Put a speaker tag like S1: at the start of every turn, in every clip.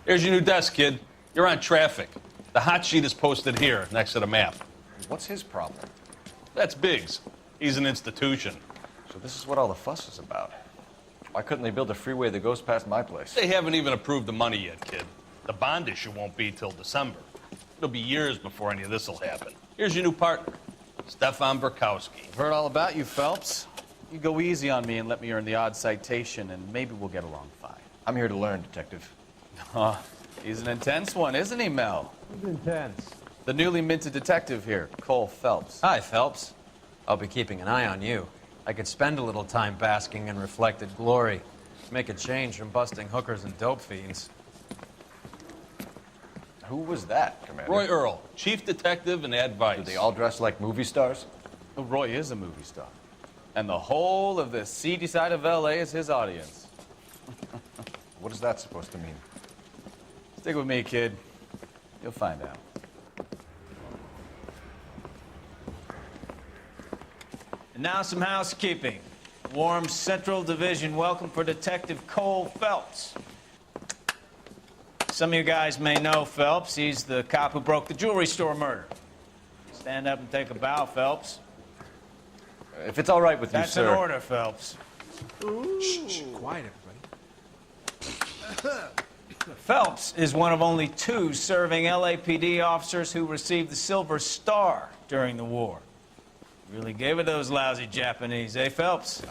S1: Here's your new desk, kid. You're on traffic. The hot sheet is posted here, next to the map.
S2: What's his problem?
S1: That's Biggs. He's an institution.
S2: So this is what all the fuss is about. Why couldn't they build a freeway that goes past my place?
S1: They haven't even approved the money yet, kid. The bond issue won't be till December. It'll be years before any of this will happen. Here's your new partner, Stefan Burkowski.
S3: Heard all about you, Phelps. You go easy on me and let me earn the odd citation, and maybe we'll get along fine.
S2: I'm here to learn, Detective.
S3: Oh, he's an intense one, isn't he, Mel?
S4: He's intense.
S3: The newly minted detective here, Cole Phelps.
S5: Hi, Phelps. I'll be keeping an eye on you. I could spend a little time basking in reflected glory. Make a change from busting hookers and dope fiends.
S2: Who was that, Commander?
S1: Roy Earl, chief detective and advice.
S2: Do they all dress like movie stars?
S3: Oh, Roy is a movie star. And the whole of the seedy side of L.A. is his audience.
S2: What is that supposed to mean?
S3: Stick with me, kid. You'll find out.
S6: And now some housekeeping. Warm Central Division welcome for Detective Cole Phelps. Some of you guys may know Phelps. He's the cop who broke the jewelry store murder. Stand up and take a bow, Phelps.
S2: If it's all right with you,
S6: That's
S2: sir.
S6: an order, Phelps.
S4: Shh, quiet, everybody.
S6: Phelps is one of only 2 serving LAPD officers who received the Silver Star during the war. Really gave it those lousy Japanese, eh, Phelps?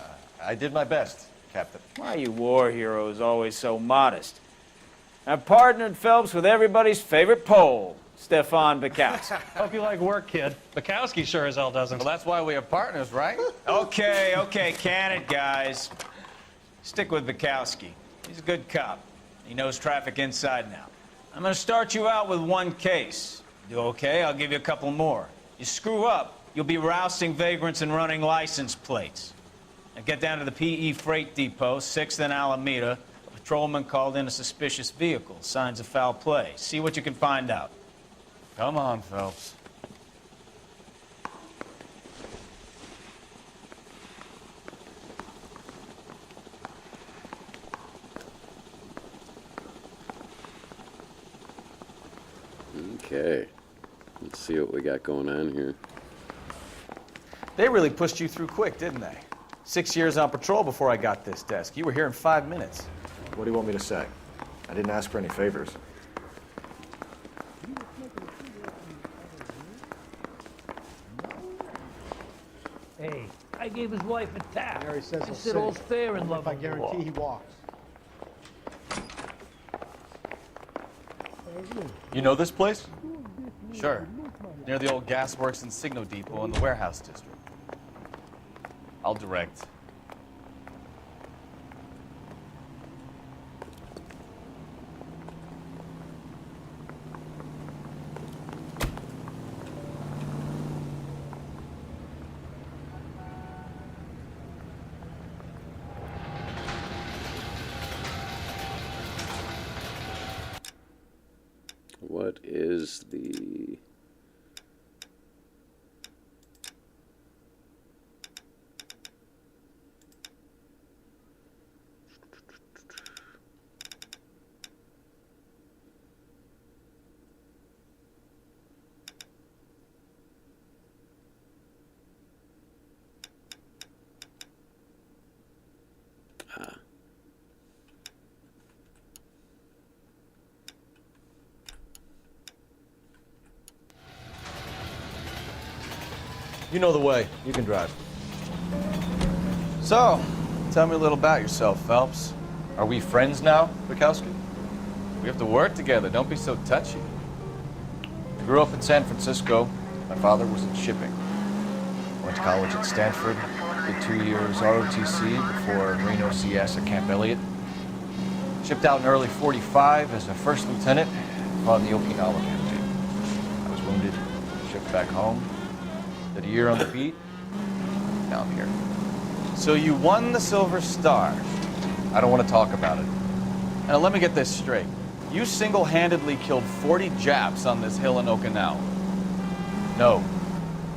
S2: I did my best, Captain.
S6: Why are you war heroes always so modest? I've partnered Phelps with everybody's favorite Pole, Stefan Burkowski.
S7: Hope you like work, kid. Bukowski sure as hell doesn't.
S3: Well, that's why we have partners, right?
S6: Okay, can it, guys. Stick with Bukowski. He's a good cop. He knows traffic inside now. I'm going to start you out with 1 case. You do okay? I'll give you a couple more. You screw up, you'll be rousting vagrants and running license plates. Now get down to the PE Freight Depot, 6th and Alameda. A patrolman called in a suspicious vehicle. Signs of foul play. See what you can find out.
S3: Come on, Phelps.
S8: Okay, let's see what we got going on here.
S3: They really pushed you through quick, didn't they? 6 years on patrol before I got this desk. You were here in 5 minutes.
S2: What do you want me to say? I didn't ask for any favors.
S4: Hey, I gave his wife a tap.
S9: Mary says
S4: I
S9: he'll
S4: said
S9: say
S4: all's fair in love
S9: I
S4: and
S9: guarantee
S4: war.
S9: he walks.
S2: You know this place?
S3: Sure. Near the old gasworks and Signo Depot in the warehouse district. I'll direct.
S8: What is the...
S2: You know the way. You can drive.
S3: So, tell me a little about yourself, Phelps.
S2: Are we friends now, Bukowski?
S3: We have to work together. Don't be so touchy.
S2: I grew up in San Francisco. My father was in shipping. Went to college at Stanford. Did 2 years ROTC before Marine OCS at Camp Elliott. Shipped out in early '45 as a first lieutenant. Fought in the Okinawa campaign. I was wounded. Shipped back home. Did a year on the beat. Now I'm here.
S3: So you won the Silver Star.
S2: I don't want to talk about it.
S3: Now let me get this straight. You single-handedly killed 40 Japs on this hill in Okinawa.
S2: No.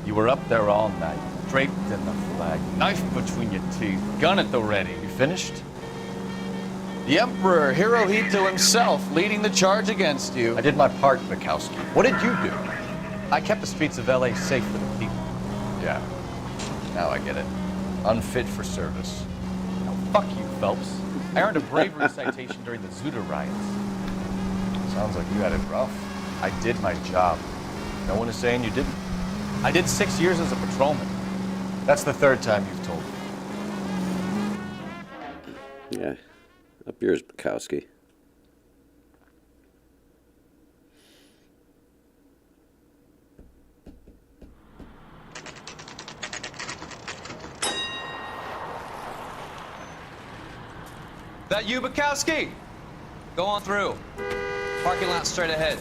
S3: You were up there all night, draped in the flag, knife between your teeth, gun at the ready.
S2: You finished?
S3: The Emperor Hirohito himself leading the charge against you.
S2: I did my part, Bukowski. What did you do?
S3: I kept the streets of LA safe for the people.
S2: Yeah. Now I get it. Unfit for service.
S3: Now, fuck you, Phelps. I earned a bravery citation during the Zuda riots.
S2: Sounds like you had it rough.
S3: I did my job.
S2: No one is saying you didn't.
S3: I did 6 years as a patrolman.
S2: That's the third time you've told me.
S8: Yeah. Up yours, Bukowski.
S9: That you, Bukowski? Go on through. Parking lot straight ahead.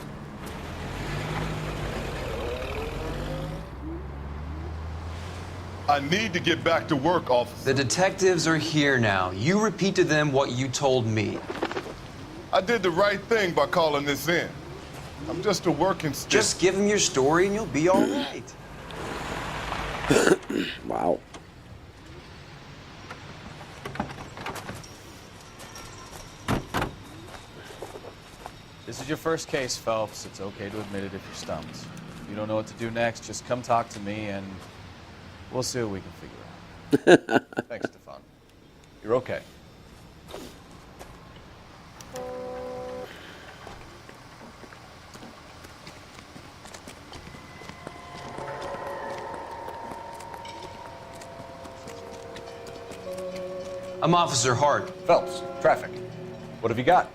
S10: I need to get back to work, officer.
S9: The detectives are here now. You repeat to them what you told me.
S10: I did the right thing by calling this in. I'm just a working stick.
S9: Just give them your story and you'll be all right.
S8: Wow.
S3: This is your first case, Phelps. It's okay to admit it if you're stumped. If you don't know what to do next, just come talk to me and we'll see what we can figure out.
S2: Thanks, Stefan. You're okay.
S9: I'm Officer Hart.
S2: Phelps, traffic. What have you got?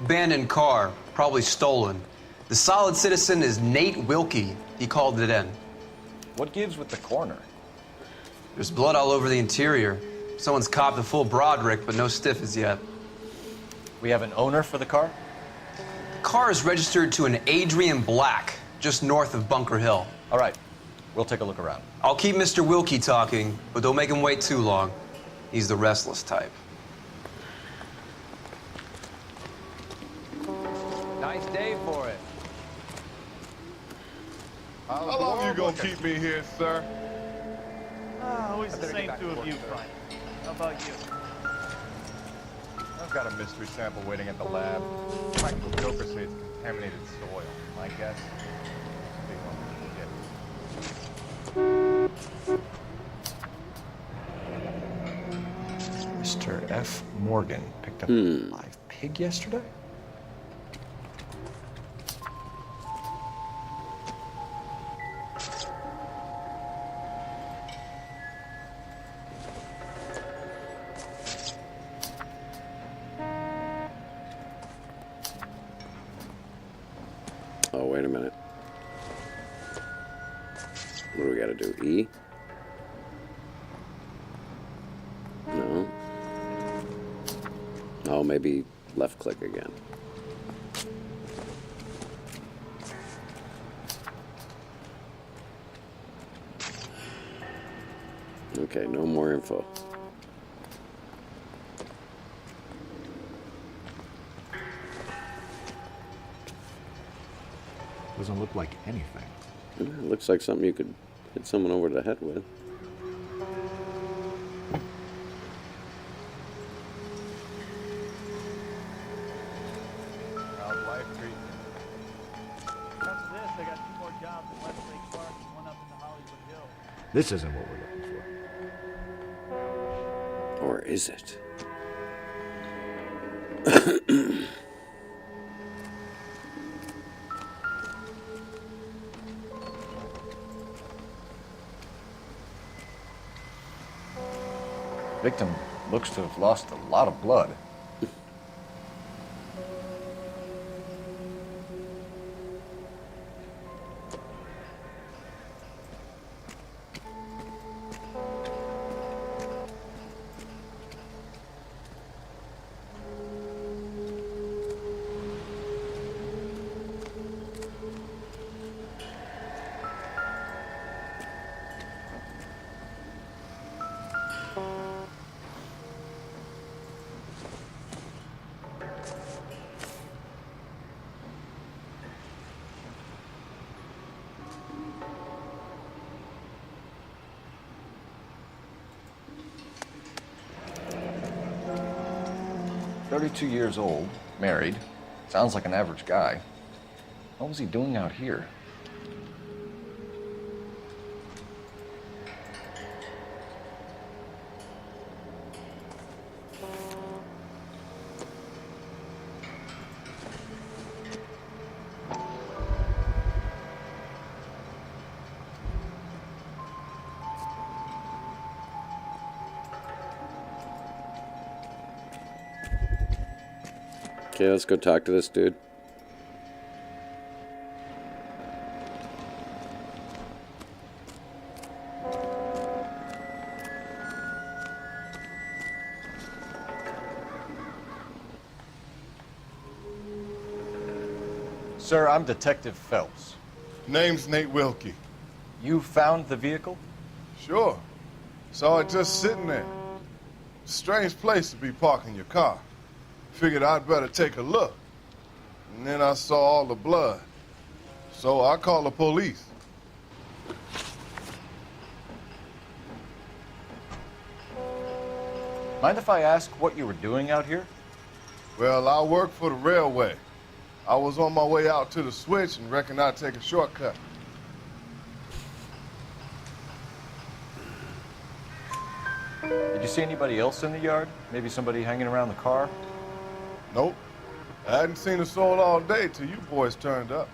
S9: Abandoned car, probably stolen. The solid citizen is Nate Wilkie. He called it in.
S2: What gives with the corner?
S9: There's blood all over the interior. Someone's copped a full Broderick, but no stiff as yet.
S2: We have an owner for the car?
S9: The car is registered to an Adrian Black, just north of Bunker Hill.
S2: All right. We'll take a look around.
S9: I'll keep Mr. Wilkie talking, but don't make him wait too long. He's the restless type.
S3: Nice day for it.
S10: How long you gonna keep me here, sir?
S11: Always the same two of you, Frank. How about you?
S10: I've got a mystery sample waiting at the lab. Practical jokers say it's contaminated soil. My guess? Big one.
S2: Mr. F. Morgan picked up a live pig yesterday?
S8: Oh, wait a minute. What do we gotta do? E? No. Oh, maybe left click again. Okay, no more info.
S12: Doesn't look like anything.
S8: It looks like something you could hit someone over the head with.
S10: How's life treating
S11: After this, I got 2 more jobs in Westlake Park and 1 up in the Hollywood Hills.
S12: This isn't what we're looking for.
S8: Or is it?
S2: Victim looks to have lost a lot of blood. "32 years old, married, sounds like an average guy. What was he doing out here?"
S8: Okay, let's go talk to this dude.
S2: Sir, I'm Detective Phelps.
S13: Name's Nate Wilkie.
S2: You found the vehicle?
S13: Sure. Saw it just sitting there. Strange place to be parking your car. Figured I'd better take a look. And then I saw all the blood. So I called the police.
S2: Mind if I ask what you were doing out here?
S13: Well, I work for the railway. I was on my way out to the switch and reckoned I'd take a shortcut.
S2: Did you see anybody else in the yard? Maybe somebody hanging around the car?
S13: Nope. I hadn't seen a soul all day till you boys turned up.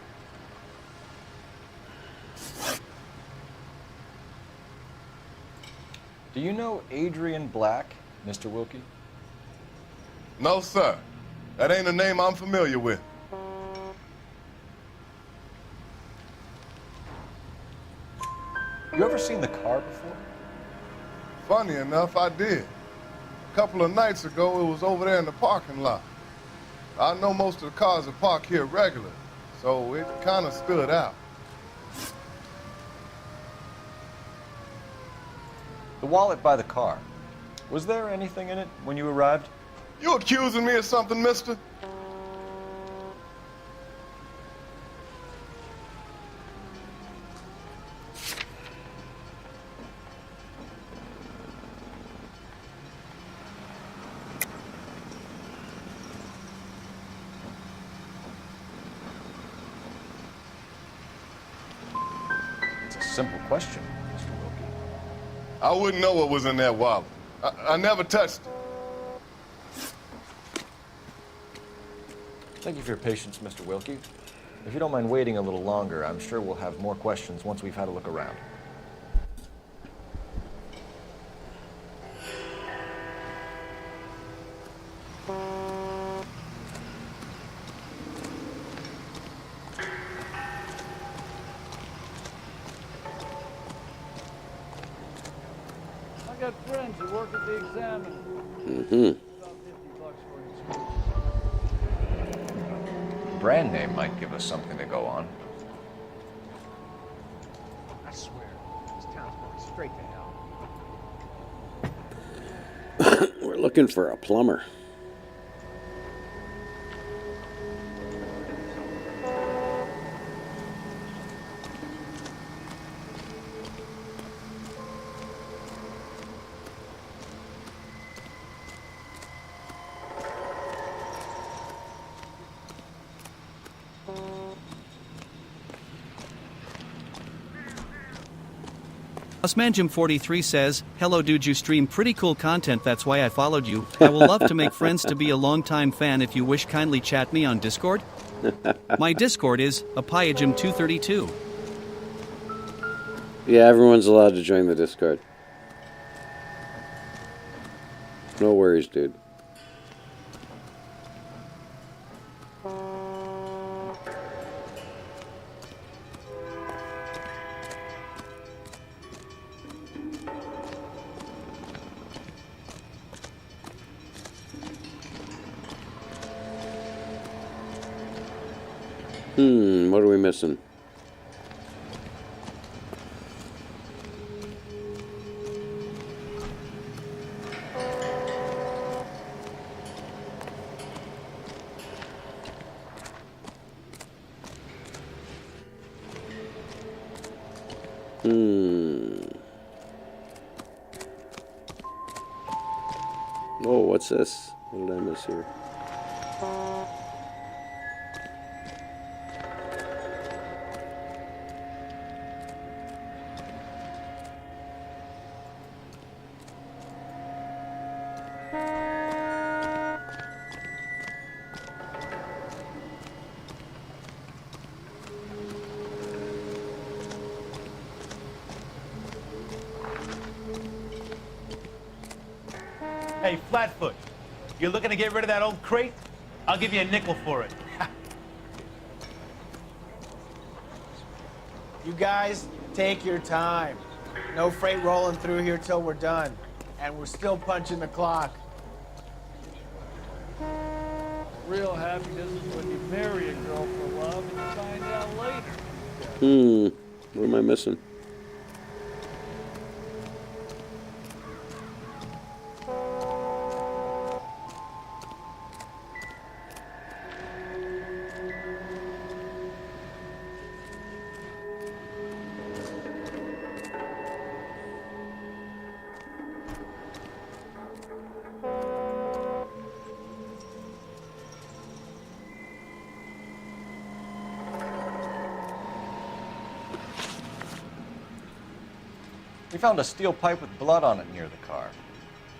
S2: Do you know Adrian Black, Mr. Wilkie?
S13: No, sir. That ain't a name I'm familiar with.
S2: You ever seen the car before?
S13: Funny enough, I did. A couple of nights ago, it was over there in the parking lot. I know most of the cars are parked here regular, so it kind of stood out.
S2: The wallet by the car. Was there anything in it when you arrived?
S13: You accusing me of something, mister?
S2: Simple question, Mr. Wilkie.
S13: I wouldn't know what was in that wallet. I never touched it.
S2: Thank you for your patience, Mr. Wilkie. If you don't mind waiting a little longer, I'm sure we'll have more questions once we've had a look around.
S11: I got friends who work at the Examiner.
S8: Mm-hmm.
S2: Brand name might give us something to go on.
S12: I swear, this town's going straight to hell.
S8: We're looking for a plumber.
S14: Usmanjum43 says, "Hello dude, you stream pretty cool content, that's why I followed you. I will love to make friends to be a longtime fan. If you wish, kindly chat me on Discord." My Discord is Apayajum232.
S8: Yeah, everyone's allowed to join the Discord. No worries, dude. What are we missing? Oh, what's this? What did I miss here?
S6: Hey, Flatfoot, you looking to get rid of that old crate? I'll give you a nickel for it.
S11: You guys, take your time. No freight rolling through here till we're done. And we're still punching the clock.
S4: Real happiness is when you marry a girl for love and you find out later.
S8: What am I missing?
S2: We found a steel pipe with blood on it near the car.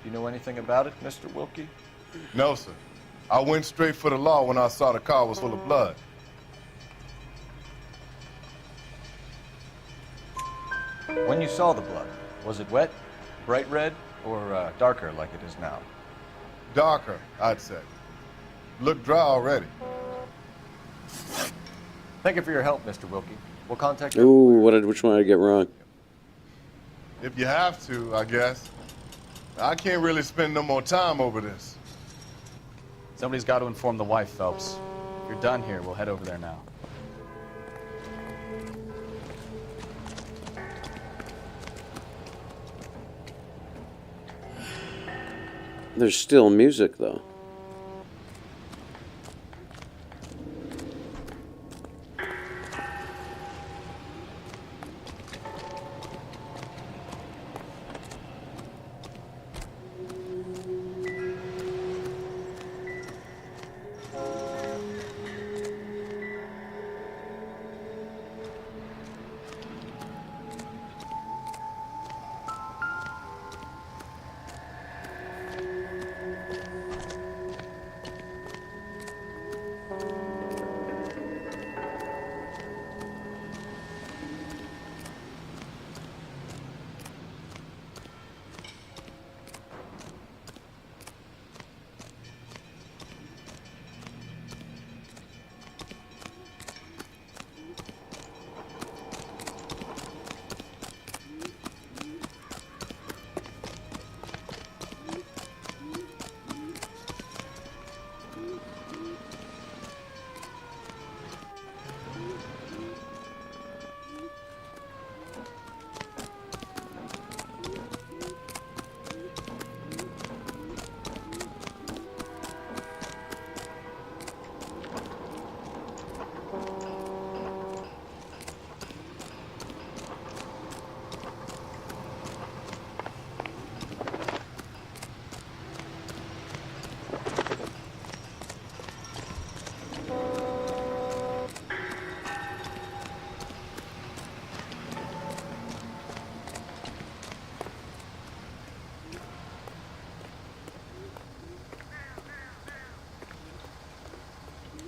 S2: Do you know anything about it, Mr. Wilkie?
S13: No, sir. I went straight for the law when I saw the car was full of blood.
S2: When you saw the blood, was it wet, bright red, or darker like it is now?
S13: Darker, I'd say. Looked dry already.
S2: Thank you for your help, Mr. Wilkie. We'll contact
S8: Ooh, which one did I get wrong?
S13: If you have to, I guess. I can't really spend no more time over this.
S3: Somebody's got to inform the wife, Phelps. If you're done here, we'll head over there now.
S8: There's still music, though.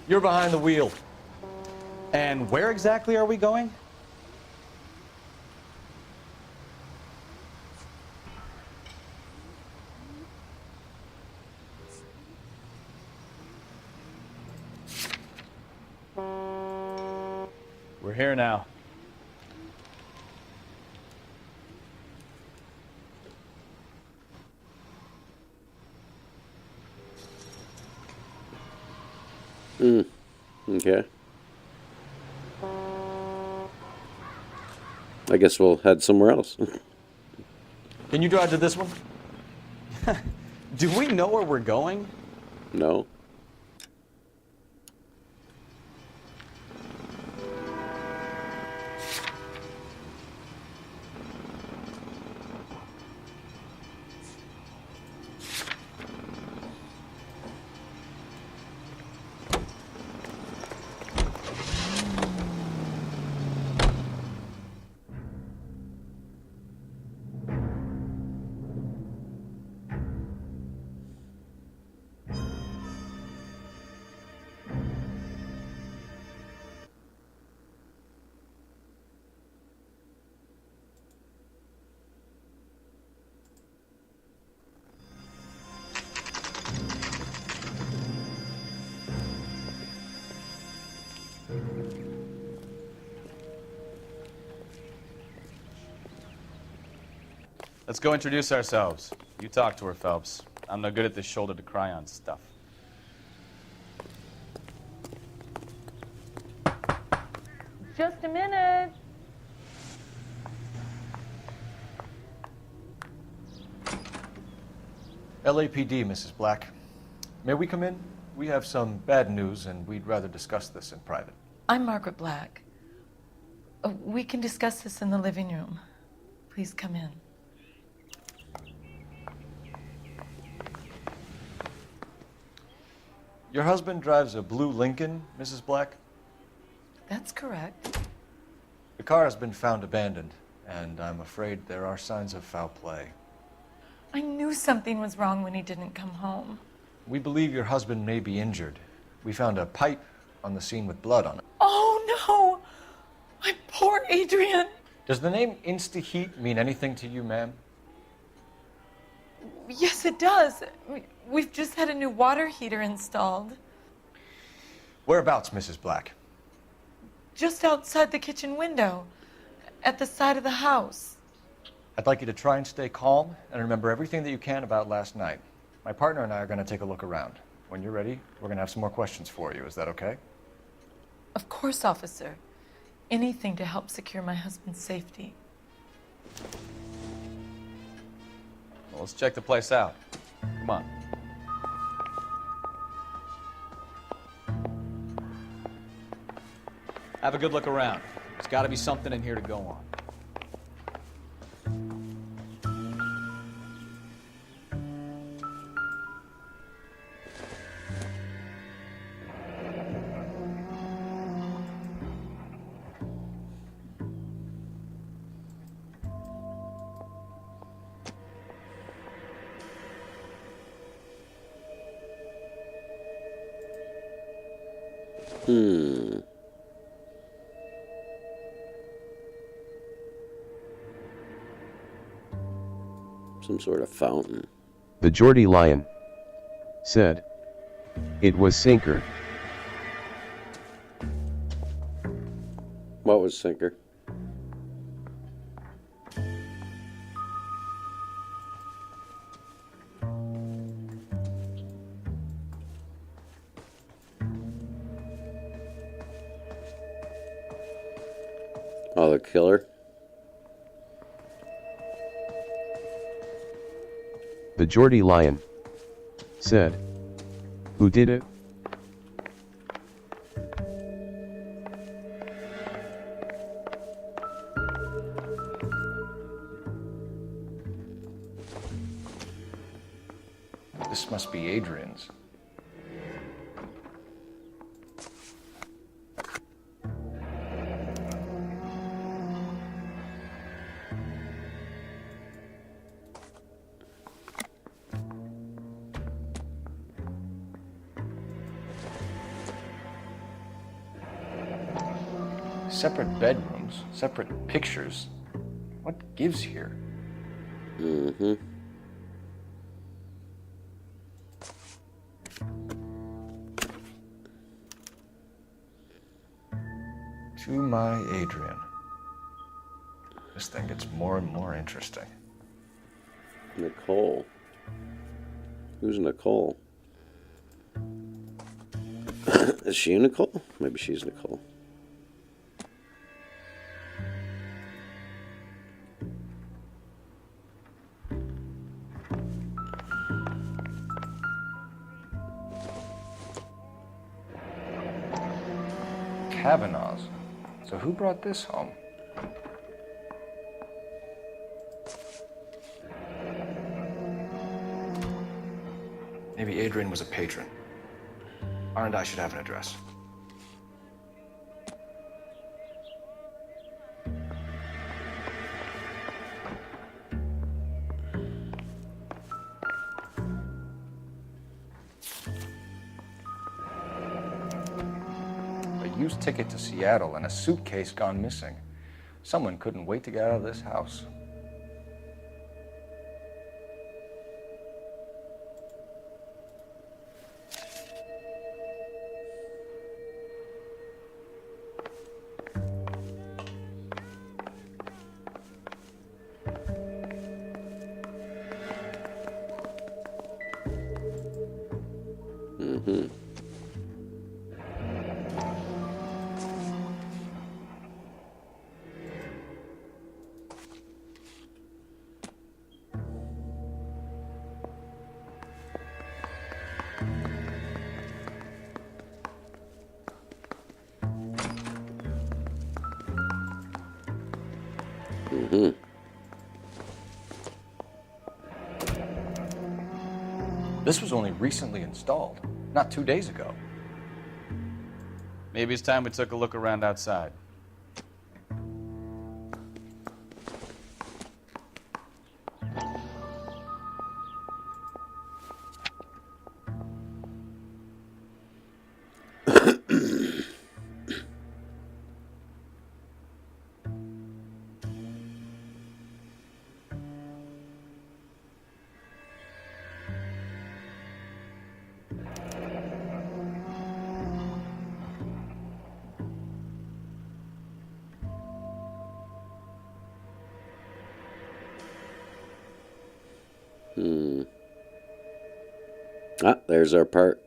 S3: You're behind the wheel. And where exactly are we going? here now.
S8: Okay. I guess we'll head somewhere else.
S2: Can you drive to this one?
S3: Do we know where we're going?
S8: No.
S3: Let's go introduce ourselves. You talk to her, Phelps. I'm no good at this shoulder to cry on stuff.
S15: Just a minute.
S2: LAPD, Mrs. Black. May we come in? We have some bad news, and we'd rather discuss this in private.
S15: I'm Margaret Black. We can discuss this in the living room. Please come in.
S2: Your husband drives a blue Lincoln, Mrs. Black?
S15: That's correct.
S2: The car has been found abandoned, and I'm afraid there are signs of foul play.
S15: I knew something was wrong when he didn't come home.
S2: We believe your husband may be injured. We found a pipe on the scene with blood on it.
S15: Oh, no! My poor Adrian!
S2: Does the name Insta-Heat mean anything to you, ma'am?
S15: Yes, it does. We've just had a new water heater installed.
S2: Whereabouts, Mrs. Black?
S15: Just outside the kitchen window, at the side of the house.
S2: I'd like you to try and stay calm and remember everything that you can about last night. My partner and I are going to take a look around. When you're ready, we're going to have some more questions for you. Is that okay?
S15: Of course, officer. Anything to help secure my husband's safety.
S3: Well, let's check the place out. Come on. Have a good look around. There's got to be something in here to go on.
S8: Some sort of fountain.
S16: The Geordie Lion said, "It was Sinker."
S8: What was Sinker? Oh, the killer?
S16: The Geordie Lion said, "Who did it?"
S2: This must be Adrian's. Separate bedrooms, separate pictures. What gives here?
S8: Mm-hmm.
S2: To my Adrian. This thing gets more and more interesting.
S8: Nicole. Who's Nicole? Is she Nicole? Maybe she's Nicole.
S2: Kavanaugh's. So who brought this home? Maybe Adrian was a patron. R&I should have an address. A used ticket to Seattle and a suitcase gone missing. Someone couldn't wait to get out of this house.
S8: Mm-hmm. Mm-hmm.
S2: This was only recently installed, not 2 days ago.
S3: Maybe it's time we took a look around outside.
S8: Ah, there's our part.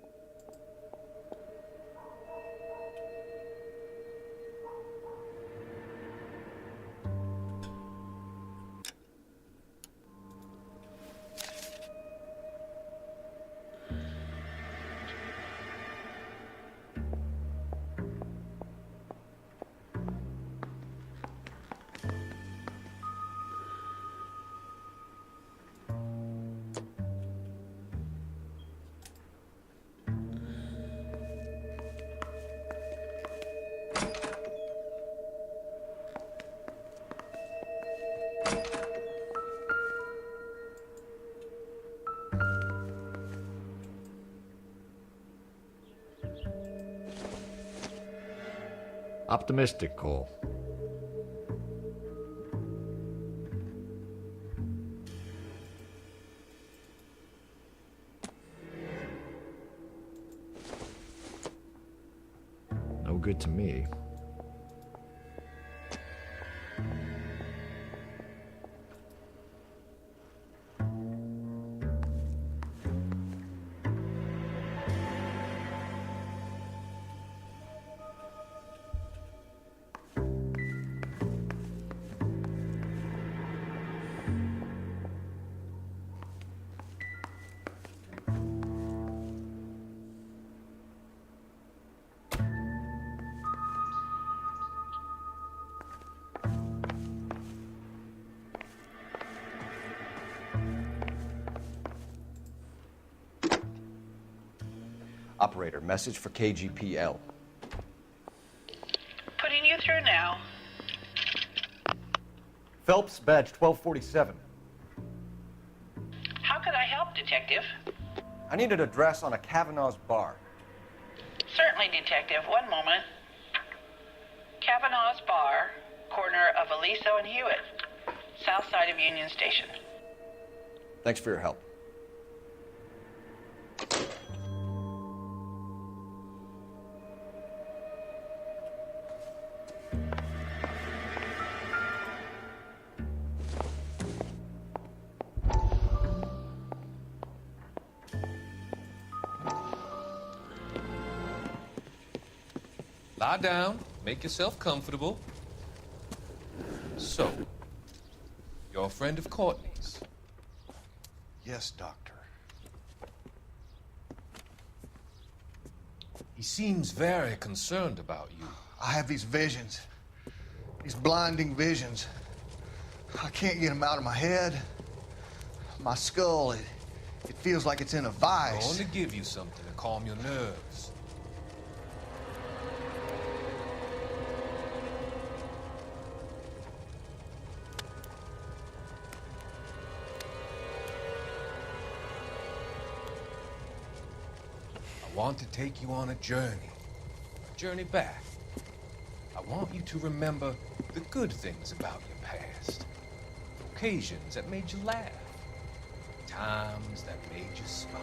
S17: Optimistic, Cole. No good to me.
S2: Operator, message for KGPL.
S18: Putting you through now.
S2: Phelps, badge 1247.
S18: How could I help, Detective?
S2: I need an address on a Kavanaugh's bar.
S18: Certainly, Detective. One moment. Kavanaugh's Bar, corner of Aliso and Hewitt, south side of Union Station.
S2: Thanks for your help.
S19: Lie down, make yourself comfortable. So, you're a friend of Courtney's?
S20: Yes, Doctor.
S19: He seems very concerned about you.
S20: I have these visions. These blinding visions. I can't get them out of my head. My skull, it feels like it's in a vice.
S19: I want to give you something to calm your nerves. I want to take you on a journey back. I want you to remember the good things about your past. Occasions that made you laugh. Times that made you smile.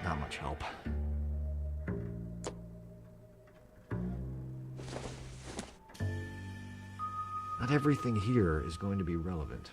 S17: Not much help. Not everything here is going to be relevant.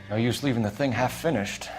S2: No use leaving the thing half finished.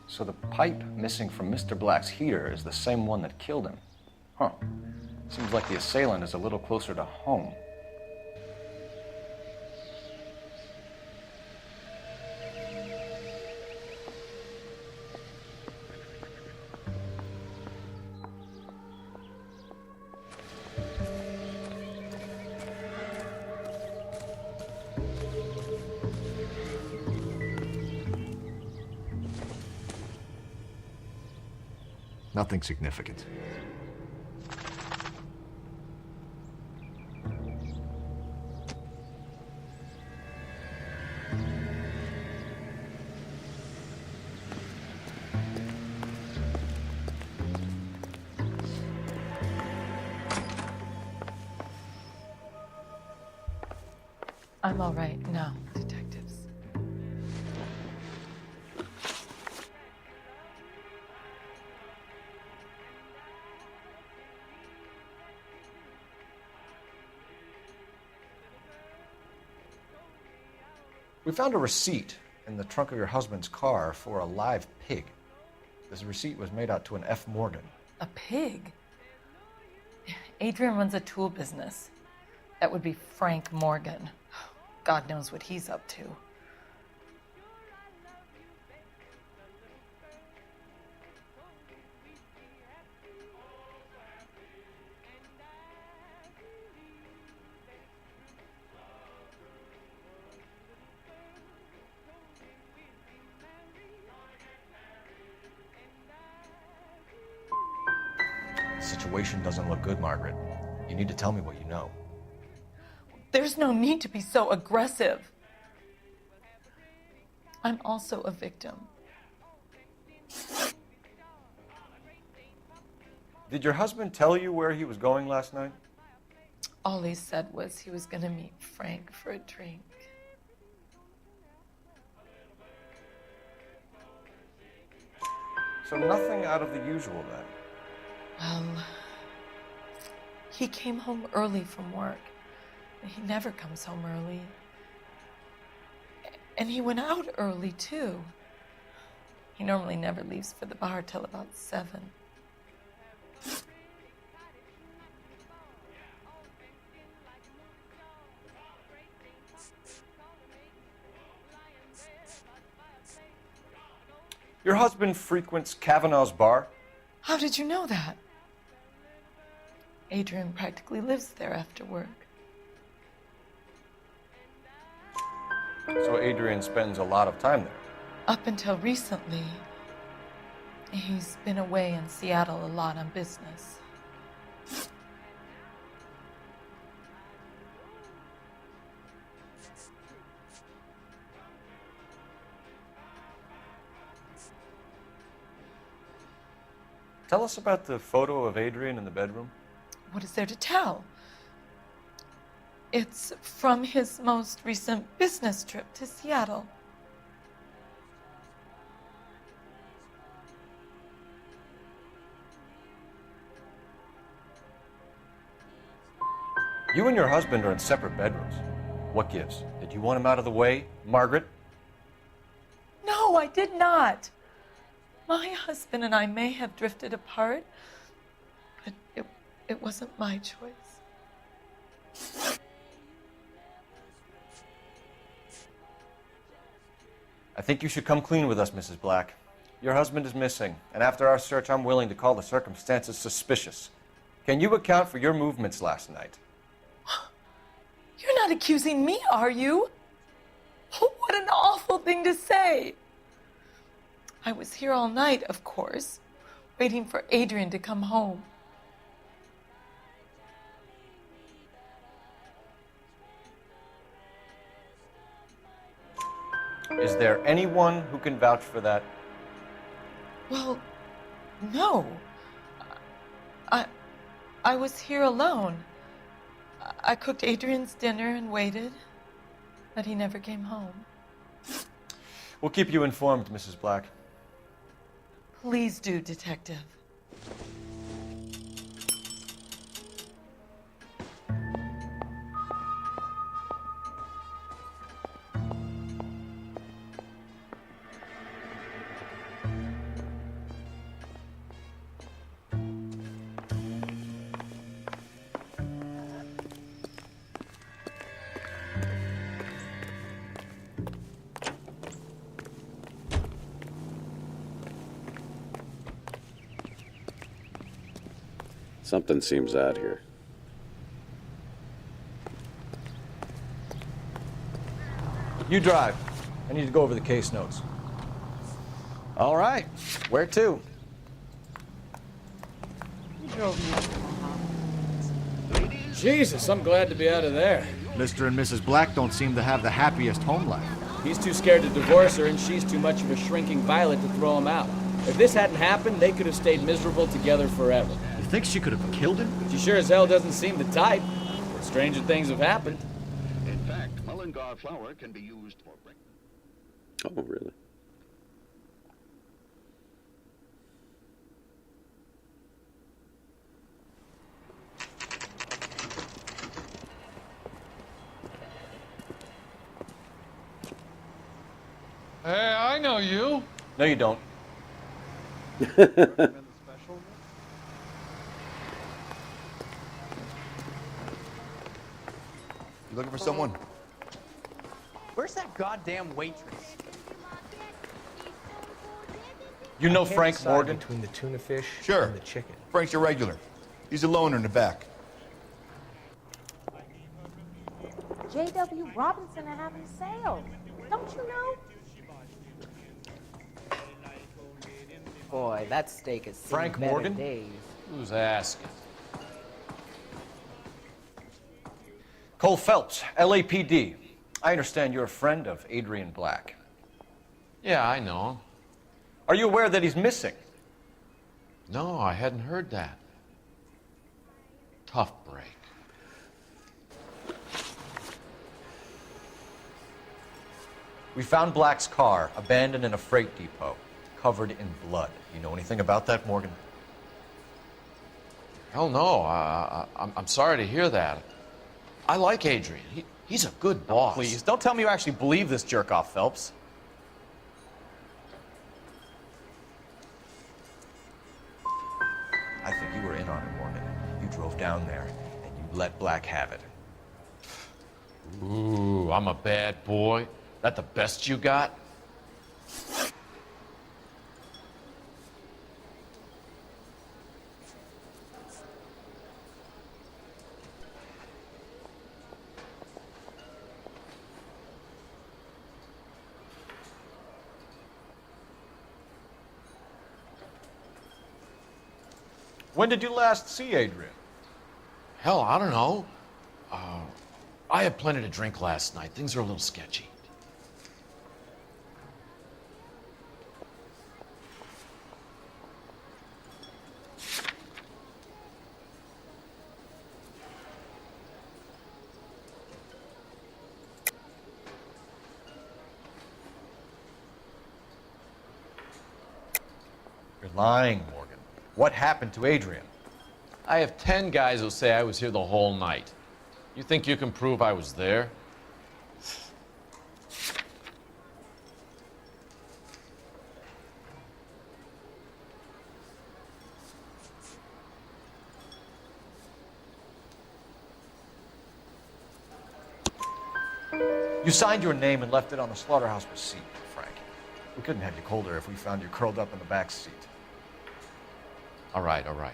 S2: So the pipe missing from Mr. Black's heater is the same one that killed him. Huh. Seems like the assailant is a little closer to home.
S17: Nothing significant.
S15: I'm all right now, detectives.
S2: We found a receipt in the trunk of your husband's car for a live pig. This receipt was made out to an F. Morgan.
S15: A pig? Adrian runs a tool business. That would be Frank Morgan. God knows what he's up to.
S2: The situation doesn't look good, Margaret. You need to tell me what you know.
S15: There's no need to be so aggressive. I'm also a victim.
S2: Did your husband tell you where he was going last night?
S15: All he said was he was going to meet Frank for a drink.
S2: So nothing out of the usual then?
S15: Well, he came home early from work. He never comes home early. And he went out early, too. He normally never leaves for the bar till about 7.
S2: Your husband frequents Kavanaugh's bar?
S15: How did you know that? Adrian practically lives there after work.
S2: So Adrian spends a lot of time there?
S15: Up until recently, he's been away in Seattle a lot on business.
S2: Tell us about the photo of Adrian in the bedroom.
S15: What is there to tell? It's from his most recent business trip to Seattle.
S2: You and your husband are in separate bedrooms. What gives? Did you want him out of the way, Margaret?
S15: No, I did not. My husband and I may have drifted apart, but it wasn't my choice.
S2: I think you should come clean with us, Mrs. Black. Your husband is missing, and after our search, I'm willing to call the circumstances suspicious. Can you account for your movements last night?
S15: You're not accusing me, are you? What an awful thing to say. I was here all night, of course, waiting for Adrian to come home.
S2: Is there anyone who can vouch for that?
S15: Well, no. I was here alone. I cooked Adrian's dinner and waited, but he never came home.
S2: We'll keep you informed, Mrs. Black.
S15: Please do, Detective.
S8: Something seems odd here.
S2: You drive. I need to go over the case notes.
S3: All right. Where to?
S4: You drove me to Omaha. Jesus, I'm glad to be out of there.
S17: Mr. and Mrs. Black don't seem to have the happiest home life.
S4: He's too scared to divorce her, and she's too much of a shrinking violet to throw him out. If this hadn't happened, they could have stayed miserable together forever.
S17: You think she could have killed him?
S4: She sure as hell doesn't seem the type. But stranger things have happened.
S21: In fact, Muller Mullingar flour can be used for breakfast.
S8: Oh, really?
S3: Hey, I know you. No, you don't.
S2: You looking for someone?
S5: Where's that goddamn waitress?
S2: You know
S12: I can't
S2: Frank
S12: decide
S2: Morgan?
S12: between the tuna fish
S2: Sure.
S12: and the chicken.
S2: Frank's a regular. He's a loner in the back.
S22: J.W. Robinson are having sales. Don't you know?
S23: Boy, that steak is
S2: Frank
S23: better
S2: Morgan?
S23: days.
S3: Who's asking?
S2: Cole Phelps, LAPD. I understand you're a friend of Adrian Black.
S3: Yeah, I know him.
S2: Are you aware that he's missing?
S3: No, I hadn't heard that. Tough break.
S2: We found Black's car abandoned in a freight depot, covered in blood. You know anything about that, Morgan?
S3: Hell no. I'm sorry to hear that. I like Adrian. He's a good boss.
S2: Please, don't tell me you actually believe this jerk-off, Phelps. I think you were in on it, Morgan. You drove down there, and you let Black have it.
S3: Ooh, I'm a bad boy. That the best you got?
S2: When did you last see Adrian?
S3: Hell, I don't know. I had plenty to drink last night. Things are a little sketchy.
S2: You're lying, Morgan. What happened to Adrian?
S3: I have 10 guys who'll say I was here the whole night. You think you can prove I was there?
S2: You signed your name and left it on the slaughterhouse receipt, Frank. We couldn't have you colder if we found you curled up in the back seat.
S3: All right, all right.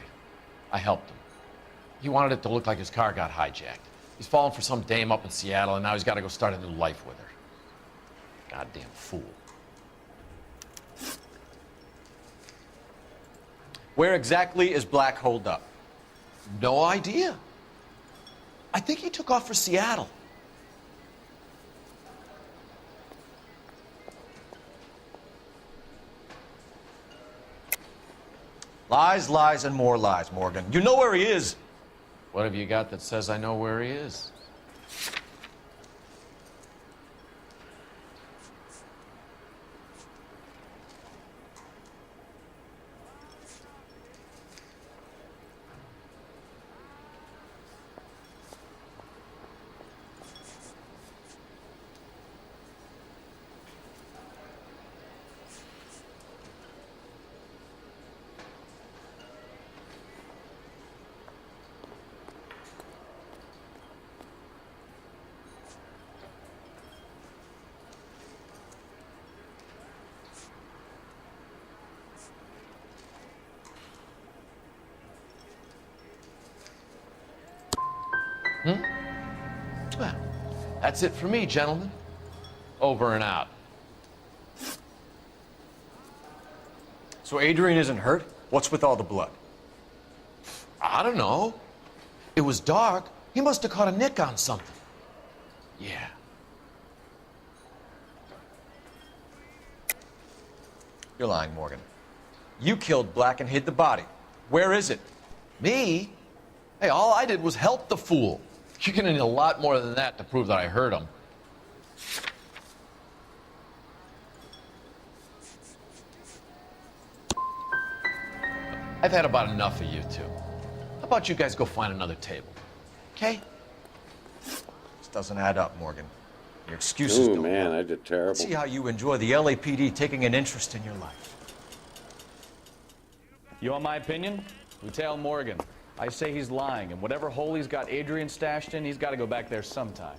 S3: I helped him. He wanted it to look like his car got hijacked. He's fallen for some dame up in Seattle, and now he's got to go start a new life with her. Goddamn fool.
S2: Where exactly is Black holed up?
S3: No idea. I think he took off for Seattle.
S2: Lies, lies, and more lies, Morgan. You know where he is.
S3: What have you got that says I know where he is? Well, that's it for me, gentlemen. Over and out.
S2: So Adrian isn't hurt? What's with all the blood?
S3: I don't know. It was dark. He must have caught a nick on something. Yeah.
S2: You're lying, Morgan. You killed Black and hid the body. Where is it?
S3: Me? Hey, all I did was help the fool. You're gonna need a lot more than that to prove that I hurt him. I've had about enough of you two. How about you guys go find another table? Okay?
S2: This doesn't add up, Morgan. Your excuses
S8: Oh
S2: don't
S8: man,
S2: work.
S8: I did terrible.
S2: See how you enjoy the LAPD taking an interest in your life.
S4: You want my opinion? Lieutenant Morgan. I say he's lying, and whatever hole he's got Adrian stashed in, he's got to go back there sometime.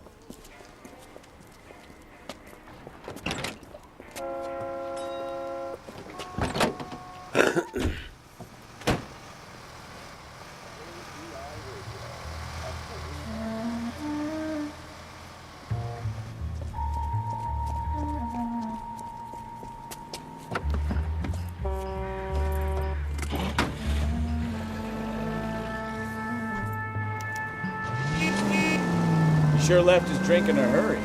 S4: He sure left his drink in a hurry.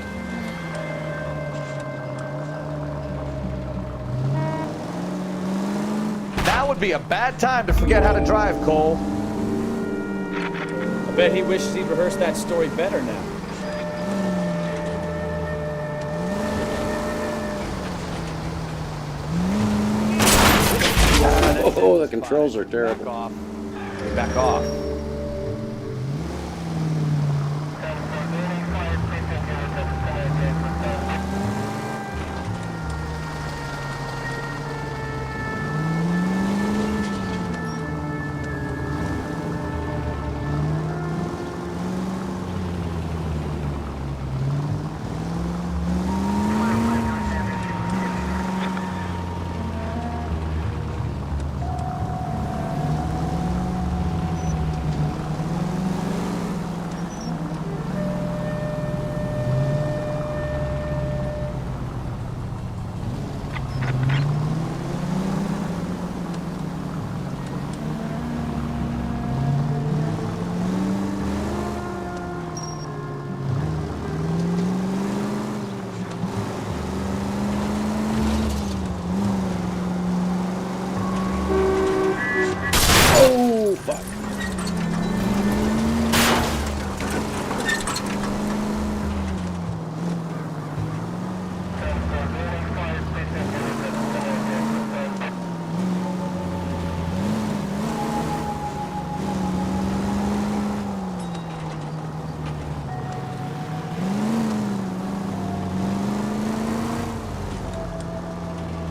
S2: Now would be a bad time to forget how to drive, Cole.
S4: I bet he wishes he'd rehearsed that story better now.
S8: Oh, the controls are terrible.
S2: Back off. Back off.
S8: Oh, fuck.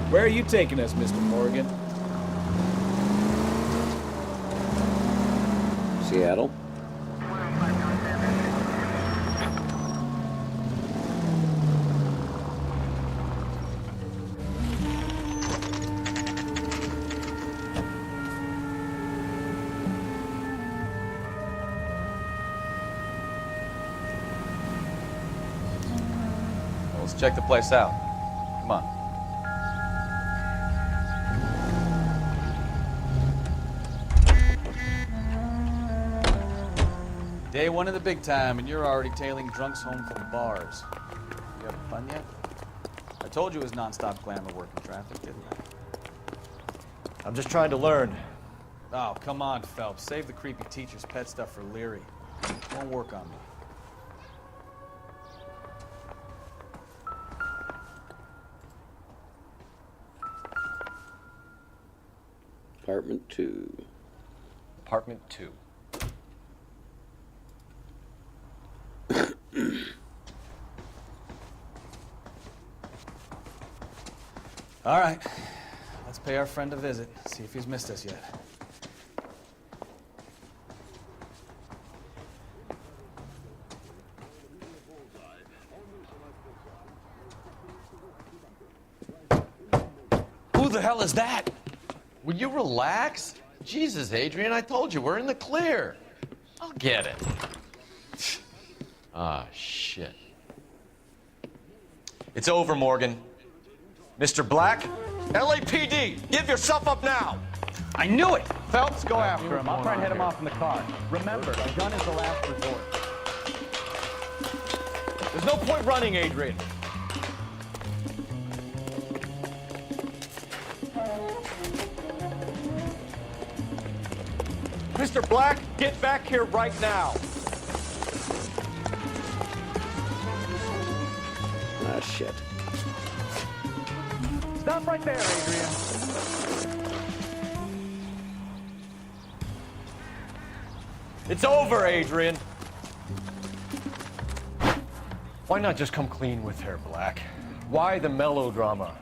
S4: Where are you taking us, Mr. Morgan?
S8: Seattle.
S2: Well, let's check the place out. Come on.
S4: Day one of the big time, and you're already tailing drunks home from bars. You having fun yet? I told you it was non-stop glamour working traffic, didn't I?
S2: I'm just trying to learn.
S4: Oh, come on, Phelps. Save the creepy teacher's pet stuff for Leary. Won't work on me.
S8: Apartment 2.
S2: Apartment 2.
S4: All right. Let's pay our friend a visit. See if he's missed us yet.
S3: Who the hell is that? Will you relax? Jesus, Adrian, I told you, we're in the clear. I'll get it. Ah, shit.
S2: It's over, Morgan. Mr. Black, LAPD, give yourself up now.
S4: I knew it!
S1: Phelps, go after him. I'll try and head him off in the car. Remember, a gun is the last resort.
S2: There's no point running, Adrian. Mr. Black, get back here right now.
S8: Ah, shit.
S1: Stop right there, Adrian.
S2: It's over, Adrian. Why not just come clean with her, Black? Why the melodrama?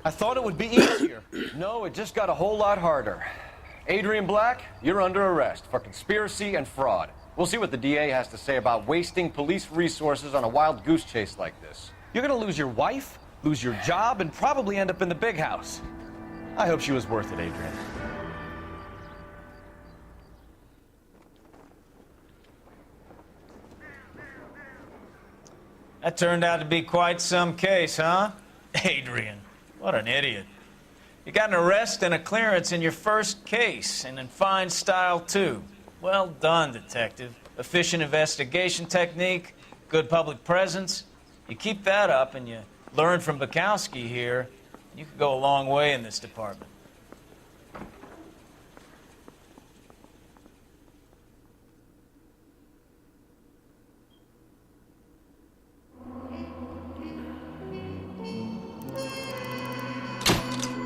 S2: I thought it would be easier. No, it just got a whole lot harder. Adrian Black, you're under arrest for conspiracy and fraud. We'll see what the DA has to say about wasting police resources on a wild goose chase like this. You're gonna lose your wife, lose your job, and probably end up in the big house. I hope she was worth it, Adrian.
S6: That turned out to be quite some case, huh? Adrian, what an idiot. You got an arrest and a clearance in your first case, and in fine style, too. Well done, detective. Efficient investigation technique, good public presence. You keep that up and you learn from Bukowski here, you could go a long way in this department.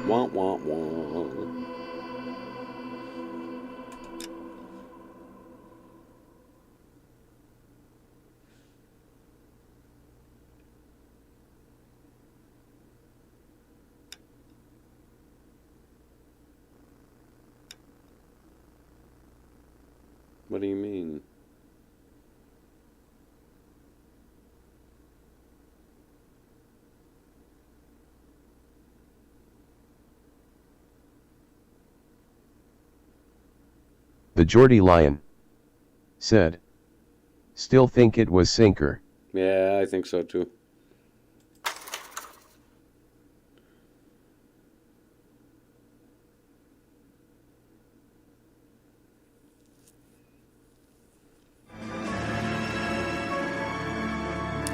S8: Wah, wah, wah. What do you mean?
S16: The Geordie Lion said, "Still think it was Sinker."
S8: Yeah, I think so too.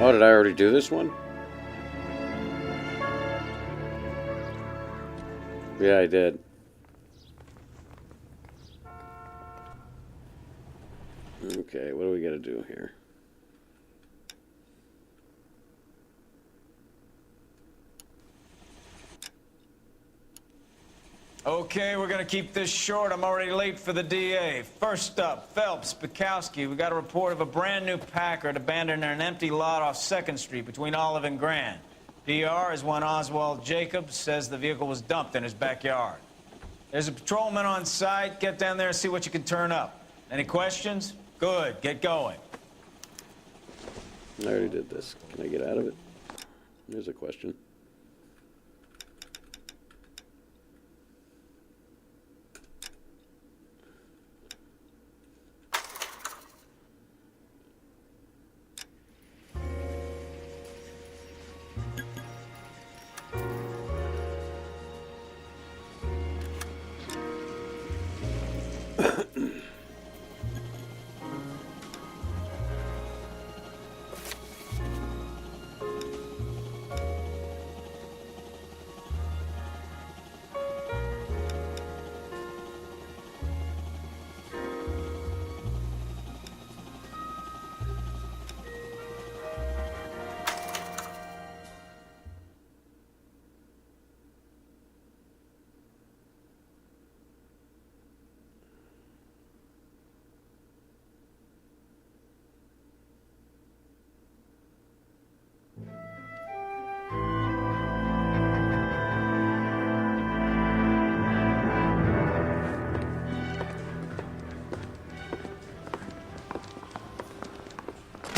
S8: Oh, did I already do this one? Yeah, I did. Okay, what do we got to do here?
S6: Okay, we're gonna keep this short. I'm already late for the DA. First up, Phelps, Bukowski. We got a report of a brand new Packard abandoned in an empty lot off 2nd Street between Olive and Grand. DR is one Oswald Jacobs says the vehicle was dumped in his backyard. There's a patrolman on site. Get down there and see what you can turn up. Any questions? Good, get going.
S8: I already did this. Can I get out of it? There's a question.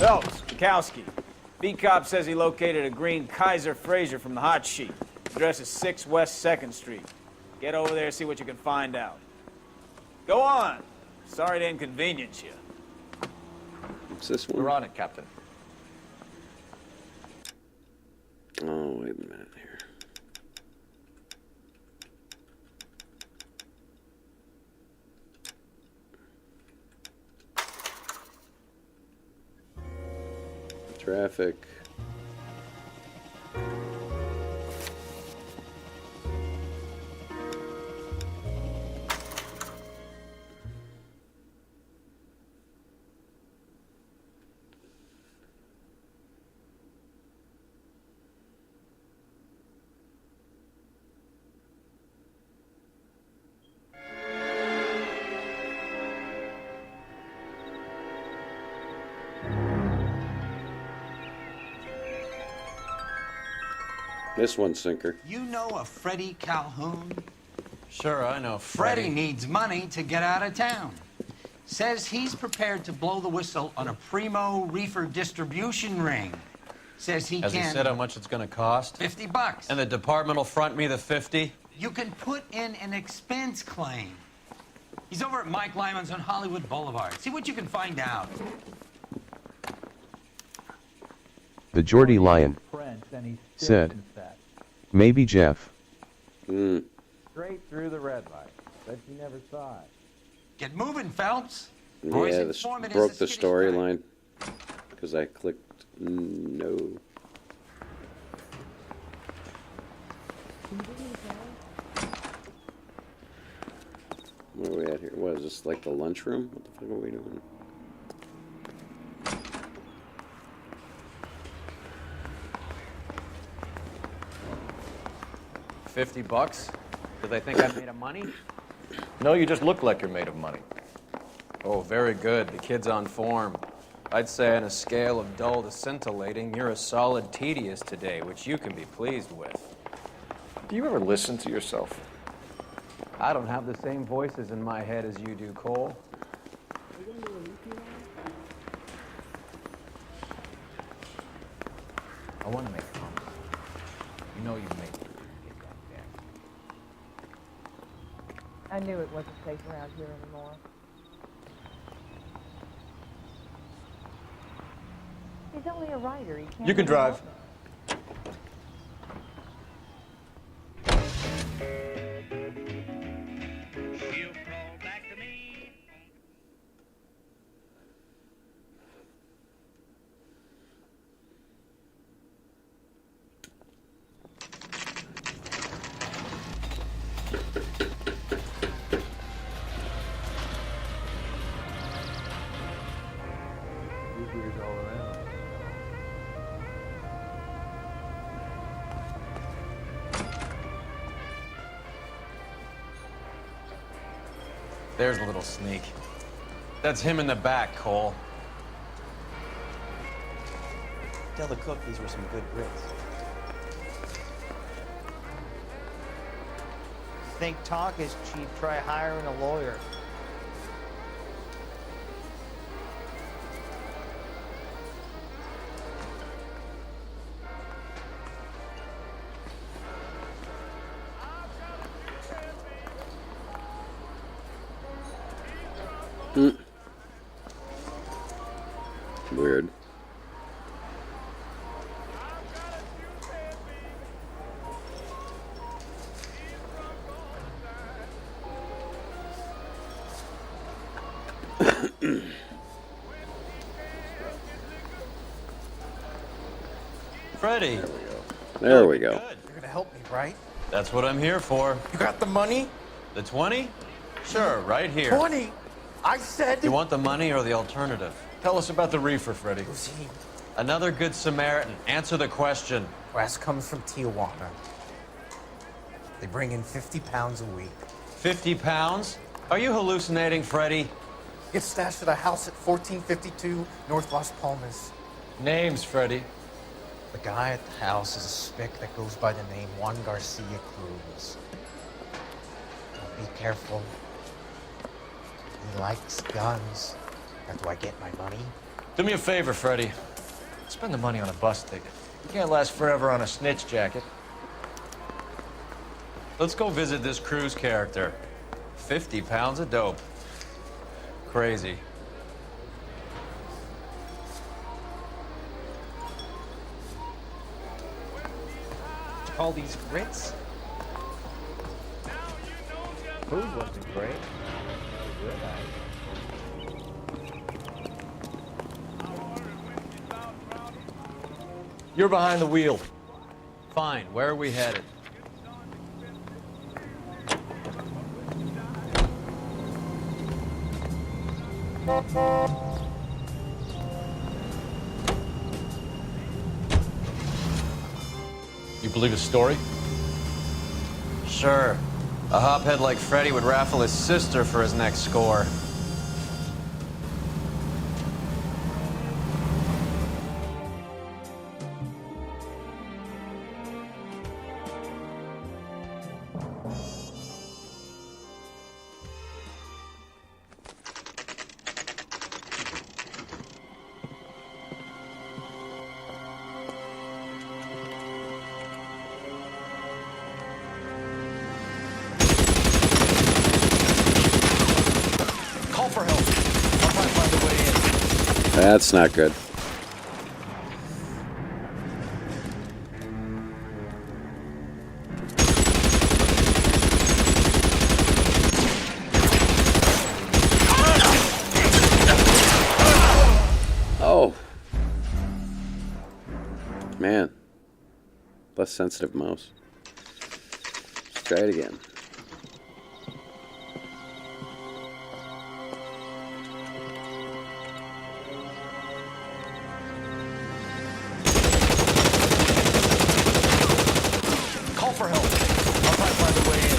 S6: Phelps, Bukowski. B-Cop says he located a green Kaiser Fraser from the hot sheet. Address is 6 West 2nd Street. Get over there, see what you can find out. Go on. Sorry to inconvenience you.
S8: What's this one?
S2: We're on it, Captain.
S8: Oh, wait a minute here. Traffic. This one's sinker.
S7: You know a Freddie Calhoun?
S5: Sure, I know
S7: Freddie needs money to get out of town. Says he's prepared to blow the whistle on a primo reefer distribution ring. Says he
S5: Has
S7: can...
S5: he said how much it's going to cost?
S7: $50.
S5: And the department will front me the 50?
S7: You can put in an expense claim. He's over at Mike Lyman's on Hollywood Boulevard. See what you can find out.
S16: The Geordie Lion said, maybe Jeff.
S1: Straight through the red light. Bet you never saw it.
S7: Get moving, Phelps.
S8: Yeah, this broke the storyline because I clicked no. Where are we at here? What is this, like the lunchroom? What the fuck are we doing?
S5: $50? Do they think I'm made of money?
S2: No, you just look like you're made of money.
S5: Oh, very good. The kid's on form. I'd say on a scale of dull to scintillating, you're a solid tedious today, which you can be pleased with.
S2: Do you ever listen to yourself?
S5: I don't have the same voices in my head as you do, Cole.
S10: I want to make a promise. You know you made it.
S22: I knew it wasn't safe around here anymore. He's only a writer. He can't.
S2: You can drive.
S5: There's a little sneak. That's him in the back, Cole.
S4: Tell the cook these were some good grits.
S11: Think talk is cheap, try hiring a lawyer.
S8: Weird.
S5: Freddie.
S8: There we go.
S7: You're gonna help me, right?
S5: That's what I'm here for.
S7: You got the money?
S5: The 20? Sure, right here.
S7: 20? I said...
S5: You want the money or the alternative?
S2: Tell us about the reefer, Freddie.
S7: Who's he?
S5: Another good Samaritan. Answer the question.
S7: Brass comes from Tijuana. They bring in 50 pounds a week.
S5: 50 pounds? Are you hallucinating, Freddie?
S7: It's stashed at a house at 1452 North Las Palmas.
S2: Names, Freddie.
S7: The guy at the house is a spick that goes by the name Juan Garcia Cruz. Now be careful. He likes guns. How do I get my money?
S2: Do me a favor, Freddie. Spend the money on a bus ticket. You can't last forever on a snitch jacket.
S5: Let's go visit this Cruz character. 50 pounds of dope. Crazy.
S10: All these grits? Food wasn't great.
S2: You're behind the wheel.
S5: Fine, where are we headed?
S2: You believe his story?
S5: Sure. A hophead like Freddie would raffle his sister for his next score.
S8: That's not good. Oh. Man. Less sensitive mouse. Let's try it again.
S4: Call for help. I'll try to find a way in.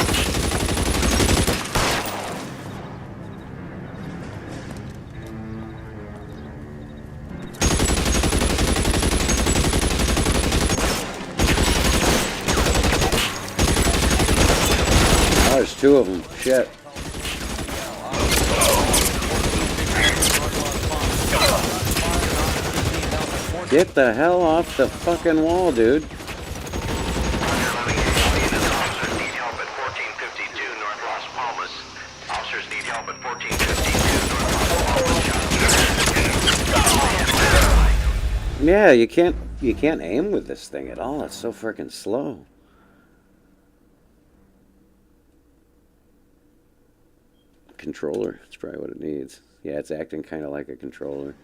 S8: Oh, there's two of them. Shit. Get the hell off the fucking wall, dude. Yeah, you can't aim with this thing at all. It's so freaking slow. Controller. That's probably what it needs. Yeah, it's acting kind of like a controller.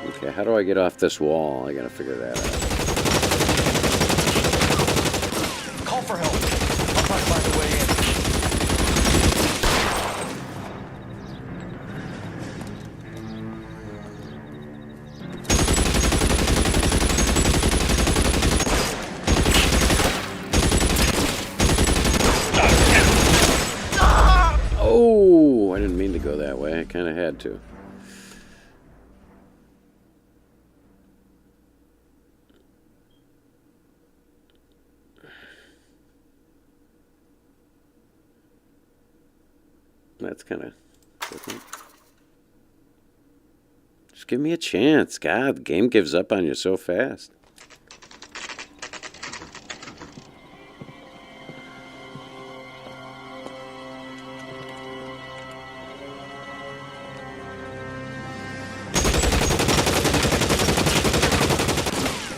S8: Okay, how do I get off this wall? I gotta figure that out.
S4: Call for help. I'll try to find a way in.
S8: Oh, I didn't mean to go that way. I kind of had to. That's kind of different. Just give me a chance. God, the game gives up on you so fast.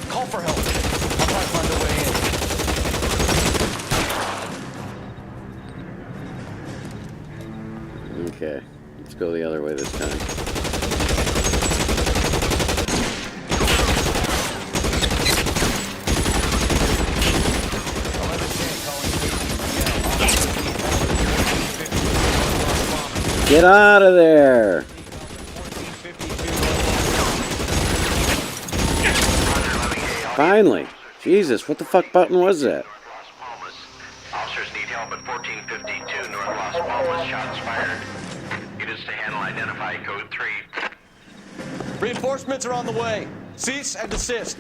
S4: Call for help. I'll try to find a way in.
S8: Okay, let's go the other way this time. Get out of there! Finally! Jesus, what the fuck button was that?
S21: Officers need help at 1452 North Las Palmas. Shots fired. Units to handle identify code 3.
S4: Reinforcements are on the way. Cease and desist.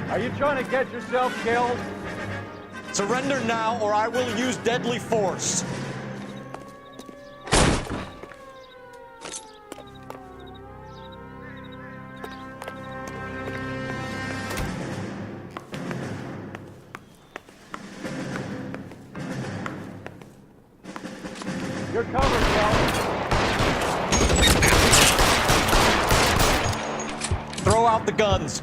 S1: Are you trying to get yourself killed?
S4: Surrender now, or I will use deadly force.
S1: You're covered, Kelly.
S4: Throw out the guns.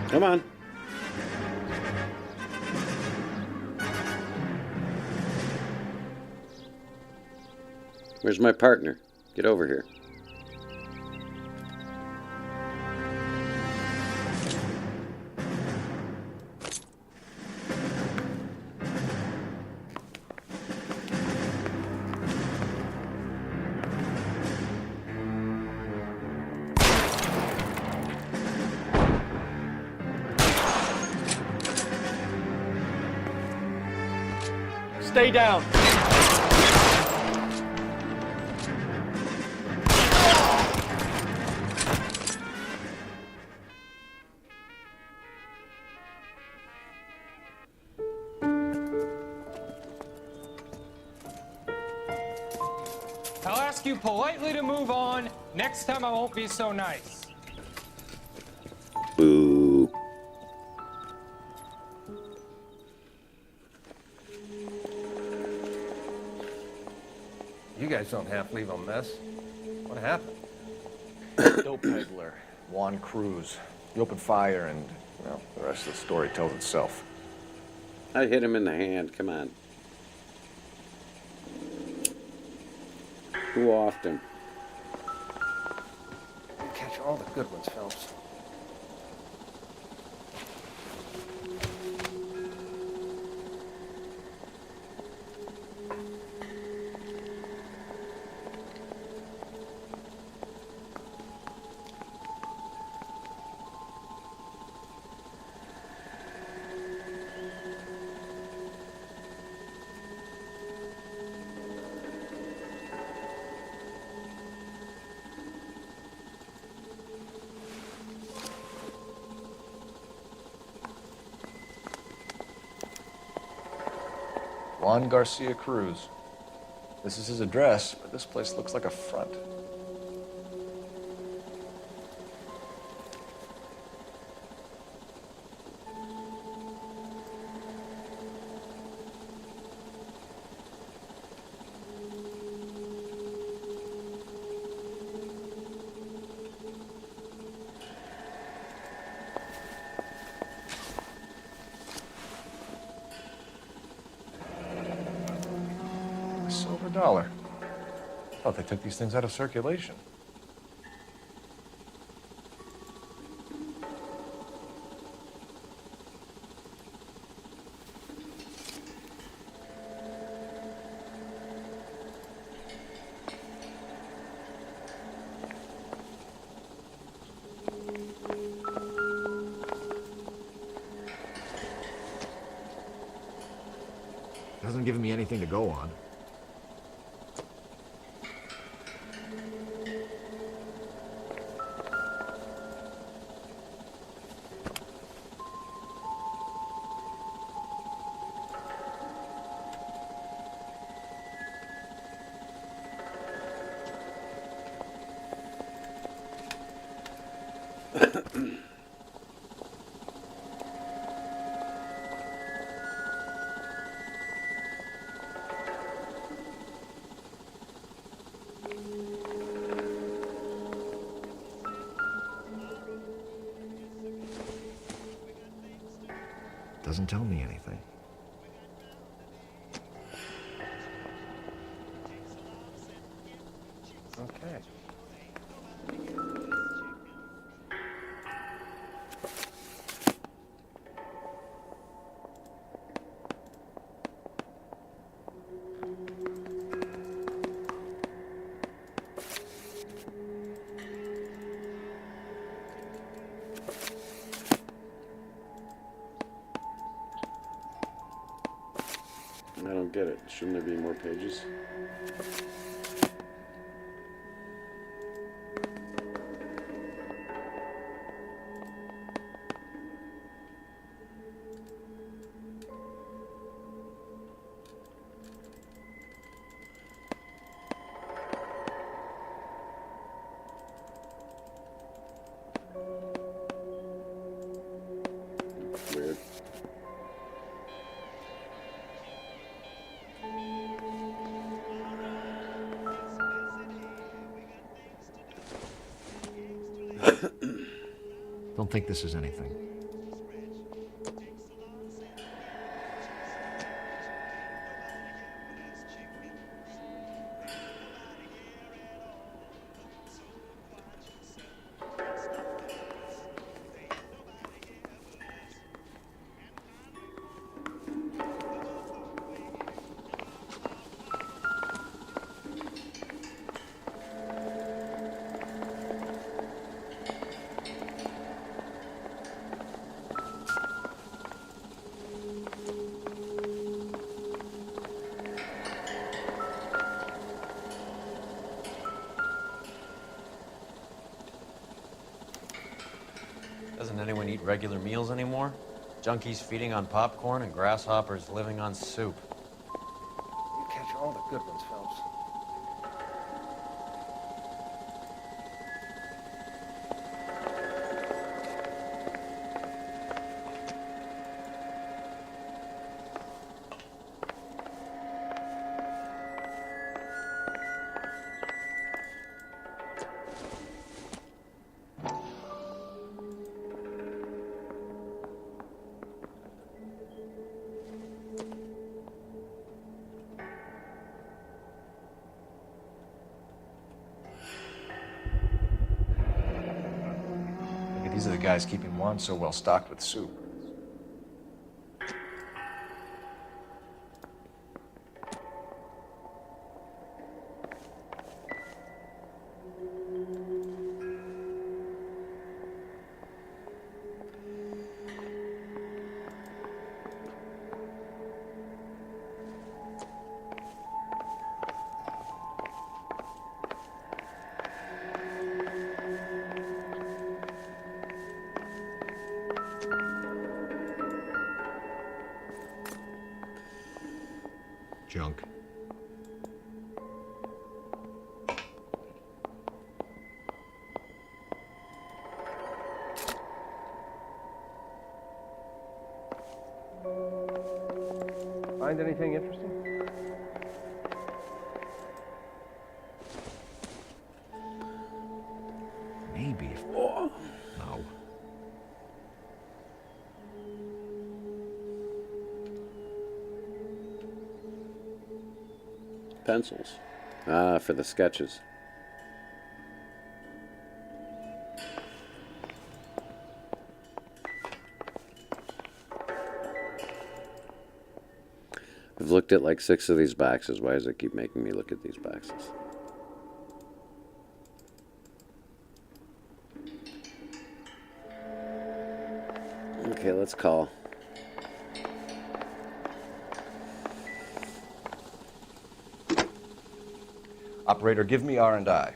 S8: Come on. Where's my partner? Get over here.
S9: Stay down.
S14: I'll ask you politely to move on. Next time I won't be so nice.
S8: Boo.
S10: You guys don't half leave a mess. What happened?
S2: Dope peddler, Juan Cruz. He opened fire and, well, the rest of the story tells itself.
S8: I hit him in the hand. Come on. Who offed him?
S10: Catch all the good ones, Phelps.
S2: Juan Garcia Cruz. This is his address, but this place looks like a front. $1. I thought they took these things out of circulation.
S17: Hasn't given me anything to go on. Doesn't tell me anything.
S10: Okay.
S8: I don't get it. Shouldn't there be more pages? Weird.
S17: Don't think this is anything.
S5: anyone eat regular meals anymore? Junkies feeding on popcorn and grasshoppers living on soup.
S12: You catch all the good ones, Phelps.
S2: These are the guys keeping Juan so well stocked with soup.
S17: Junk.
S12: Find anything interesting?
S17: Maybe.
S8: Oh.
S17: No.
S8: Pencils. Ah, for the sketches. I've looked at like 6 of these boxes. Why does it keep making me look at these boxes? Okay, let's call.
S2: Operator, give me R&I.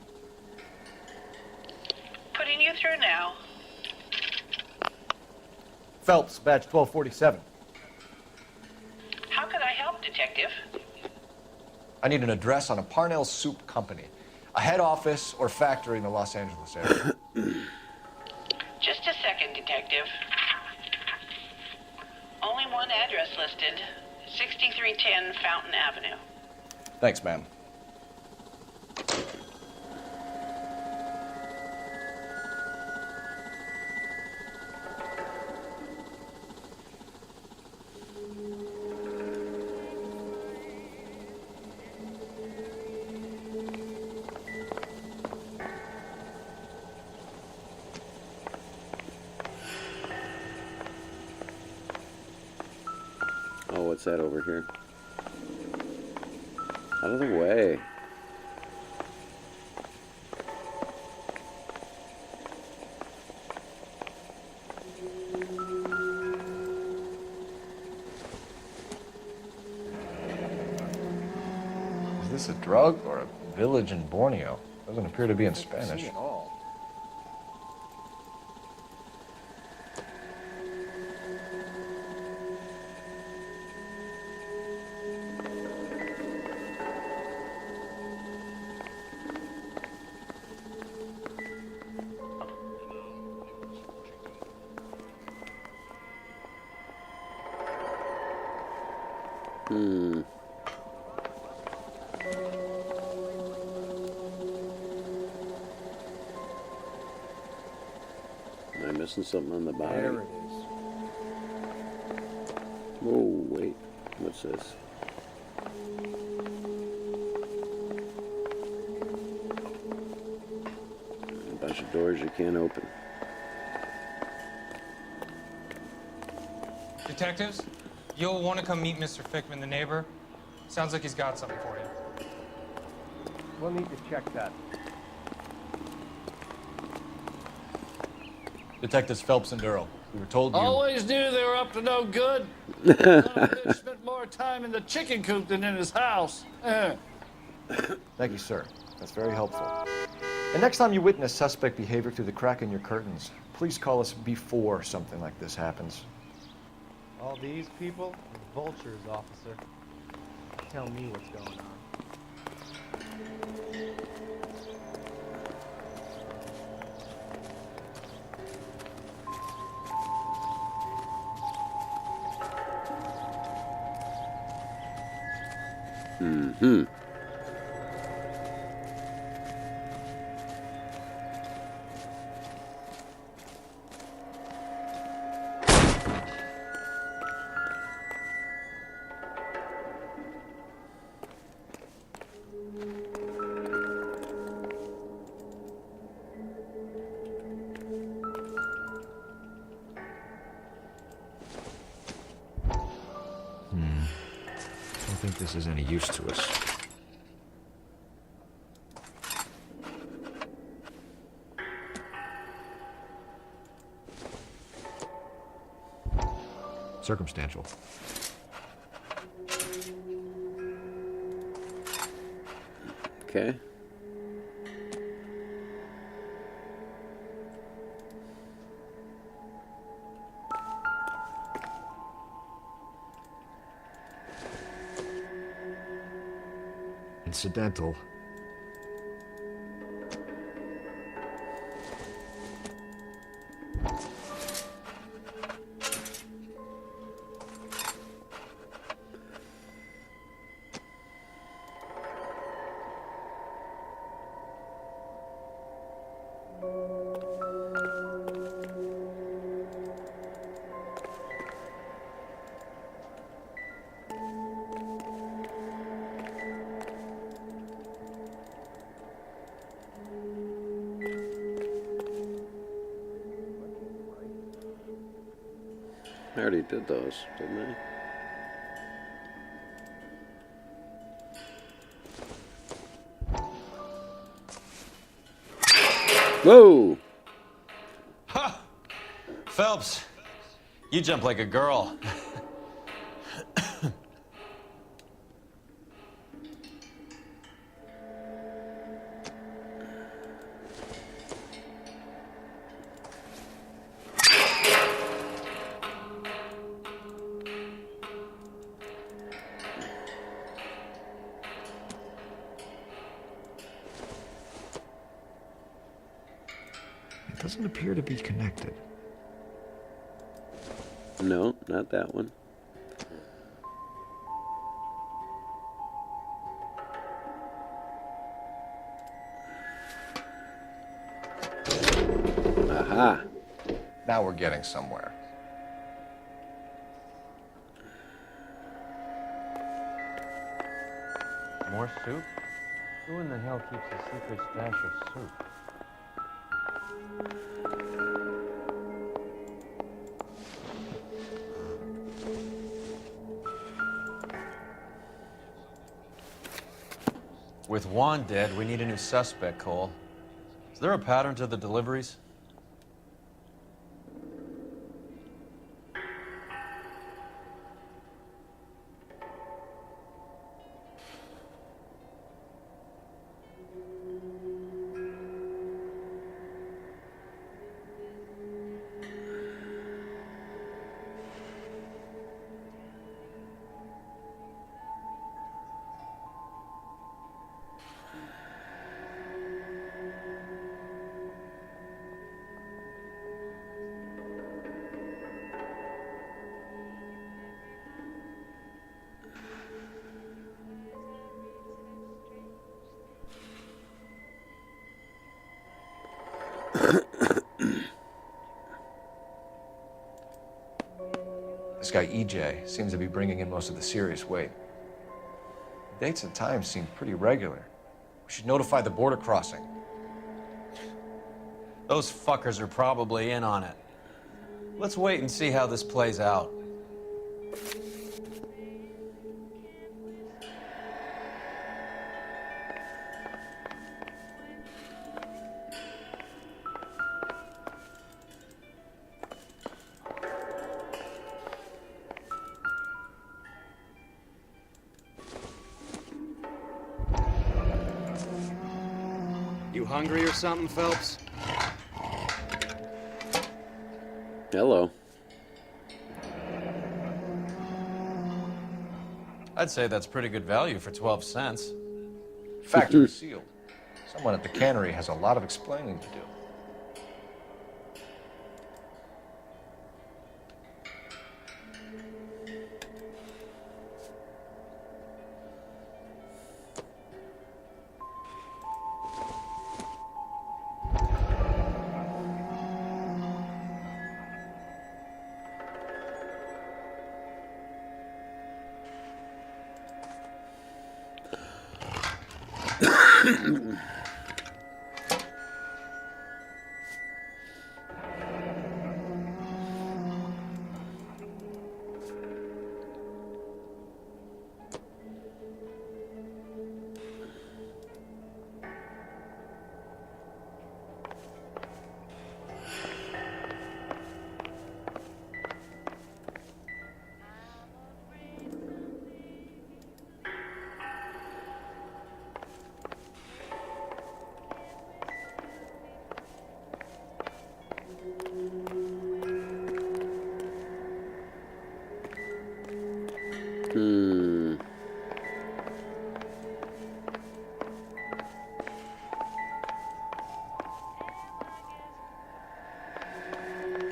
S18: Putting you through now.
S2: Phelps, badge 1247.
S18: How could I help, Detective?
S2: I need an address on a Parnell Soup Company. A head office or factory in the Los Angeles area.
S18: Just a second, Detective. Only one address listed. 6310 Fountain Avenue.
S2: Thanks, ma'am.
S8: Oh, what's that over here? Out of the way.
S2: Is this a drug or a village in Borneo? Doesn't appear to be in Spanish. Am I missing something on the body?
S12: There it is.
S8: Oh, wait. What's this? A bunch of doors you can't open.
S14: Detectives, you'll want to come meet Mr. Fickman, the neighbor. Sounds like he's got something for you.
S12: We'll need to check that.
S2: Detectives Phelps and Durrell. We were told you...
S9: Always knew they were up to no good. None of them spent more time in the chicken coop than in his house.
S2: Thank you, sir. That's very helpful. And next time you witness suspect behavior through the crack in your curtains, Please call us before something like this happens.
S13: All these people are vultures, officer. Tell me what's going on.
S8: Mm-hmm.
S17: I don't think this is any use to us. Circumstantial.
S8: Okay.
S17: Incidental.
S8: I already did those, didn't I? Whoa!
S4: Ha! Phelps, you jump like a girl.
S17: It doesn't appear to be connected.
S8: No, not that one. Aha.
S2: Now we're getting somewhere.
S20: More soup? Who in the hell keeps a secret stash of soup?
S4: With Juan dead, we need a new suspect, Cole. Is there a pattern to the deliveries?
S2: This guy EJ seems to be bringing in most of the serious weight. Dates and times seem pretty regular. We should notify the border crossing.
S4: Those fuckers are probably in on it. Let's wait and see how this plays out.
S5: You hungry or something, Phelps?
S8: Hello.
S5: I'd say that's pretty good value for 12 cents.
S2: Factory sealed. Someone at the cannery has a lot of explaining to do.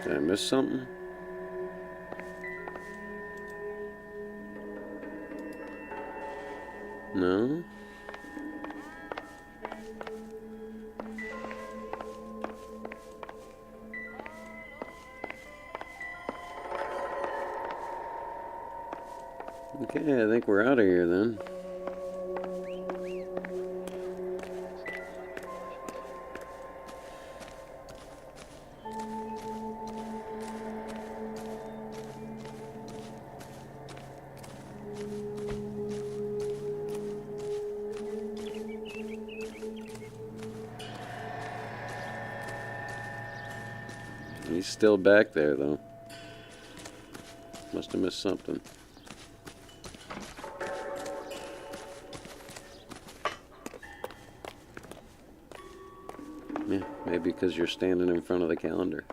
S8: Did I miss something? No? Okay, I think we're out of here then. He's still back there, though. Must have missed something. Yeah, maybe because you're standing in front of the calendar.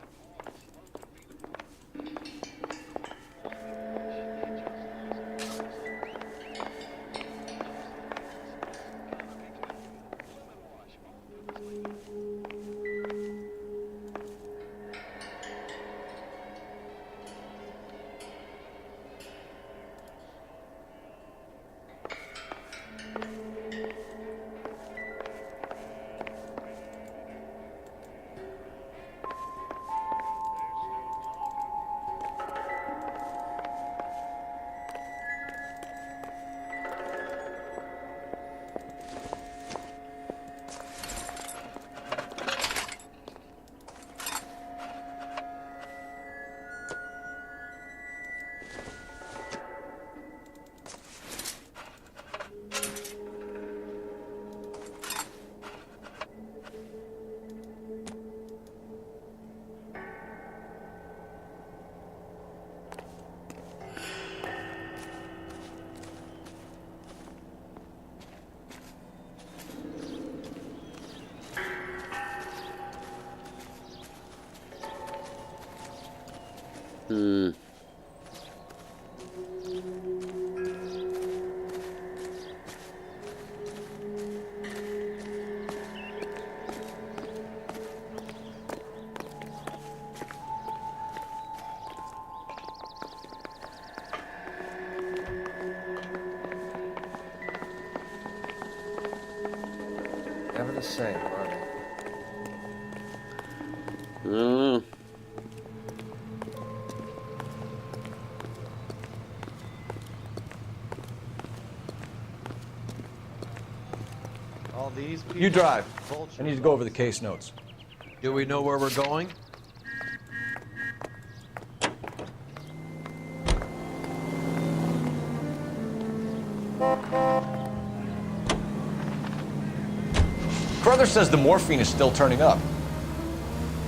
S5: Never the same, are they?
S8: I don't know.
S13: All these people.
S2: You drive.
S13: Vultures.
S2: I need to go over the case notes.
S5: Do we know where we're going?
S2: Brother says the morphine is still turning up.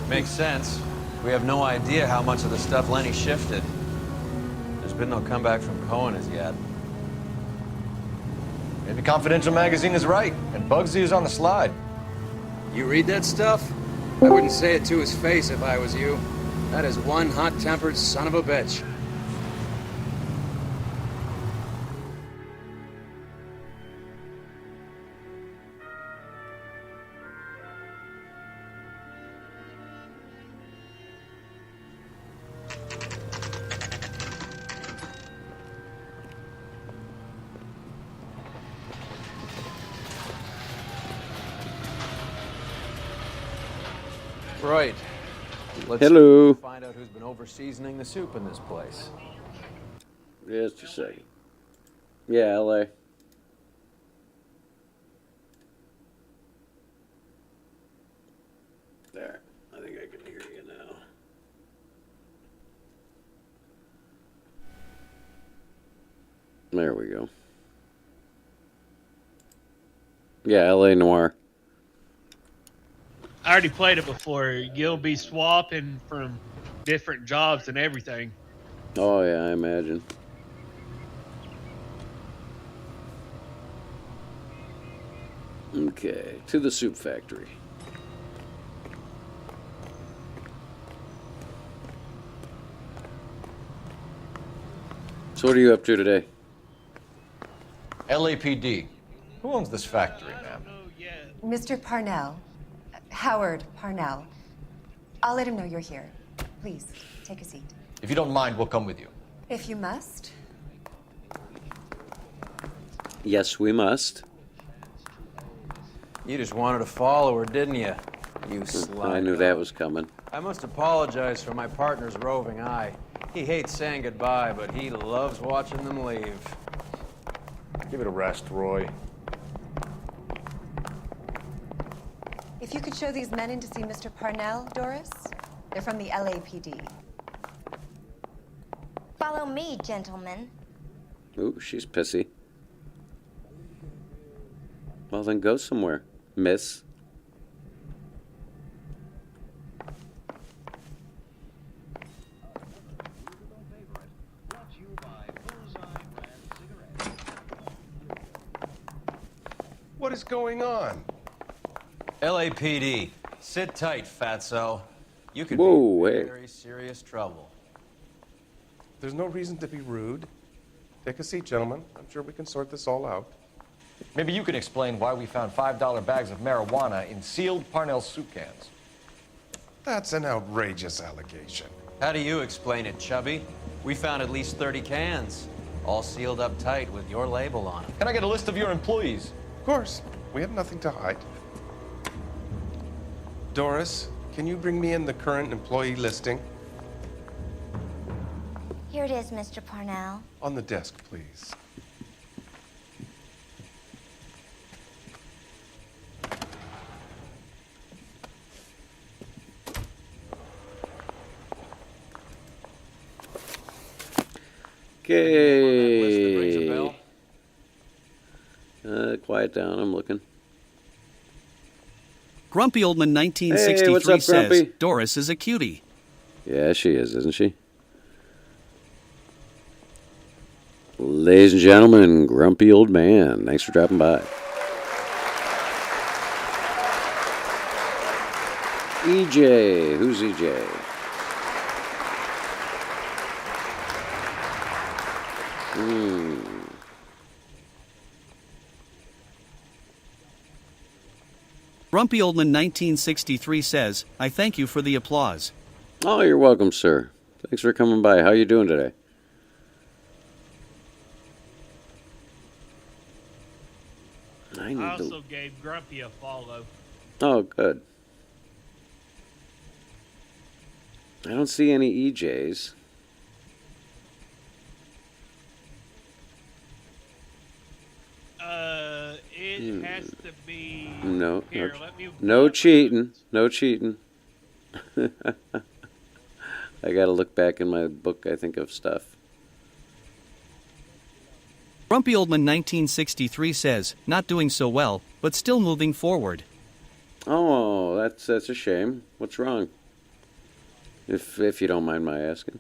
S5: Makes sense. We have no idea how much of the stuff Lenny shifted. There's been no comeback from Cohen as yet.
S2: Maybe Confidential magazine is right, and Bugsy is on the slide.
S5: You read that stuff? I wouldn't say it to his face if I was you. That is one hot-tempered son of a bitch. Right. Let's
S8: Hello.
S5: find out who's been over-seasoning the soup in this place.
S8: Just a second. Yeah, L.A. There. I think I can hear you now. There we go. Yeah, L.A. Noir.
S15: I already played it before. You'll be swapping from different jobs and everything.
S8: Oh, yeah, I imagine. Okay, to the soup factory. So what are you up to today?
S2: LAPD. Who owns this factory, ma'am?
S19: Mr. Parnell. Howard Parnell. I'll let him know you're here. Please, take a seat.
S2: If you don't mind, we'll come with you.
S19: If you must.
S8: Yes, we must.
S5: You just wanted to follow her, didn't you? You slut.
S8: I knew that was coming.
S5: I must apologize for my partner's roving eye. He hates saying goodbye, but he loves watching them leave.
S10: Give it a rest, Roy.
S19: If you could show these men in to see Mr. Parnell, Doris. They're from the LAPD.
S23: Follow me, gentlemen.
S8: Ooh, she's pissy. Well, then go somewhere, miss.
S10: What is going on?
S5: LAPD. Sit tight, fatso. You could
S8: Whoa,
S5: be in
S8: hey.
S5: very serious trouble.
S10: There's no reason to be rude. Take a seat, gentlemen. I'm sure we can sort this all out.
S2: Maybe you can explain why we found $5 bags of marijuana in sealed Parnell soup cans.
S10: That's an outrageous allegation.
S5: How do you explain it, Chubby? We found at least 30 cans, all sealed up tight with your label on them.
S2: Can I get a list of your employees?
S10: Of course. We have nothing to hide. Doris, can you bring me in the current employee listing?
S23: Here it is, Mr. Parnell.
S10: On the desk, please.
S8: Okay. Quiet down. I'm looking.
S24: Grumpy Old Man 1963
S8: Hey, what's up,
S24: says
S8: Grumpy?
S24: Doris is a cutie.
S8: Yeah, she is, isn't she? Ladies and gentlemen, Grumpy Old Man. Thanks for dropping by. EJ. Who's EJ?
S24: Grumpy Old Man 1963 says, I thank you for the applause.
S8: Oh, you're welcome, sir. Thanks for coming by. How you doing today?
S15: I also gave Grumpy a follow.
S8: Oh, good. I don't see any EJs.
S15: It has to be...
S8: No,
S15: Here,
S8: no,
S15: let me...
S8: no cheating. No cheating. I gotta look back in my book, I think, of stuff.
S24: Grumpy Old Man 1963 says, not doing so well, but still moving forward.
S8: Oh, that's a shame. What's wrong? If you don't mind my asking.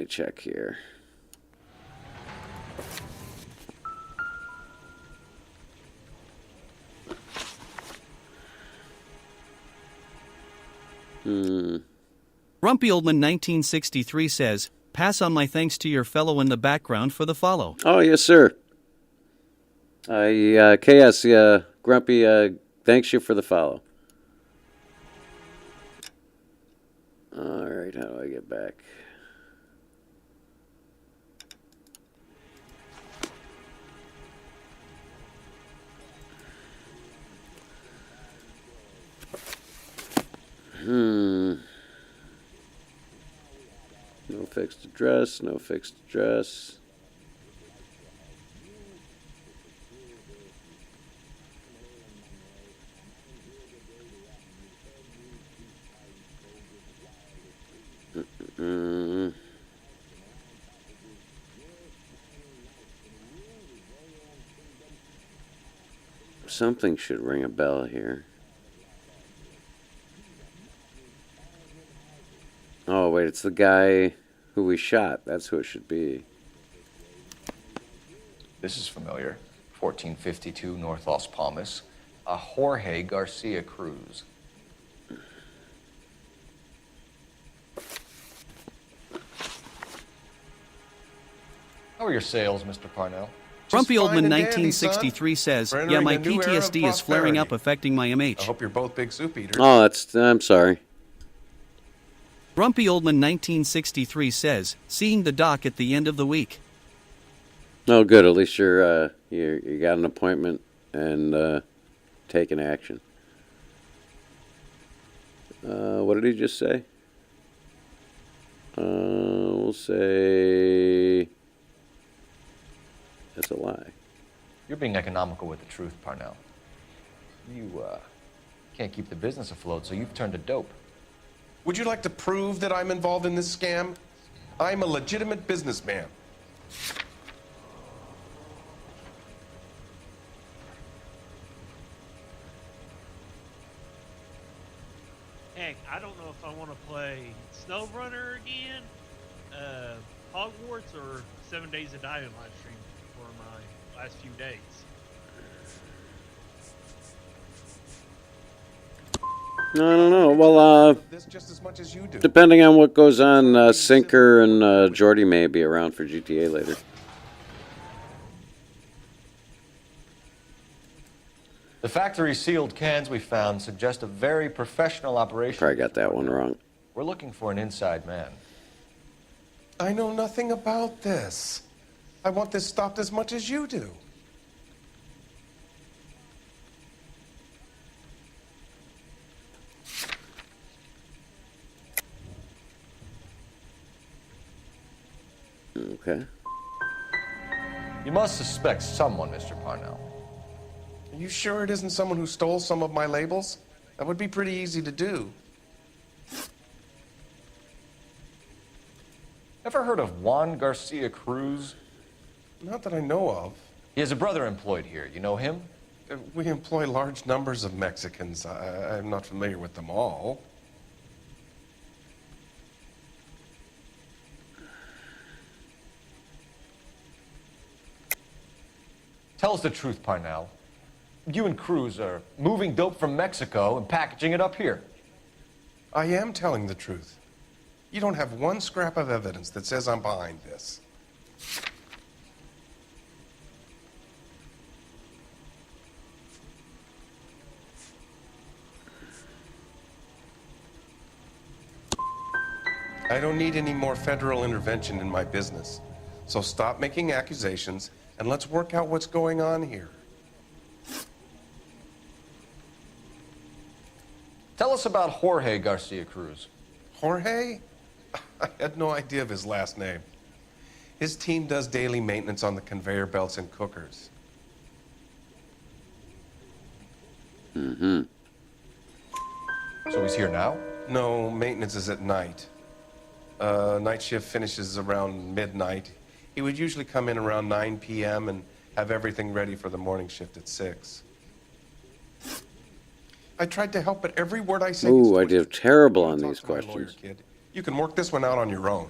S8: me check here.
S24: Grumpy Oldman 1963 says, pass on my thanks to your fellow in the background for the follow.
S8: Oh, yes, sir. KS, Grumpy, thanks you for the follow. All right, how do I get back? No fixed address, no fixed address. Something should ring a bell here. Oh, wait, it's the guy who we shot. That's who it should be.
S2: This is familiar. 1452 North Las Palmas. A Jorge Garcia Cruz. How are your sales, Mr. Parnell?
S24: Grumpy Oldman 1963 says, yeah, my PTSD is flaring up, affecting my MH.
S3: I hope you're both big soup eaters.
S8: Oh, I'm sorry.
S24: Grumpy Oldman 1963 says, seeing the doc at the end of the week.
S8: Oh, good. At least you got an appointment and taking action. What did he just say? We'll say that's a lie.
S2: You're being economical with the truth, Parnell. You can't keep the business afloat, so you've turned to dope.
S3: Would you like to prove that I'm involved in this scam? I'm a legitimate businessman.
S15: Heck, I don't know if I want to play SnowRunner again, Hogwarts, or 7 Days of Diamond live stream for my last few days.
S8: I don't know. Well,
S3: This just as much as you do.
S8: depending on what goes on, Sinker and Jordy may be around for GTA later.
S2: The factory sealed cans we found suggest a very professional operation.
S8: Probably got that one wrong.
S2: We're looking for an inside man.
S3: I know nothing about this. I want this stopped as much as you do.
S8: Okay.
S2: You must suspect someone, Mr. Parnell.
S3: Are you sure it isn't someone who stole some of my labels? That would be pretty easy to do.
S2: Ever heard of Juan Garcia Cruz?
S3: Not that I know of.
S2: He has a brother employed here. You know him?
S3: We employ large numbers of Mexicans. I'm not familiar with them all.
S2: Tell us the truth, Parnell. You and Cruz are moving dope from Mexico and packaging it up here.
S3: I am telling the truth. You don't have one scrap of evidence that says I'm behind this. I don't need any more federal intervention in my business. So stop making accusations and let's work out what's going on here.
S2: Tell us about Jorge Garcia Cruz.
S3: Jorge? I had no idea of his last name. His team does daily maintenance on the conveyor belts and cookers.
S8: Mm-hmm.
S2: So he's here now?
S3: No, maintenance is at night. Night shift finishes around midnight. He would usually come in around 9 p.m. and have everything ready for the morning shift at 6. I tried to help, but every word I say.
S8: Ooh, I did terrible on these questions.
S3: Lawyer, kid. You can work this one out on your own.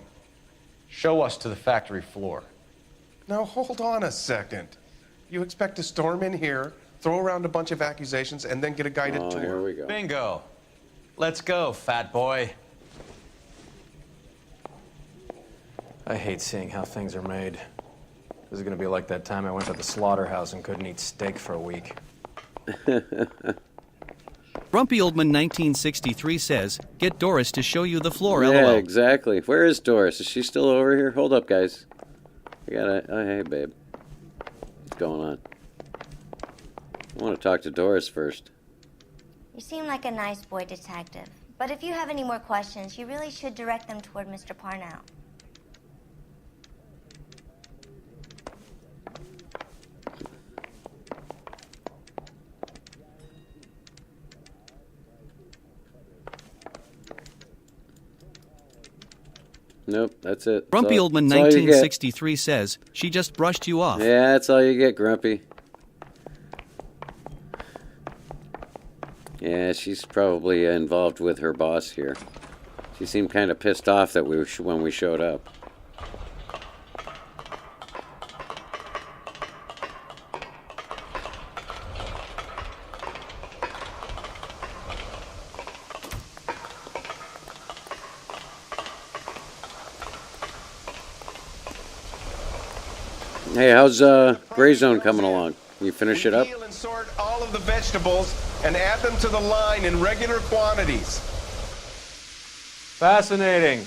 S2: Show us to the factory floor.
S3: Now, hold on a second. You expect to storm in here, throw around a bunch of accusations, and then get a guided tour?
S8: Here we go.
S4: Bingo. Let's go, fat boy.
S5: I hate seeing how things are made. This is gonna be like that time I went to the slaughterhouse and couldn't eat steak for a week.
S24: Grumpy Oldman 1963 says, get Doris to show you the floor,
S8: Yeah,
S24: LOL.
S8: exactly. Where is Doris? Is she still over here? Hold up, guys. I gotta... Oh, hey, babe. What's going on? I want to talk to Doris first.
S23: You seem like a nice boy, detective. But if you have any more questions, you really should direct them toward Mr. Parnell.
S8: Nope, that's it.
S24: Grumpy Oldman 1963 says, she just brushed you off.
S8: Yeah, that's all you get, Grumpy. Yeah, she's probably involved with her boss here. She seemed kind of pissed off that when we showed up. Hey, how's Gray Zone coming along? You finish it up?
S3: Peel and sort all of the vegetables and add them to the line in regular quantities.
S5: Fascinating.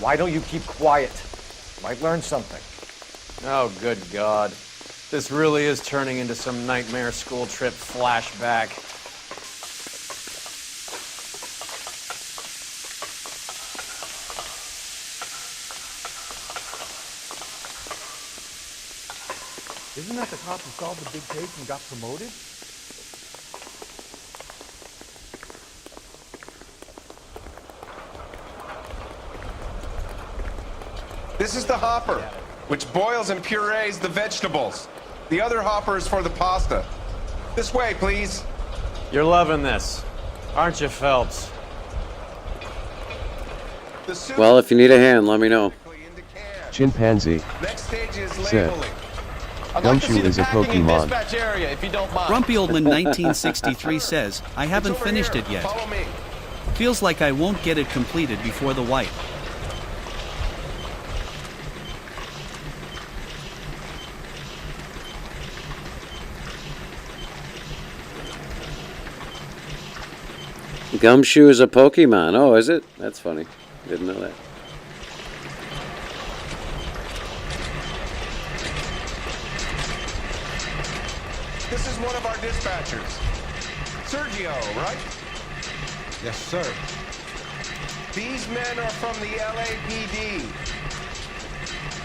S2: Why don't you keep quiet? Might learn something.
S5: Oh, good God. This really is turning into some nightmare school trip flashback.
S1: Isn't that the cop who solved the big case and got promoted?
S3: This is the hopper, which boils and purees the vegetables. The other hopper is for the pasta. This way, please.
S5: You're loving this, aren't you, Phelps?
S8: Well, if you need a hand, let me know.
S12: Chimpanzee
S3: Next stage is
S12: said,
S3: labeling.
S12: Gumshoe is a Pokemon.
S24: Grumpy Oldman 1963 says, I haven't finished it yet. Feels like I won't get it completed before the wipe.
S8: Gumshoe is a Pokemon. Oh, is it? That's funny. Didn't know that.
S3: This is one of our dispatchers. Sergio, right?
S6: Yes, sir.
S3: These men are from the LAPD.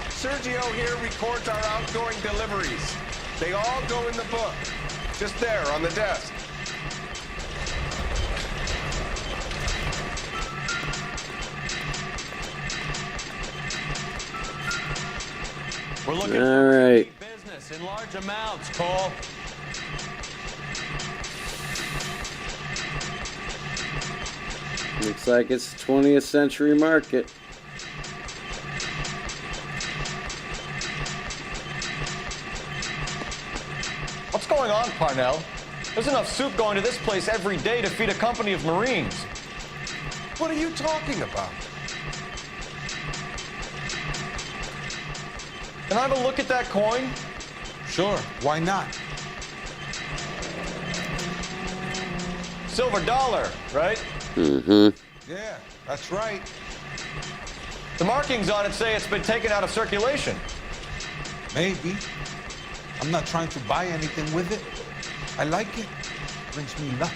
S3: Sergio here records our outgoing deliveries. They all go in the book. Just there on the desk.
S4: We're looking
S8: All
S4: for
S8: right.
S4: business in large amounts, Cole.
S8: Looks like it's 20th century market.
S2: What's going on, Parnell? There's enough soup going to this place every day to feed a company of Marines.
S3: What are you talking about?
S2: Can I have a look at that coin?
S6: Sure, why not?
S2: Silver dollar, right?
S8: Mm-hmm.
S6: Yeah, that's right.
S2: The markings on it say it's been taken out of circulation.
S6: Maybe. I'm not trying to buy anything with it. I like it. Brings me luck.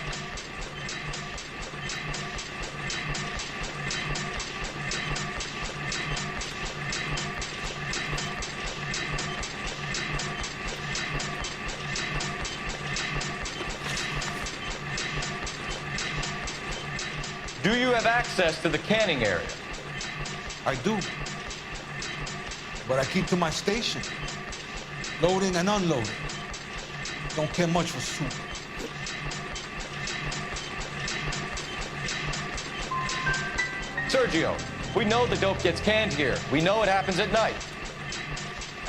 S2: Do you have access to the canning area?
S6: I do. But I keep to my station. Loading and unloading. Don't care much for soup.
S2: Sergio, we know the dope gets canned here. We know it happens at night.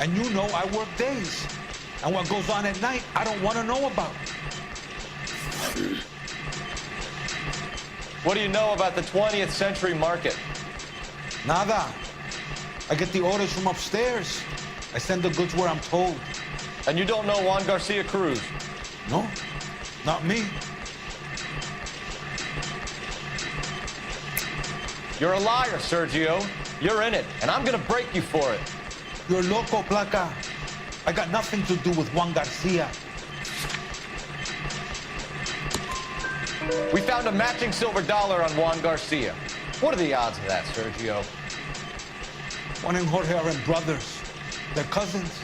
S6: And you know I work days. And what goes on at night, I don't want to know about.
S2: What do you know about the 20th century market?
S6: Nada. I get the orders from upstairs. I send the goods where I'm told.
S2: And you don't know Juan Garcia Cruz?
S6: No, not me.
S2: You're a liar, Sergio. You're in it, and I'm gonna break you for it.
S6: You're loco, Placa. I got nothing to do with Juan Garcia.
S2: We found a matching silver dollar on Juan Garcia. What are the odds of that, Sergio?
S6: Juan and Jorge are brothers. They're cousins.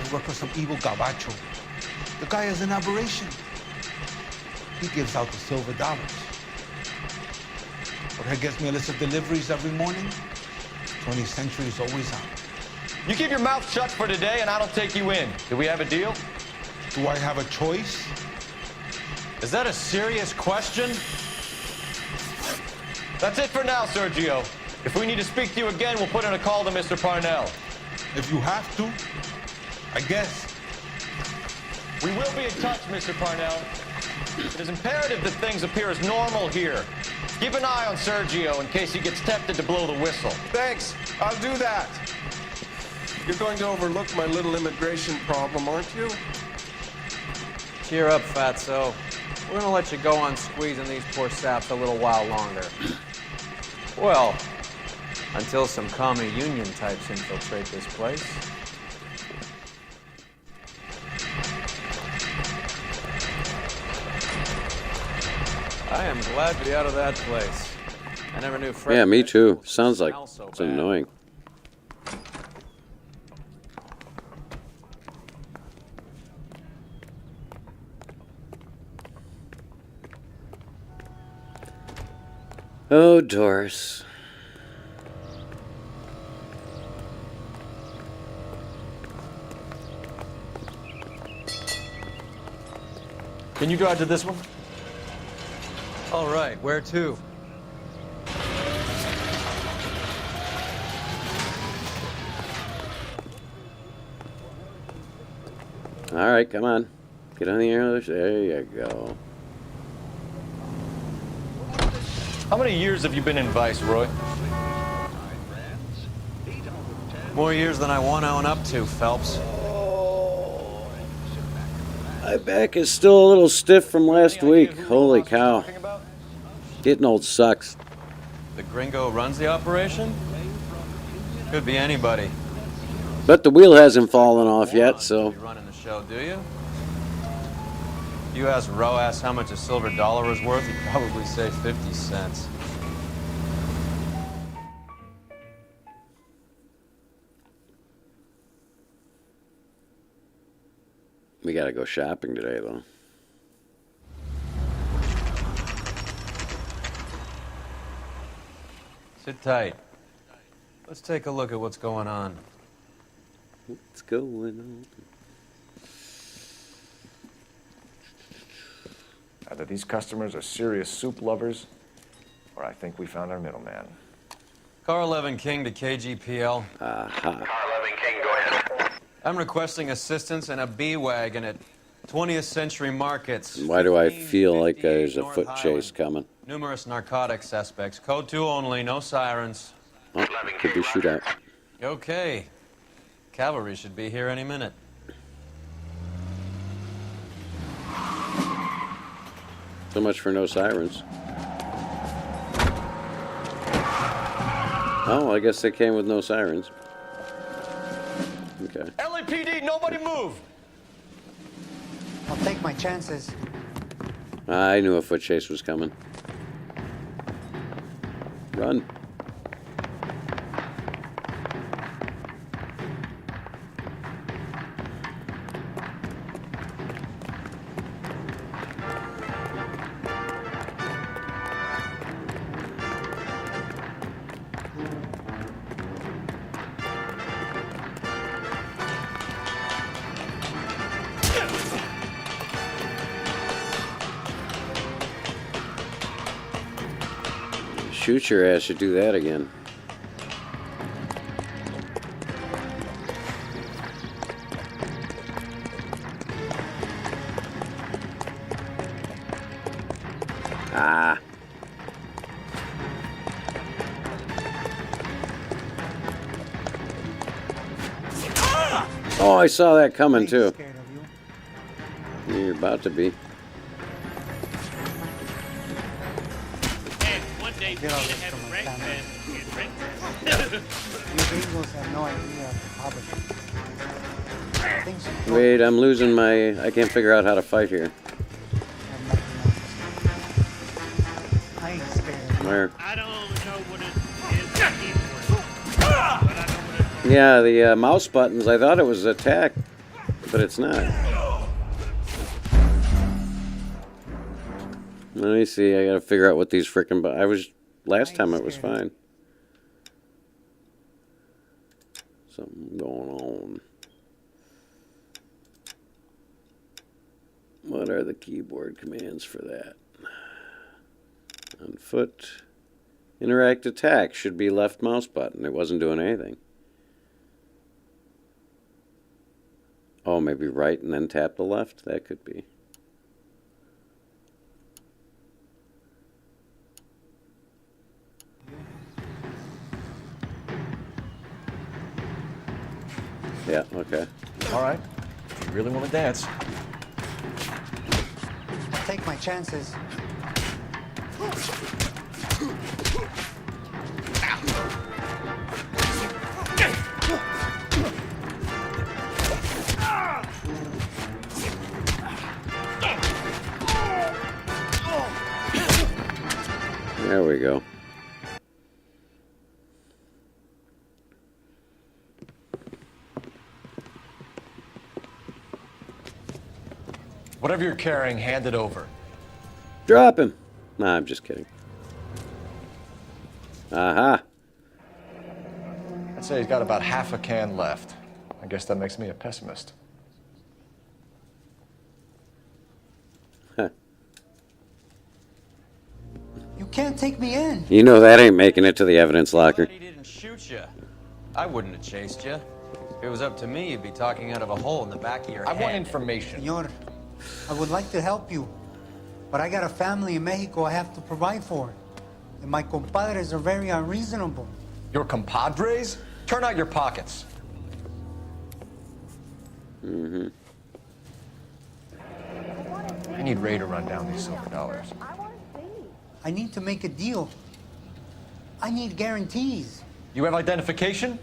S6: They work for some evil gabacho. The guy is an aberration. He gives out the silver dollars. Jorge gets me a list of deliveries every morning. 20th Century is always on.
S2: You keep your mouth shut for today, and I don't take you in. Do we have a deal?
S6: Do I have a choice?
S2: Is that a serious question? That's it for now, Sergio. If we need to speak to you again, we'll put in a call to Mr. Parnell.
S6: If you have to, I guess.
S2: We will be in touch, Mr. Parnell. It is imperative that things appear as normal here. Keep an eye on Sergio in case he gets tempted to blow the whistle.
S3: Thanks. I'll do that. You're going to overlook my little immigration problem, aren't you?
S5: Cheer up, fatso. We're gonna let you go on squeezing these poor saps a little while longer. Well, until some commie union types infiltrate this place. I am glad to be out of that place. I never knew fresh.
S8: Yeah, me too. Sounds like
S5: so
S8: it's
S5: bad.
S8: annoying. Oh, Doris.
S2: Can you drive to this one?
S5: All right, where to?
S8: All right, come on. Get on the air. There you go.
S2: How many years have you been in Vice, Roy?
S5: More years than I want to own up to, Phelps.
S8: My back is still a little stiff from last week. Holy cow. Getting old sucks.
S5: The gringo runs the operation? Could be anybody.
S8: But the wheel hasn't fallen off yet, so.
S5: You running the show, do you? You asked Roas how much a silver dollar was worth, he'd probably say 50 cents.
S8: We gotta go shopping today, though.
S5: Sit tight. Let's take a look at what's going on.
S8: What's going on?
S10: Either these customers are serious soup lovers, or I think we found our middleman.
S5: Car 11 King to KGPL.
S8: Aha.
S21: Car 11 King, go ahead.
S5: I'm requesting assistance in a B-Wagon at 20th Century Markets.
S8: Why do I feel like there's a foot chase coming?
S5: Numerous narcotic suspects. Code 2 only, no sirens.
S8: Oh, could be shootout.
S5: Okay. Cavalry should be here any minute.
S8: So much for no sirens. Oh, I guess they came with no sirens. Okay.
S2: LAPD, nobody move!
S7: I'll take my chances.
S8: I knew a foot chase was coming. Run. shoot your ass, you do that again. Ah. Oh, I saw that coming too. You're about to be.
S15: And one day we're gonna have a rank band and rent
S7: You gringos have no idea of poverty.
S8: Wait, I'm losing my... I can't figure out how to fight here.
S7: I ain't scared.
S8: Where?
S15: I don't know what it is to keyboard, but I know what it is.
S8: Yeah, the mouse buttons, I thought it was attack, but it's not. Let me see, I gotta figure out what these frickin' I was... Last time it was fine. Something going on. What are the keyboard commands for that? On foot. Interact attack should be left mouse button. It wasn't doing anything. Oh, maybe right and then tap the left? That could be. Yeah, okay.
S2: All right. You really want to dance?
S7: I'll take my chances.
S8: There we go.
S2: Whatever you're carrying, hand it over.
S8: Drop him. Nah, I'm just kidding. Aha.
S2: I'd say he's got about half a can left. I guess that makes me a pessimist.
S8: Huh.
S7: You can't take me in.
S8: You know that ain't making it to the evidence locker.
S5: He didn't shoot you. I wouldn't have chased you. If it was up to me, you'd be talking out of a hole in the back of your head.
S2: I want information.
S7: Senor, I would like to help you, but I got a family in Mexico I have to provide for. And my compadres are very unreasonable.
S2: Your compadres? Turn out your pockets.
S8: Mm-hmm.
S2: I need Ray to run down these silver dollars.
S7: I need to make a deal. I need guarantees.
S2: You have identification?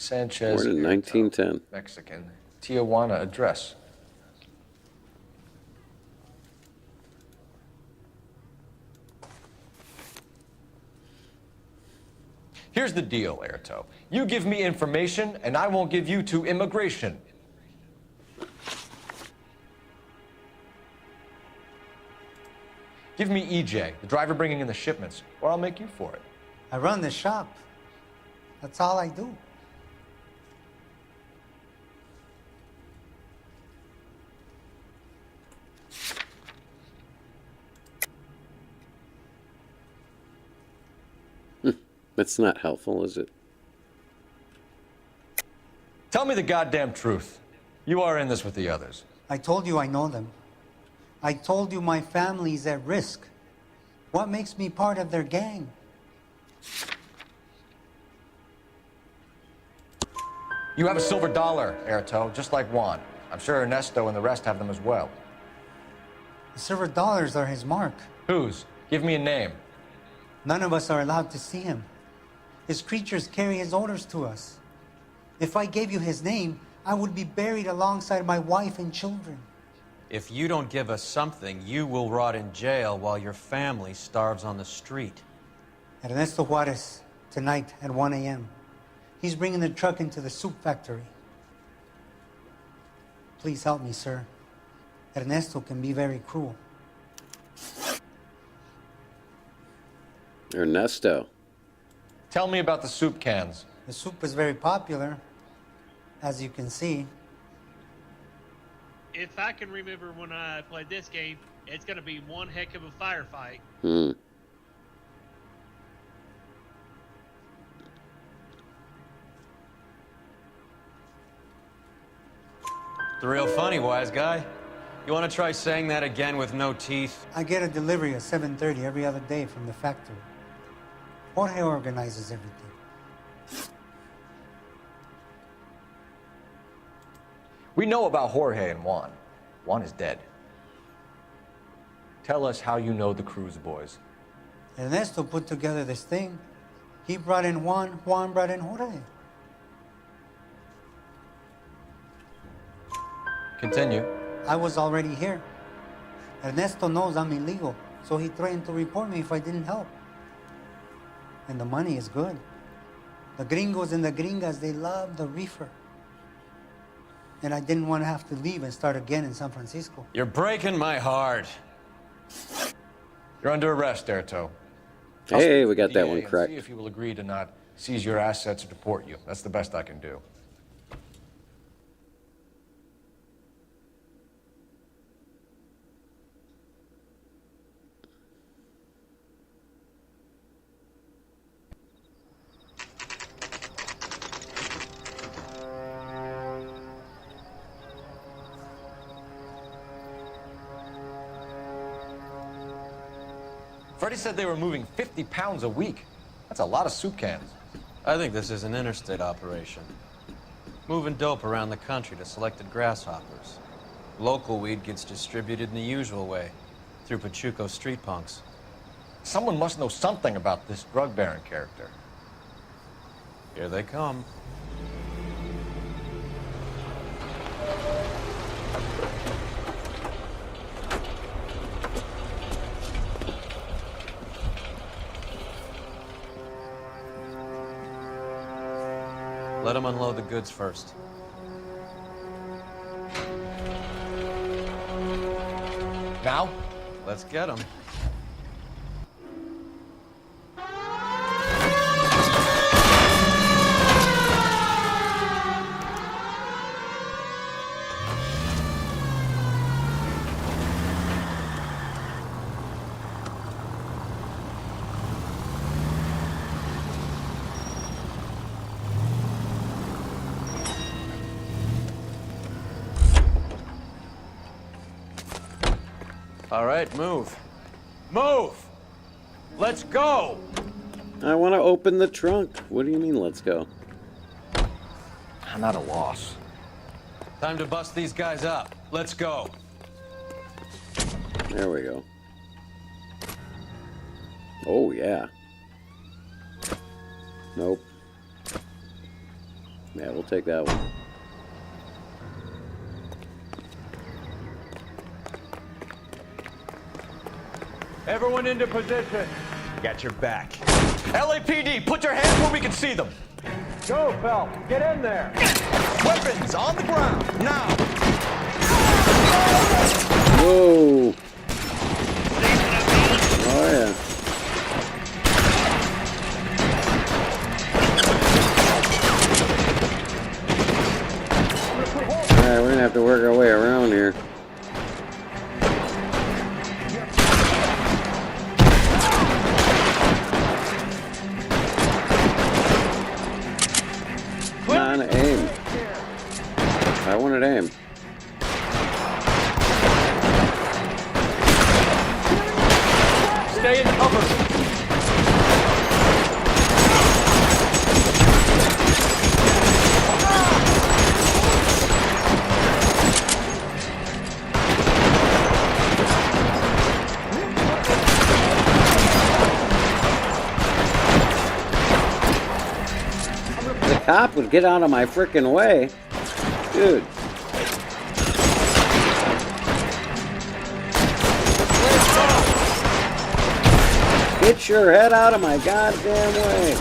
S2: Sanchez.
S8: Born in 1910.
S2: Mexican. Tijuana address. Here's the deal, Airto. You give me information, and I won't give you to immigration. Give me EJ, the driver bringing in the shipments, or I'll make you for it.
S7: I run the shop. That's all I do.
S8: That's not helpful, is it?
S2: Tell me the goddamn truth. You are in this with the others.
S7: I told you I know them. I told you my family's at risk. What makes me part of their gang?
S2: You have a silver dollar, Airto, just like Juan. I'm sure Ernesto and the rest have them as well.
S7: The silver dollars are his mark.
S2: Whose? Give me a name.
S7: None of us are allowed to see him. His creatures carry his orders to us. If I gave you his name, I would be buried alongside my wife and children.
S5: If you don't give us something, you will rot in jail while your family starves on the street.
S7: Ernesto Juarez, tonight at 1 a.m. He's bringing the truck into the soup factory. Please help me, sir. Ernesto can be very cruel.
S8: Ernesto.
S2: Tell me about the soup cans.
S7: The soup is very popular, as you can see.
S15: if I can remember when I played this game, it's going to be one heck of a firefight.
S5: It's real funny, wise guy. You want to try saying that again with no teeth?
S7: I get a delivery at 7:30 every other day from the factory. Jorge organizes everything.
S2: We know about Jorge and Juan. Juan is dead. Tell us how you know the Cruz boys.
S7: Ernesto put together this thing. He brought in Juan, Juan brought in Jorge.
S2: Continue.
S7: I was already here. Ernesto knows I'm illegal, so he threatened to report me if I didn't help. And the money is good. The gringos and the gringas, they love the reefer. And I didn't want to have to leave and start again in San Francisco.
S5: You're breaking my heart.
S2: You're under arrest, Erto.
S8: Hey, we got that one
S2: and
S8: correct.
S2: See if he will agree to not seize your assets or deport you. That's the best I can do. Freddie said they were moving 50 pounds a week. That's a lot of soup cans.
S5: I think this is an interstate operation. Moving dope around the country to selected grasshoppers. Local weed gets distributed in the usual way, through Pachuco street punks.
S2: Someone must know something about this drug baron character.
S5: Here they come. Let them unload the goods first.
S2: Now?
S5: Let's get them. All right, move. Move! Let's go!
S8: I want to open the trunk. What do you mean, let's go?
S2: I'm at a loss.
S5: Time to bust these guys up. Let's go.
S8: There we go. Oh, yeah. Nope. Yeah, we'll take that one.
S5: Everyone into position.
S2: Got your back. LAPD, put your hands where we can see them.
S5: Go, Phelps. Get in there.
S2: Weapons on the ground, now.
S8: Whoa. Oh, yeah. All right, we're going to have to work our way around here. Aim. I wanted aim.
S5: Stay in cover.
S8: Cop would get out of my frickin' way. Dude. Get your head out of my goddamn way.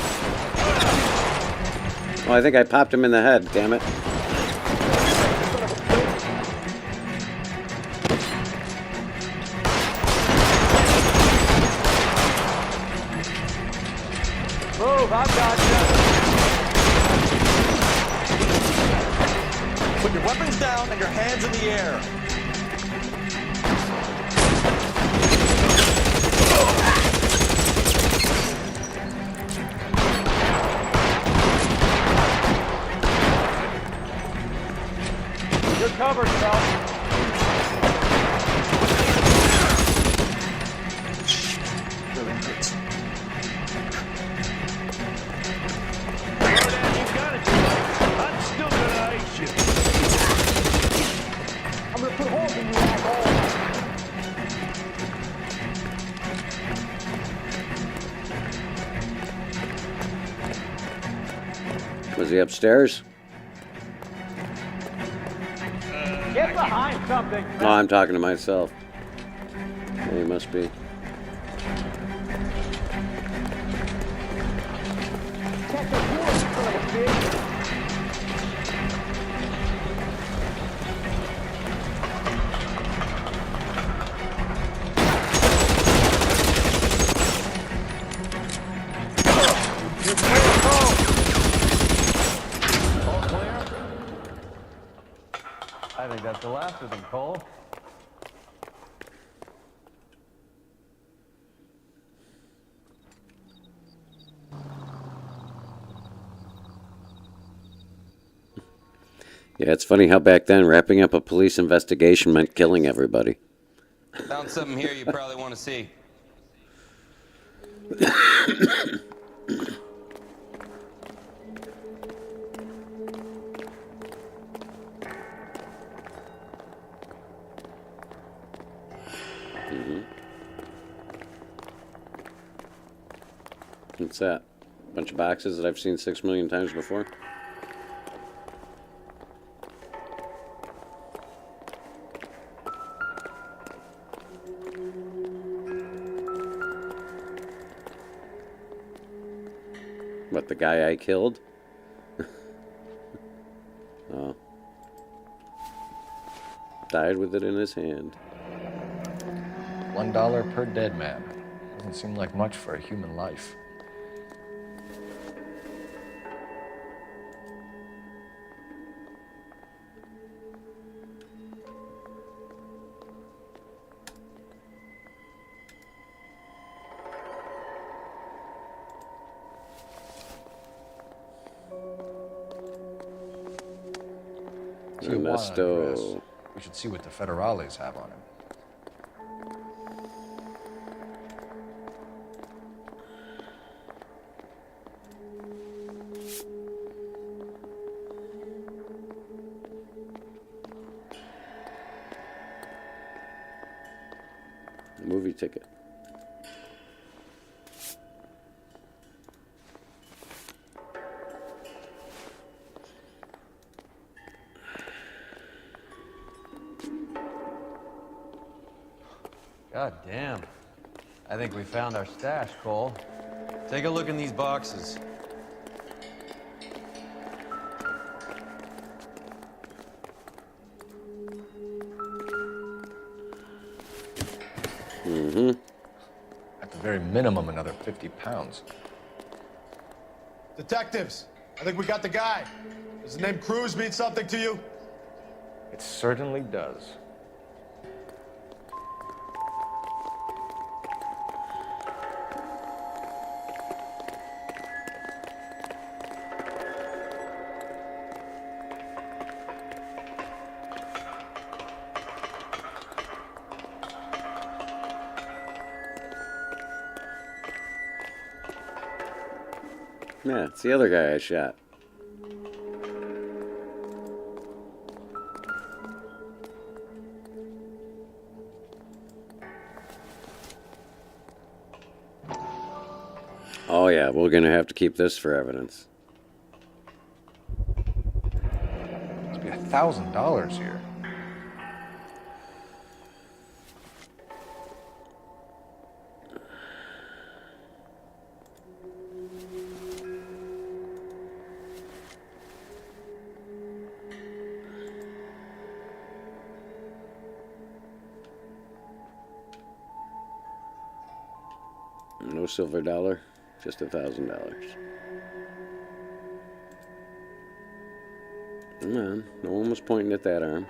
S8: Oh, I think I popped him in the head, damn it.
S5: Move, I've got you.
S2: Put your weapons down and your hands in the air.
S1: cover yourself.
S2: Really hurts.
S9: I'm still gonna ice you.
S1: I'm gonna put holes in you, asshole.
S8: Was he upstairs?
S1: Get behind something.
S8: No, I'm talking to myself. Yeah, he must be.
S1: Catch a bullet, you son of a bitch.
S20: I think that's the last of them, Cole.
S8: Yeah, it's funny how back then wrapping up a police investigation meant killing everybody.
S11: Found something here you probably want to see.
S8: What's that? A bunch of boxes that I've seen 6 million times before? What, the guy I killed? Oh. Died with it in his hand.
S2: $1 per dead man. Doesn't seem like much for a human life.
S8: Ernesto.
S2: We should see what the federales have on him.
S8: Movie ticket.
S5: God damn. I think we found our stash, Cole. Take a look in these boxes.
S8: Mm-hmm.
S2: At the very minimum, another 50 pounds.
S16: Detectives, I think we got the guy. Does the name Cruz mean something to you?
S2: It certainly does.
S8: Yeah, it's the other guy I shot. Oh yeah, we're gonna have to keep this for evidence.
S2: Must be $1,000 here.
S8: No silver dollar, just $1,000. Come on, no one was pointing at that arm.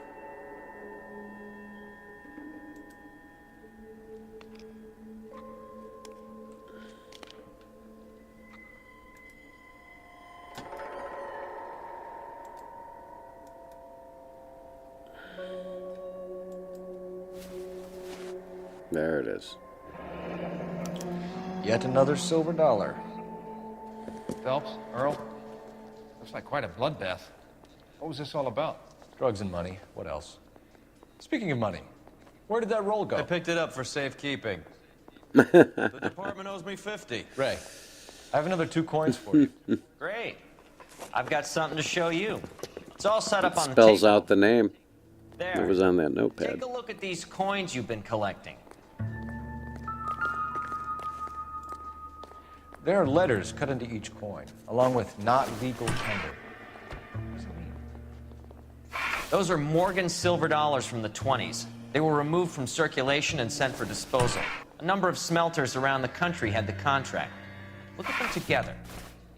S8: There it is.
S2: Yet another silver dollar.
S10: Phelps, Earl, looks like quite a bloodbath. What was this all about?
S2: Drugs and money. What else? Speaking of money, where did that roll go?
S11: I picked it up for safekeeping. The department owes me 50.
S2: Ray, I have another 2 coins for you.
S14: Great. I've got something to show you. It's all set up on the
S8: Spells
S14: table.
S8: out the name.
S14: There.
S8: It was on that notepad.
S14: Take a look at these coins you've been collecting.
S2: There are letters cut into each coin, along with not legal tender.
S14: Those are Morgan silver dollars from the 20s. They were removed from circulation and sent for disposal. A number of smelters around the country had the contract. Look at them together.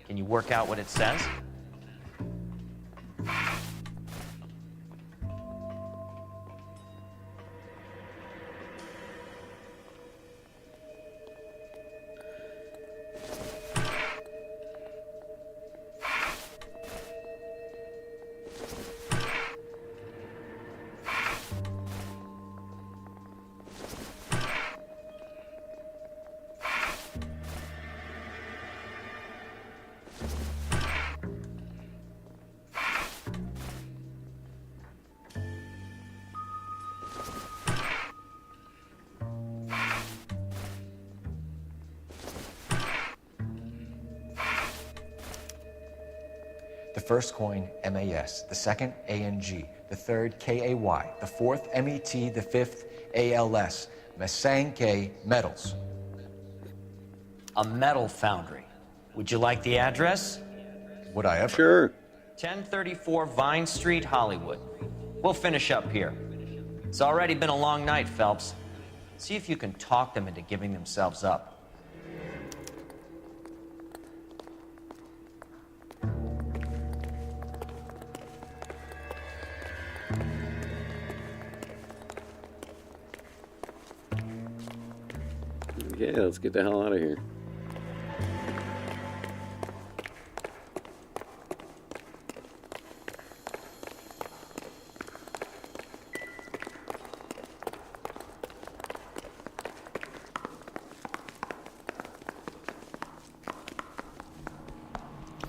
S14: Can you work out what it says?
S2: The first coin, MAS. The second, ANG. The third, KAY. The fourth, MET. The fifth, ALS. Masanke Metals.
S14: A metal foundry. Would you like the address?
S2: Would I ever?
S8: Sure.
S14: 1034 Vine Street, Hollywood. We'll finish up here. It's already been a long night, Phelps. See if you can talk them into giving themselves up.
S8: Yeah, let's get the hell out of here.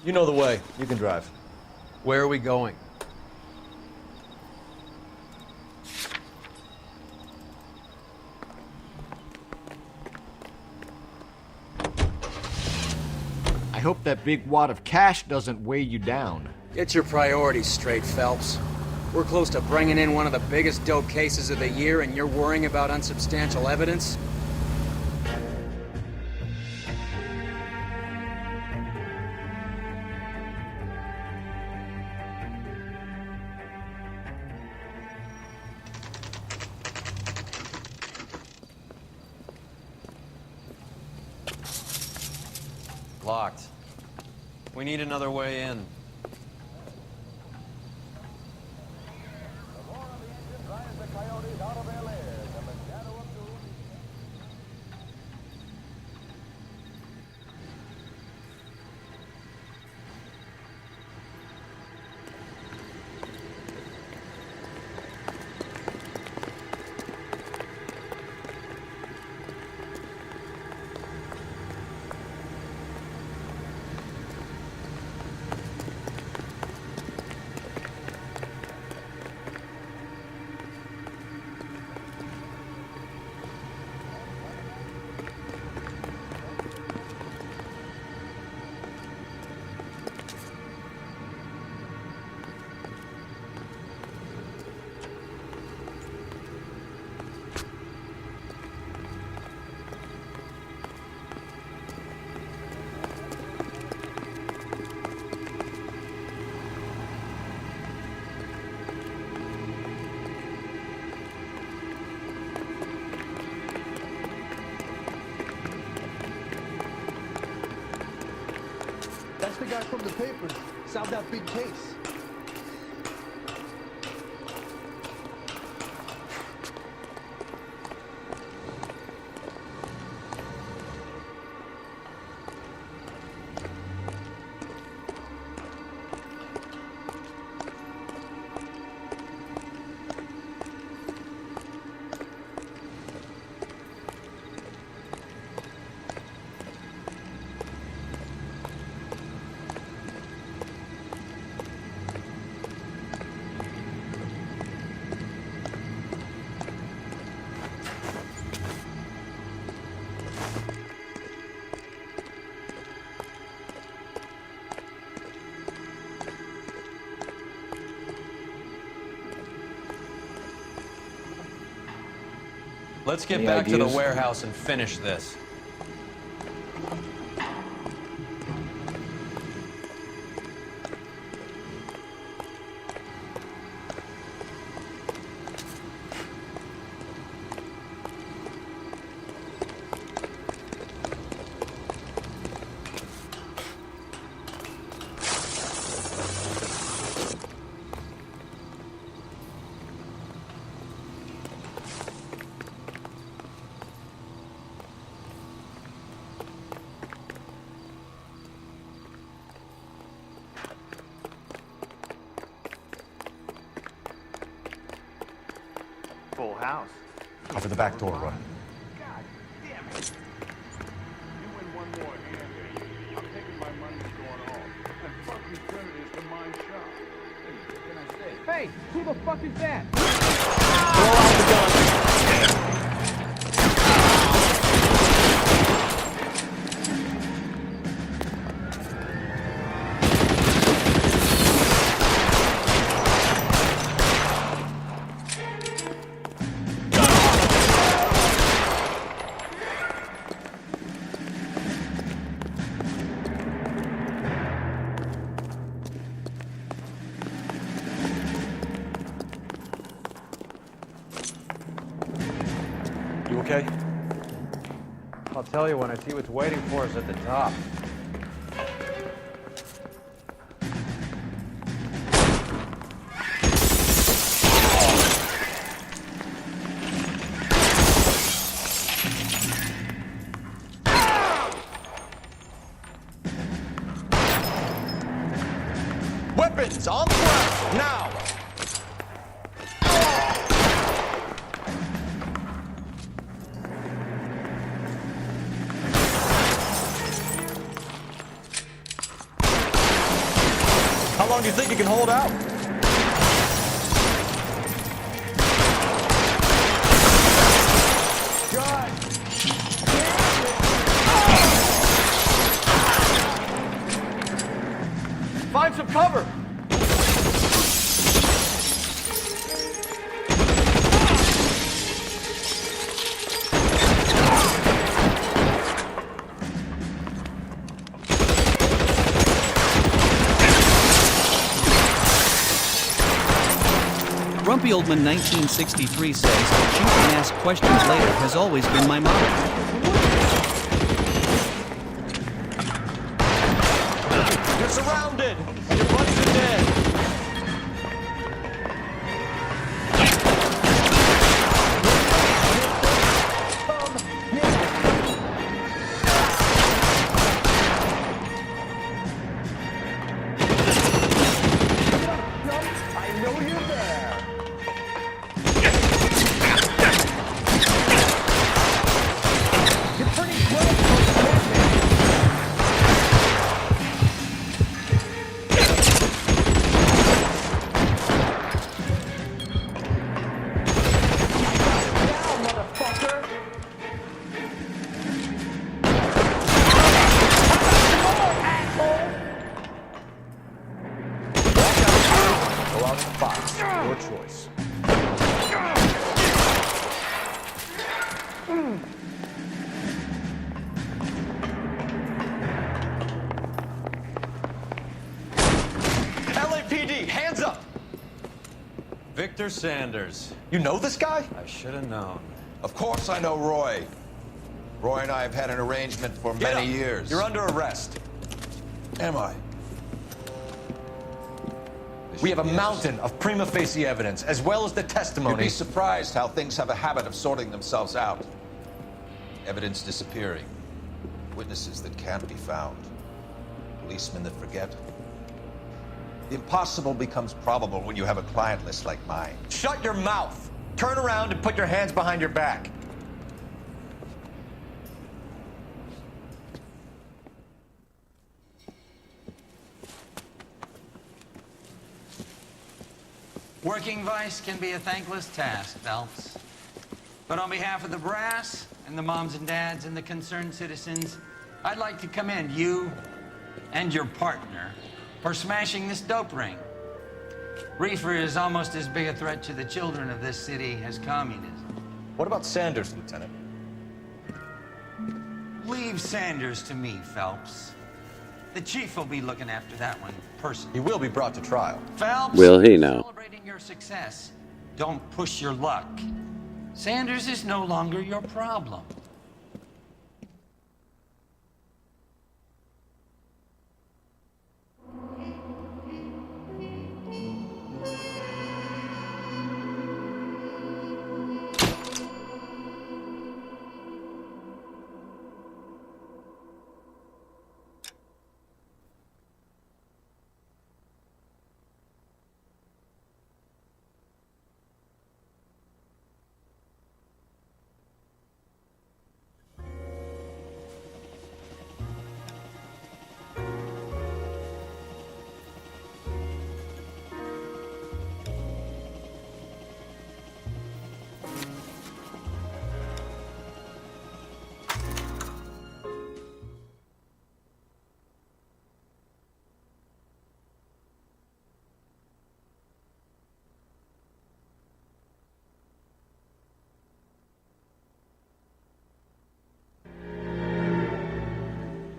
S2: You know the way. You can drive.
S5: Where are we going?
S2: I hope that big wad of cash doesn't weigh you down.
S5: Get your priorities straight, Phelps. We're close to bringing in one of the biggest dope cases of the year, and you're worrying about unsubstantial evidence?
S11: Locked. We need another way in.
S16: That's the guy from the papers. Solved that big case.
S11: Let's get
S8: Any
S11: back to
S8: ideas?
S11: the warehouse and finish this.
S10: Full house.
S2: Cover the back door, Roy.
S10: God damn it. You win one more hand here. I'm taking my money and going home. And fucking Trinity's the mine shop. Hey, what can I say? Hey, who the fuck is that?
S11: Throw out the gun.
S2: You okay?
S5: I'll tell you when I see what's waiting for us at the top.
S11: Weapons on the ground, now! How long do you think you can hold out? Find some cover!
S24: Grumpy Old Man 1963 says, shoot and ask questions later has always been my motto.
S11: You're surrounded! Your buddies are dead!
S10: I know you're there. You're pretty close to down, motherfucker.
S2: Go out in the box. Your choice.
S11: LAPD, hands up!
S5: Victor Sanders.
S11: You know this guy?
S5: I should have known.
S13: Of course I know Roy. Roy and I have had an arrangement for
S11: Get
S13: many
S11: up.
S13: years.
S11: You're under arrest.
S13: Am I?
S11: We have a mountain of prima facie evidence, as well as the
S13: You'd
S11: testimony.
S13: be surprised how things have a habit of sorting themselves out. Evidence disappearing. Witnesses that can't be found. Policemen that forget. The impossible becomes probable when you have a client list like mine.
S11: Shut your mouth! Turn around and put your hands behind your back.
S17: Working vice can be a thankless task, Phelps. But on behalf of the brass and the moms and dads and the concerned citizens, I'd like to commend you and your partner for smashing this dope ring. Reefer is almost as big a threat to the children of this city as communism.
S11: What about Sanders, Lieutenant?
S17: Leave Sanders to me, Phelps. The chief will be looking after that one personally.
S11: He will be brought to trial.
S17: Phelps,
S8: Will he now?
S17: celebrating your success. Don't push your luck. Sanders is no longer your problem.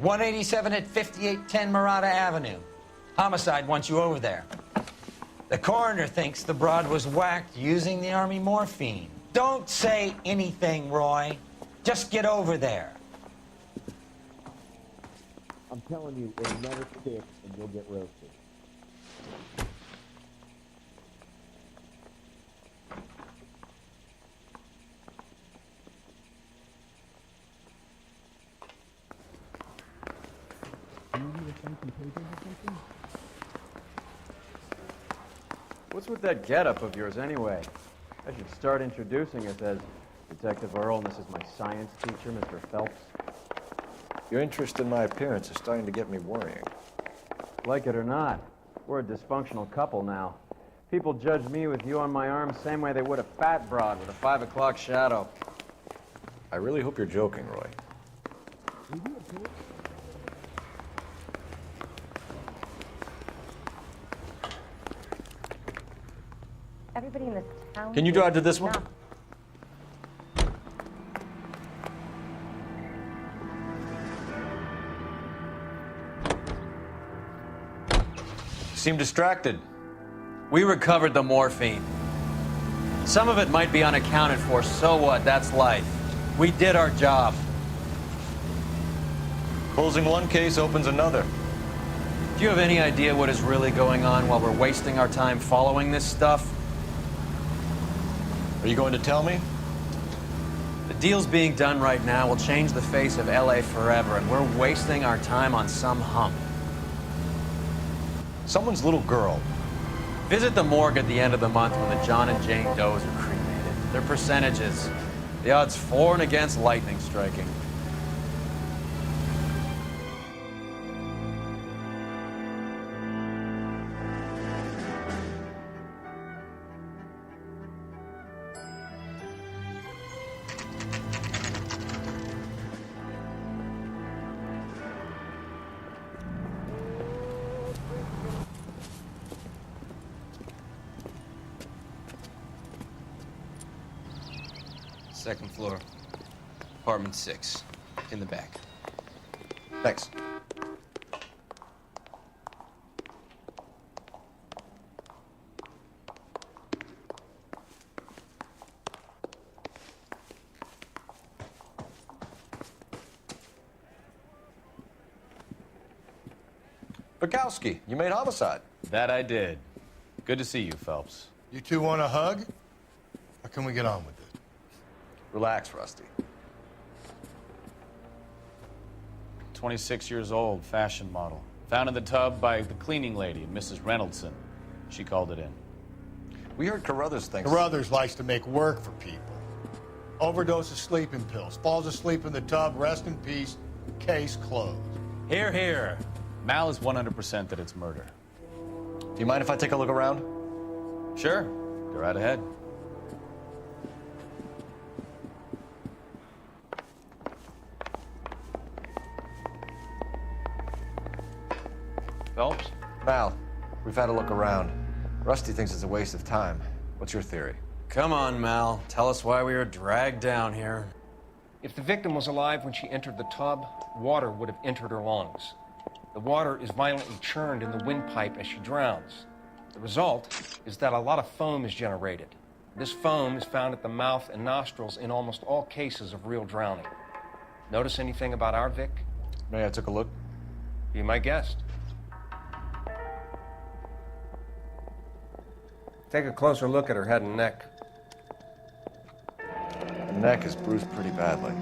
S17: .187 at 5810 Murata Avenue. Homicide wants you over there. The coroner thinks the broad was whacked using the Army morphine. Don't say anything, Roy. Just get over there.
S20: I'm telling you, it'll never stick and you'll get roasted.
S5: What's with that getup of yours anyway? I should start introducing us as Detective Earl, and this is my science teacher, Mr. Phelps.
S2: Your interest in my appearance is starting to get me worrying.
S5: Like it or not, we're a dysfunctional couple now. People judge me with you on my arm same way they would a fat broad with a 5 o'clock shadow.
S2: I really hope you're joking, Roy.
S18: Everybody in this town...
S11: Can you drive to this one?
S18: No.
S11: Seem distracted.
S4: We recovered the morphine. Some of it might be unaccounted for, so what? That's life. We did our job.
S11: Closing one case opens another.
S4: Do you have any idea what is really going on while we're wasting our time following this stuff?
S11: Are you going to tell me?
S4: The deals being done right now will change the face of LA forever, and we're wasting our time on some hump.
S11: Someone's little girl.
S4: Visit the morgue at the end of the month when the John and Jane Does are cremated. Their percentages. The odds for and against lightning striking.
S19: Second floor, apartment 6, in the back.
S2: Thanks. Bukowski, you made homicide.
S4: That I did. Good to see you, Phelps.
S16: You two want a hug? Or can we get on with it?
S2: Relax, Rusty.
S4: 26 years old, fashion model. Found in the tub by the cleaning lady, Mrs. Reynoldson. She called it in.
S2: We heard Carruthers thinks...
S16: Carruthers likes to make work for people. Overdose of sleeping pills. Falls asleep in the tub. Rest in peace. Case closed.
S4: Here, here. Mal is 100% that it's murder.
S2: Do you mind if I take a look around?
S4: Sure. Go right ahead. Phelps?
S2: Mal, we've had a look around. Rusty thinks it's a waste of time. What's your theory?
S5: Come on, Mal. Tell us why we were dragged down here.
S6: If the victim was alive when she entered the tub, water would have entered her lungs. The water is violently churned in the windpipe as she drowns. The result is that a lot of foam is generated. This foam is found at the mouth and nostrils in almost all cases of real drowning. Notice anything about our Vic?
S2: May I took a look?
S6: Be my guest. Take a closer look at her head and neck.
S2: The neck is bruised pretty badly.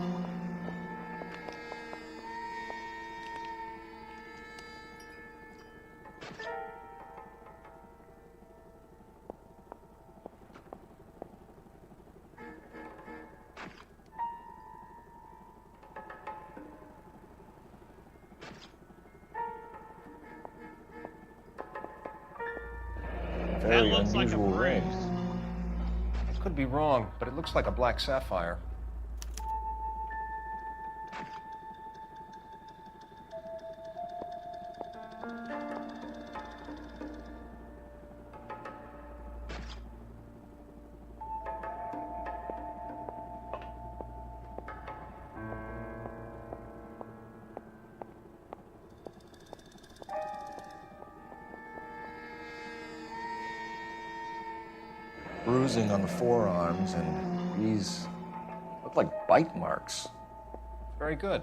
S15: That looks like a
S2: unusual
S15: bruise.
S2: ring.
S6: I could be wrong, but it looks like a black sapphire.
S2: Bruising on the forearms, and these look like bite marks.
S6: Very good.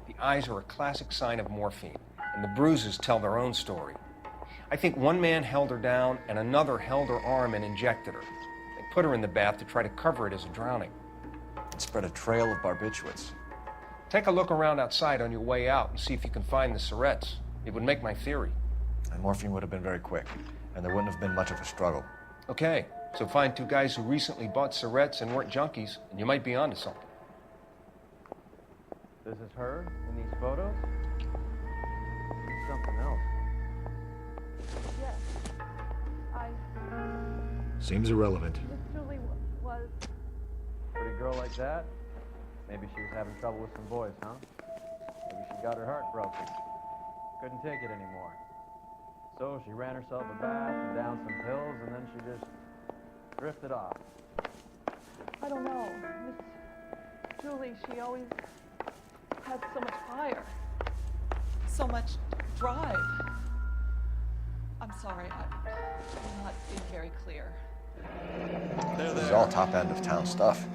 S6: The eyes are a classic sign of morphine, and the bruises tell their own story. I think one man held her down and another held her arm and injected her. They put her in the bath to try to cover it as a drowning.
S2: It spread a trail of barbiturates.
S6: Take a look around outside on your way out and see if you can find the syrettes. It would make my theory.
S2: And morphine would have been very quick, and there wouldn't have been much of a struggle.
S6: Okay, so find two guys who recently bought syrettes and weren't junkies, and you might be onto something.
S20: This is her in these photos? It's something else.
S12: Yes.
S2: Seems irrelevant.
S12: Miss Julie was.
S20: Pretty girl like that? Maybe she was having trouble with some boys, huh? Maybe she got her heart broken. Couldn't take it anymore. So she ran herself a bath and down some pills, and then she just drifted off.
S12: I don't know. Miss Julie, she always had so much fire. So much drive. I'm sorry, I'm not being very clear.
S2: This is all top end of town stuff.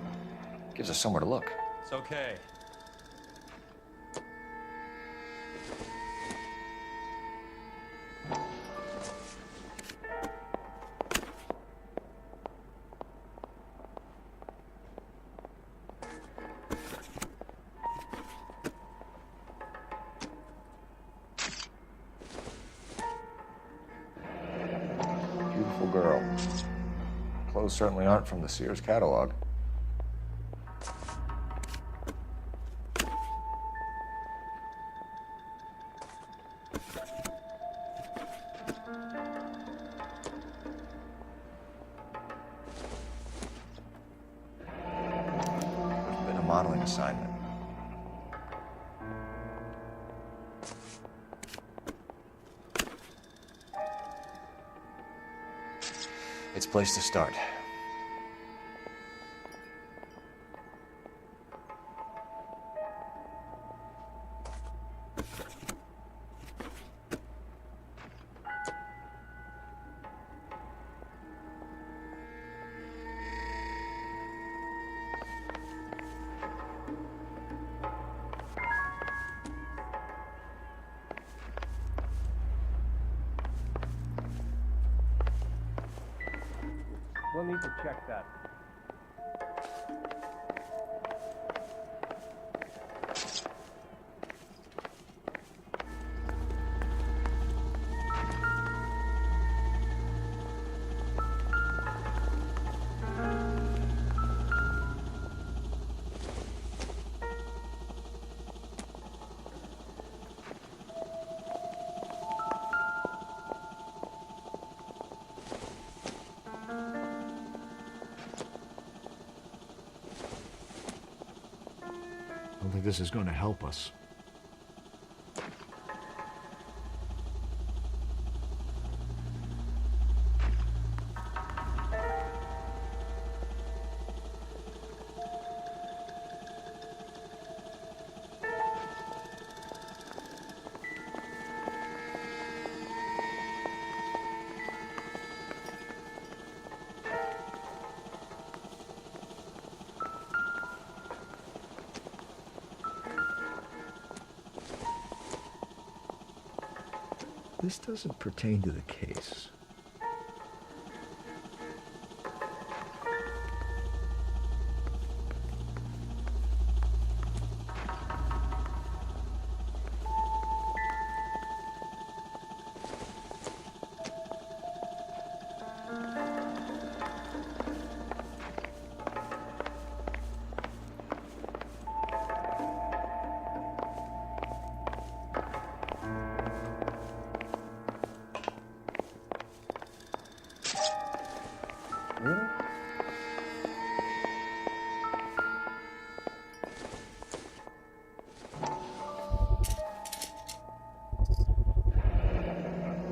S2: Gives us somewhere to look.
S11: It's okay.
S2: Beautiful girl. Clothes certainly aren't from the Sears catalog. There's been a modeling assignment. It's a place to start.
S6: We'll need to check that.
S2: I don't think this is going to help us.
S3: This doesn't pertain to the case.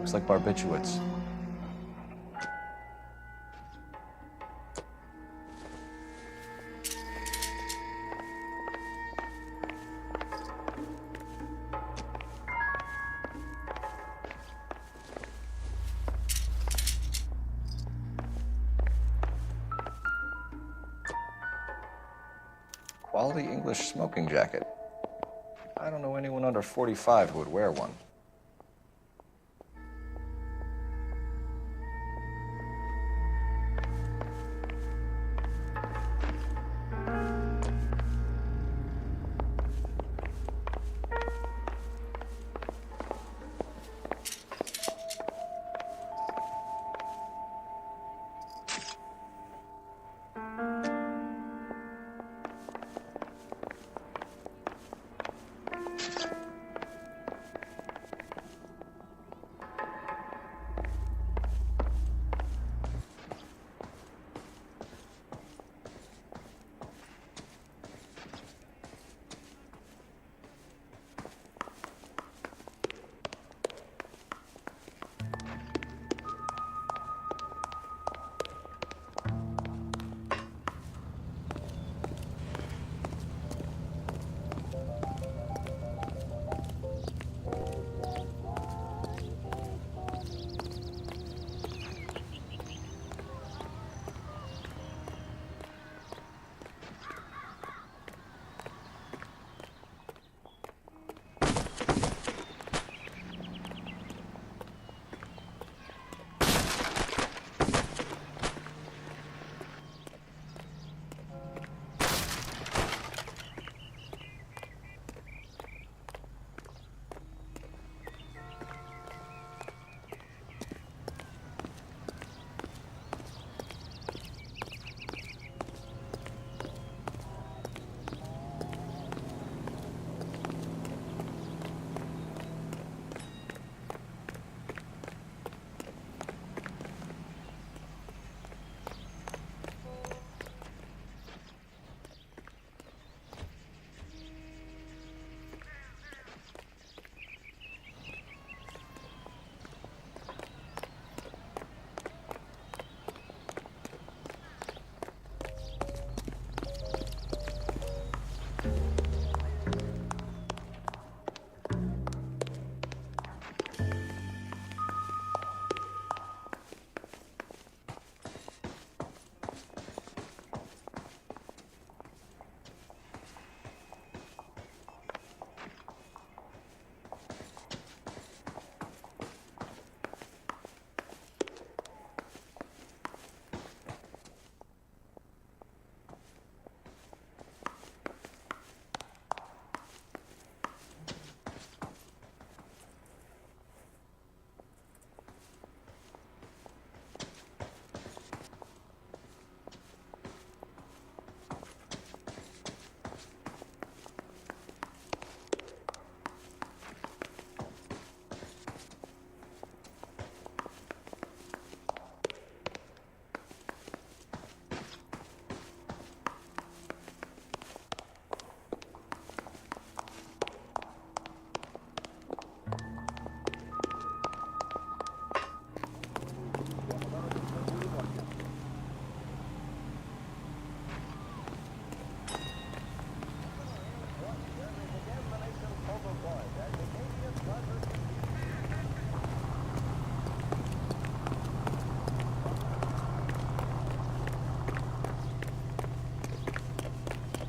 S2: Looks like barbiturates. Quality English smoking jacket. I don't know anyone under 45 who would wear one.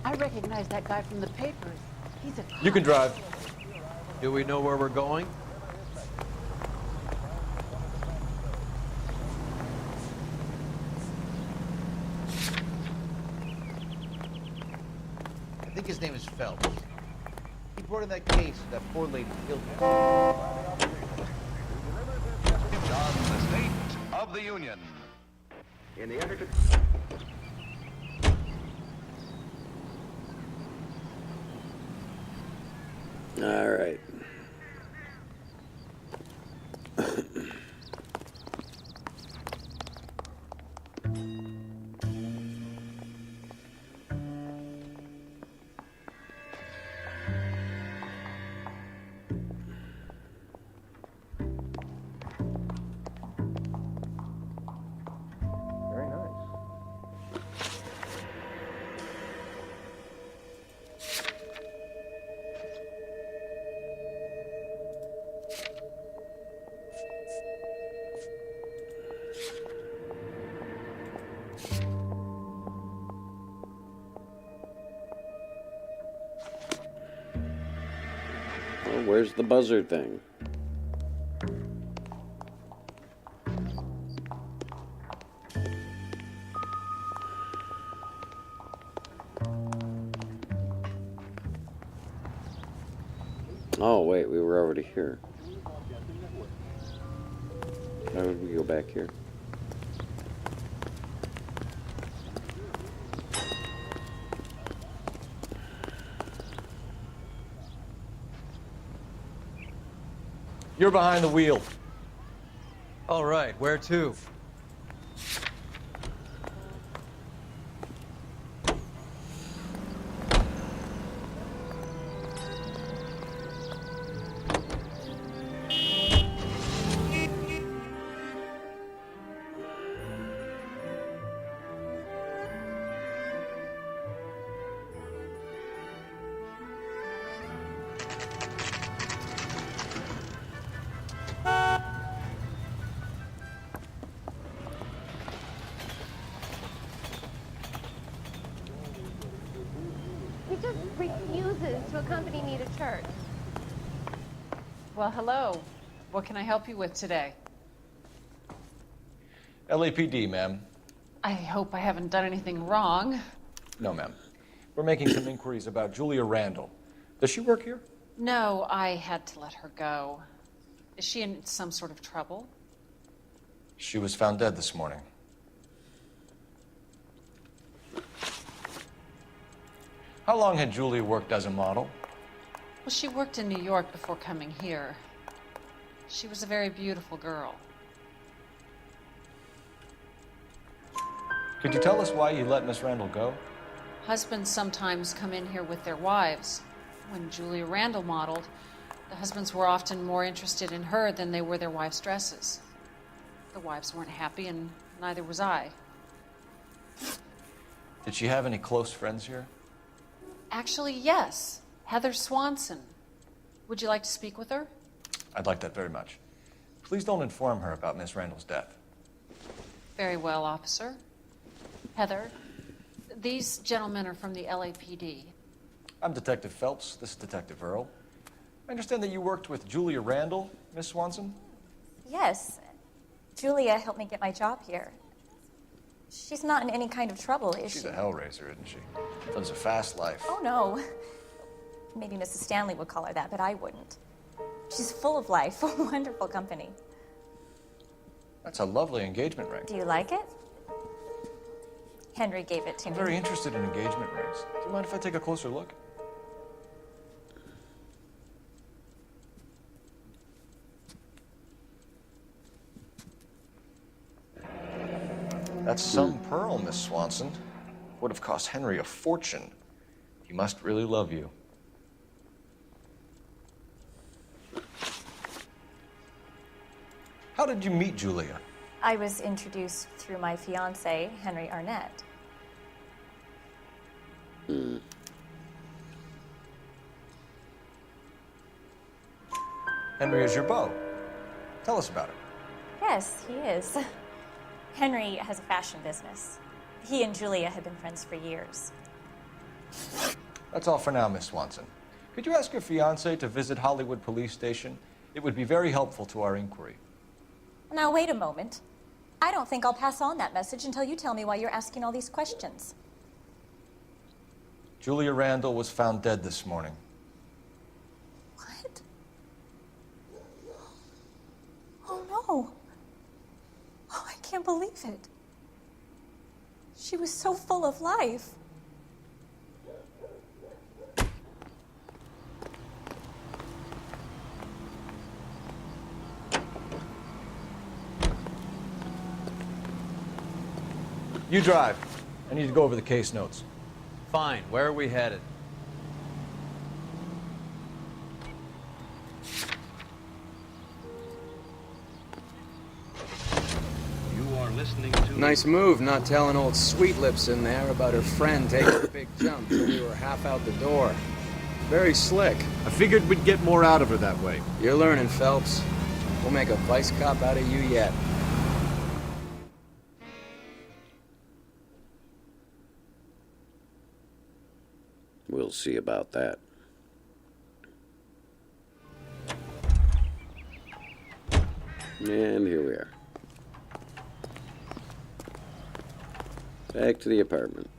S21: I recognize that guy from the papers. He's a cop.
S2: You can drive.
S5: Do we know where we're going?
S7: his name is Phelps. He brought in that case of that poor lady killed.
S10: John, the State of the Union.
S9: In the edited.
S8: All right.
S6: Very nice.
S8: Well, where's the buzzer thing? Oh, wait, we were already here. Why would we go back here?
S2: You're behind the wheel.
S5: All right, where to?
S18: He just refuses to accompany me to church.
S21: Well, hello. What can I help you with today?
S2: LAPD, ma'am.
S21: I hope I haven't done anything wrong.
S2: No, ma'am. We're making some inquiries about Julia Randall. Does she work here?
S21: No, I had to let her go. Is she in some sort of trouble?
S2: She was found dead this morning. How long had Julia worked as a model?
S21: Well, she worked in New York before coming here. She was a very beautiful girl.
S2: Could you tell us why you let Miss Randall go?
S21: Husbands sometimes come in here with their wives. When Julia Randall modeled, the husbands were often more interested in her than they were their wives' dresses. The wives weren't happy, and neither was I.
S2: Did she have any close friends here?
S21: Actually, yes. Heather Swanson. Would you like to speak with her?
S2: I'd like that very much. Please don't inform her about Miss Randall's death.
S21: Very well, officer. Heather, these gentlemen are from the LAPD.
S2: I'm Detective Phelps. This is Detective Earl. I understand that you worked with Julia Randall, Miss Swanson?
S22: Yes. Julia helped me get my job here. She's not in any kind of trouble, is she?
S2: She's a hellraiser, isn't she? Lives a fast life.
S22: Oh, no. Maybe Mrs. Stanley would call her that, but I wouldn't. She's full of life, a wonderful company.
S2: That's a lovely engagement ring.
S22: Do you like it? Henry gave it to
S2: I'm
S22: me.
S2: very interested in engagement rings. Do you mind if I take a closer look? That's some pearl, Miss Swanson. Would have cost Henry a fortune. He must really love you. How did you meet Julia?
S22: I was introduced through my fiancé, Henry Arnett.
S2: Henry is your beau. Tell us about it.
S22: Yes, he is. Henry has a fashion business. He and Julia have been friends for years.
S2: That's all for now, Miss Swanson. Could you ask your fiancé to visit Hollywood Police Station? It would be very helpful to our inquiry.
S22: Now, wait a moment. I don't think I'll pass on that message until you tell me why you're asking all these questions.
S2: Julia Randall was found dead this morning.
S22: What? Oh no. Oh, I can't believe it. She was so full of life.
S2: You drive. I need to go over the case notes.
S5: Fine. Where are we headed?
S10: You are listening to...
S5: Nice move, not telling old Sweet Lips in there about her friend taking a big jump till we were half out the door. Very slick.
S2: I figured we'd get more out of her that way.
S5: You're learning, Phelps. We'll make a vice cop out of you yet.
S8: We'll see about that. And here we are. Back to the apartment.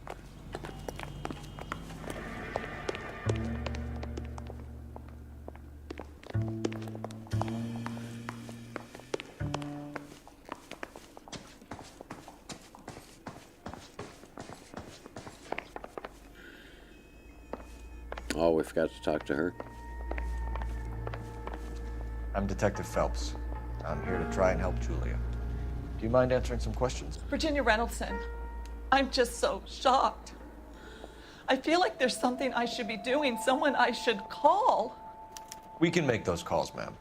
S8: Oh, we forgot to talk to her.
S2: I'm Detective Phelps. I'm here to try and help Julia. Do you mind answering some questions?
S12: Virginia Reynoldson, I'm just so shocked. I feel like there's something I should be doing, someone I should call.
S2: We can make those calls, ma'am.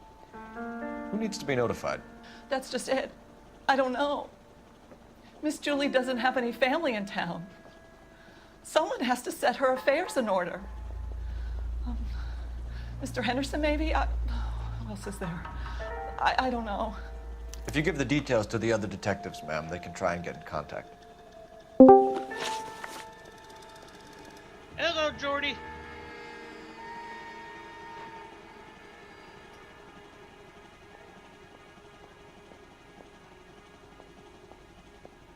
S2: Who needs to be notified?
S12: That's just it. I don't know. Miss Julie doesn't have any family in town. Someone has to set her affairs in order. Mr. Henderson, maybe? Who else is there? I don't know.
S2: If you give the details to the other detectives, ma'am, they can try and get in contact.
S15: Hello, Jordy.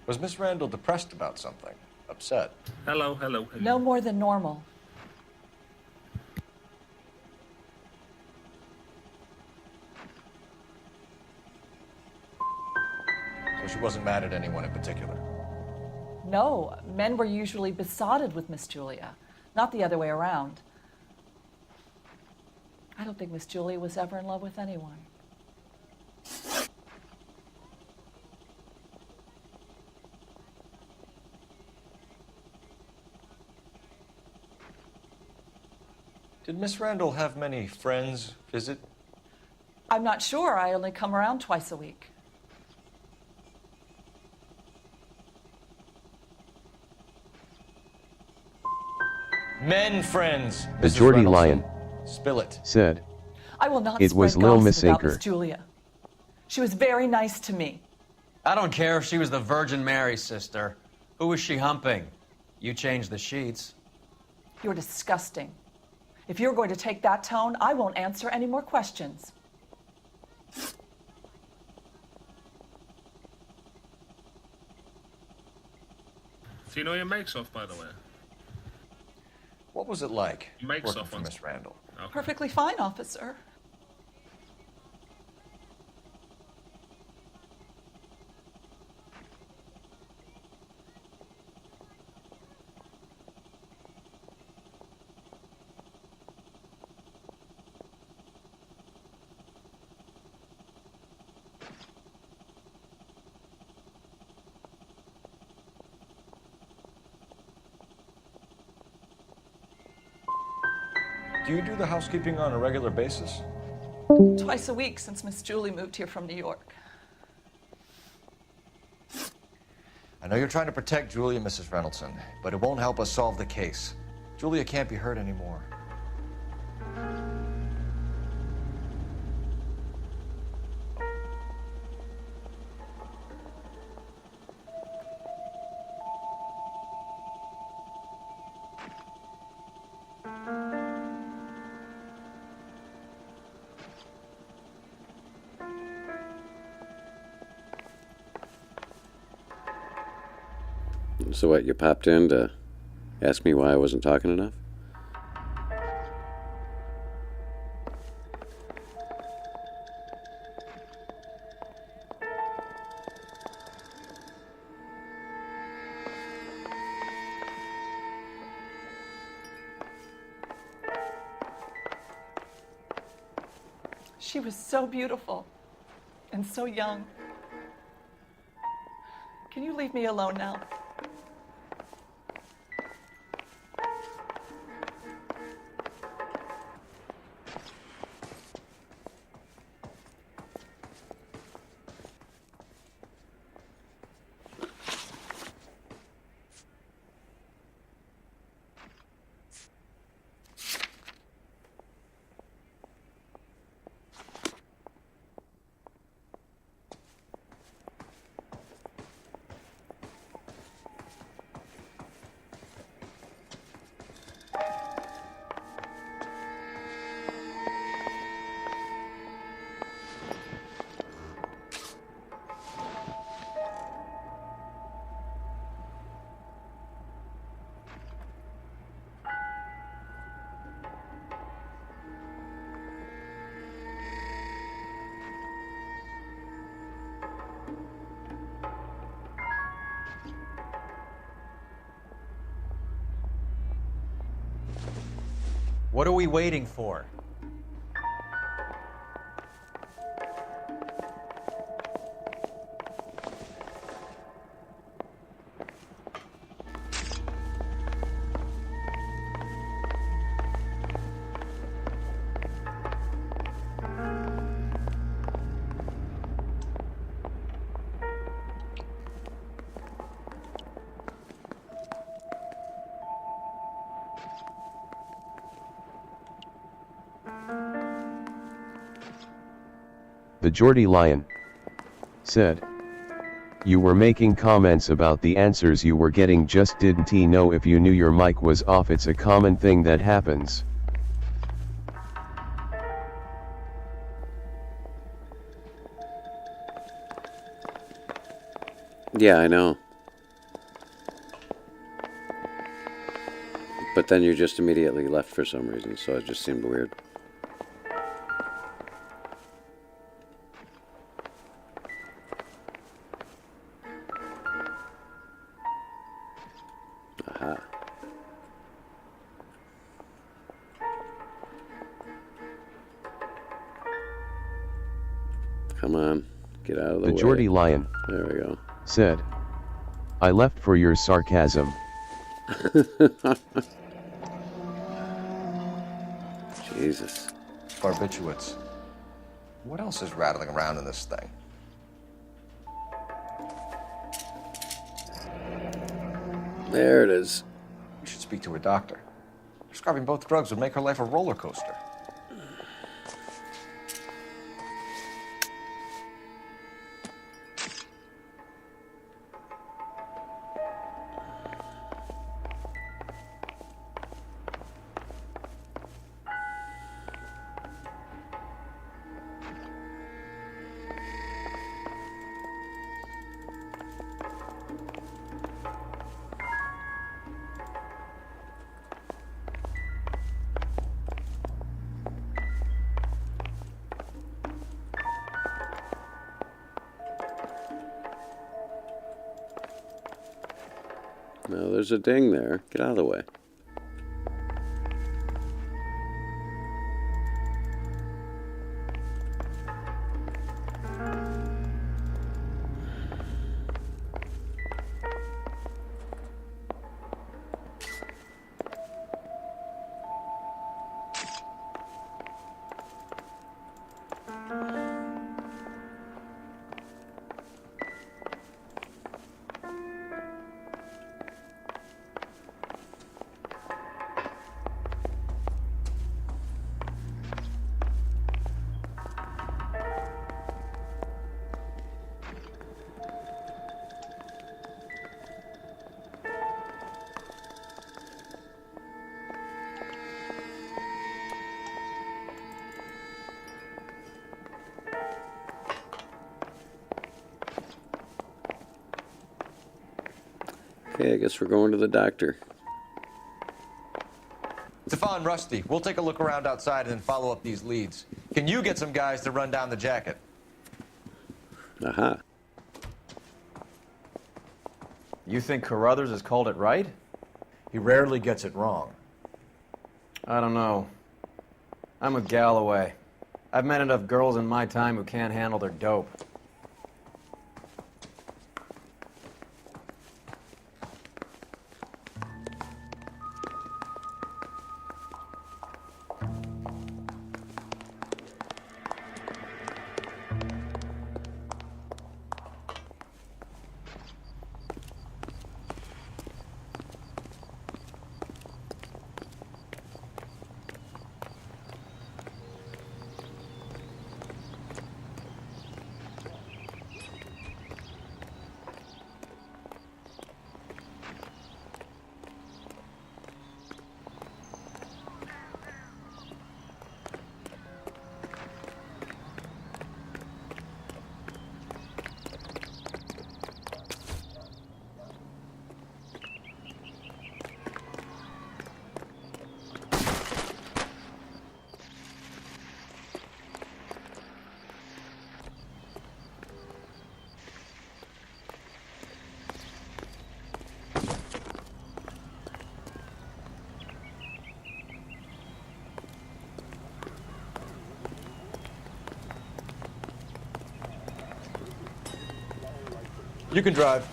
S2: Was Miss Randall depressed about something? Upset?
S10: Hello, hello, hello.
S12: No more than normal.
S2: So she wasn't mad at anyone in particular?
S12: No, men were usually besotted with Miss Julia, not the other way around. I don't think Miss Julia was ever in love with anyone.
S2: Did Miss Randall have many friends visit?
S12: I'm not sure. I only come around twice a week.
S2: Men friends.
S1: The
S2: Mrs.
S1: Geordie
S2: Reynoldson.
S1: Lion
S2: Spill it.
S1: said,
S12: I will not
S1: It
S12: spread
S1: was Lil
S12: gossip
S1: Miss
S12: about Miss
S1: Acre.
S12: Julia. She was very nice to me.
S5: I don't care if she was the Virgin Mary sister. Who was she humping? You changed the sheets.
S12: You're disgusting. If you're going to take that tone, I won't answer any more questions.
S10: Do you know your makes off, by the way?
S2: What was it like
S10: Makes
S2: working
S10: off
S2: for
S10: on-
S2: Miss Randall?
S12: Perfectly fine, officer.
S2: Do you do the housekeeping on a regular basis?
S12: Twice a week since Miss Julie moved here from New York.
S2: I know you're trying to protect Julia, Mrs. Reynoldson, but it won't help us solve the case. Julia can't be hurt anymore.
S8: So what, you popped in to Ask me why I wasn't talking enough?
S12: She was so beautiful and so young. Can you leave me alone now?
S11: What are we waiting for?
S1: The Geordie Lion said, "You were making comments about the answers you were getting, just didn't he know if you knew your mic was off? It's a common thing that happens."
S8: Yeah, I know. But then you just immediately left for some reason, so it just seemed weird. Aha. Come on, get out of the way.
S1: The Geordie Lion,
S8: there we go,
S1: said, "I left for your sarcasm."
S8: Jesus.
S2: Barbiturates. What else is rattling around in this thing?
S8: There it is.
S2: We should speak to a doctor. Prescribing both drugs would make her life a roller coaster.
S8: No, there's a ding there. Get out of the way. Okay, I guess we're going to the doctor.
S2: Stefan, Rusty. We'll take a look around outside and then follow up these leads. Can you get some guys to run down the jacket?
S8: Aha.
S20: You think Carruthers has called it right?
S2: He rarely gets it wrong.
S20: I don't know. I'm with Galloway. I've met enough girls in my time who can't handle their dope.
S2: You can drive.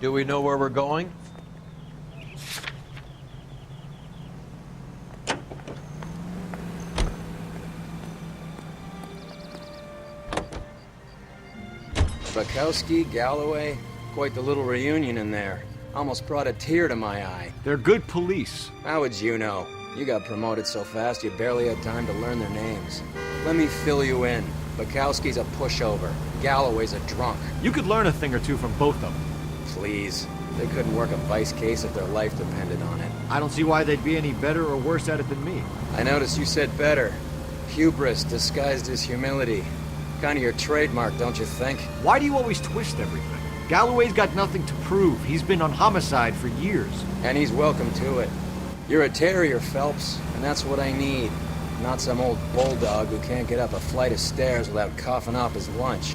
S5: Do we know where we're going?
S13: Bukowski, Galloway, quite the little reunion in there. Almost brought a tear to my eye.
S14: They're good police.
S13: How would you know? You got promoted so fast you barely had time to learn their names. Let me fill you in. Bukowski's a pushover. Galloway's a drunk.
S14: You could learn a thing or two from both of them.
S13: Please. They couldn't work a vice case if their life depended on it.
S14: I don't see why they'd be any better or worse at it than me.
S13: I noticed you said better. Hubris disguised as humility. Kind of your trademark, don't you think?
S14: Why do you always twist everything? Galloway's got nothing to prove. He's been on homicide for years.
S13: And he's welcome to it. You're a terrier, Phelps, and that's what I need. Not some old bulldog who can't get up a flight of stairs without coughing off his lunch.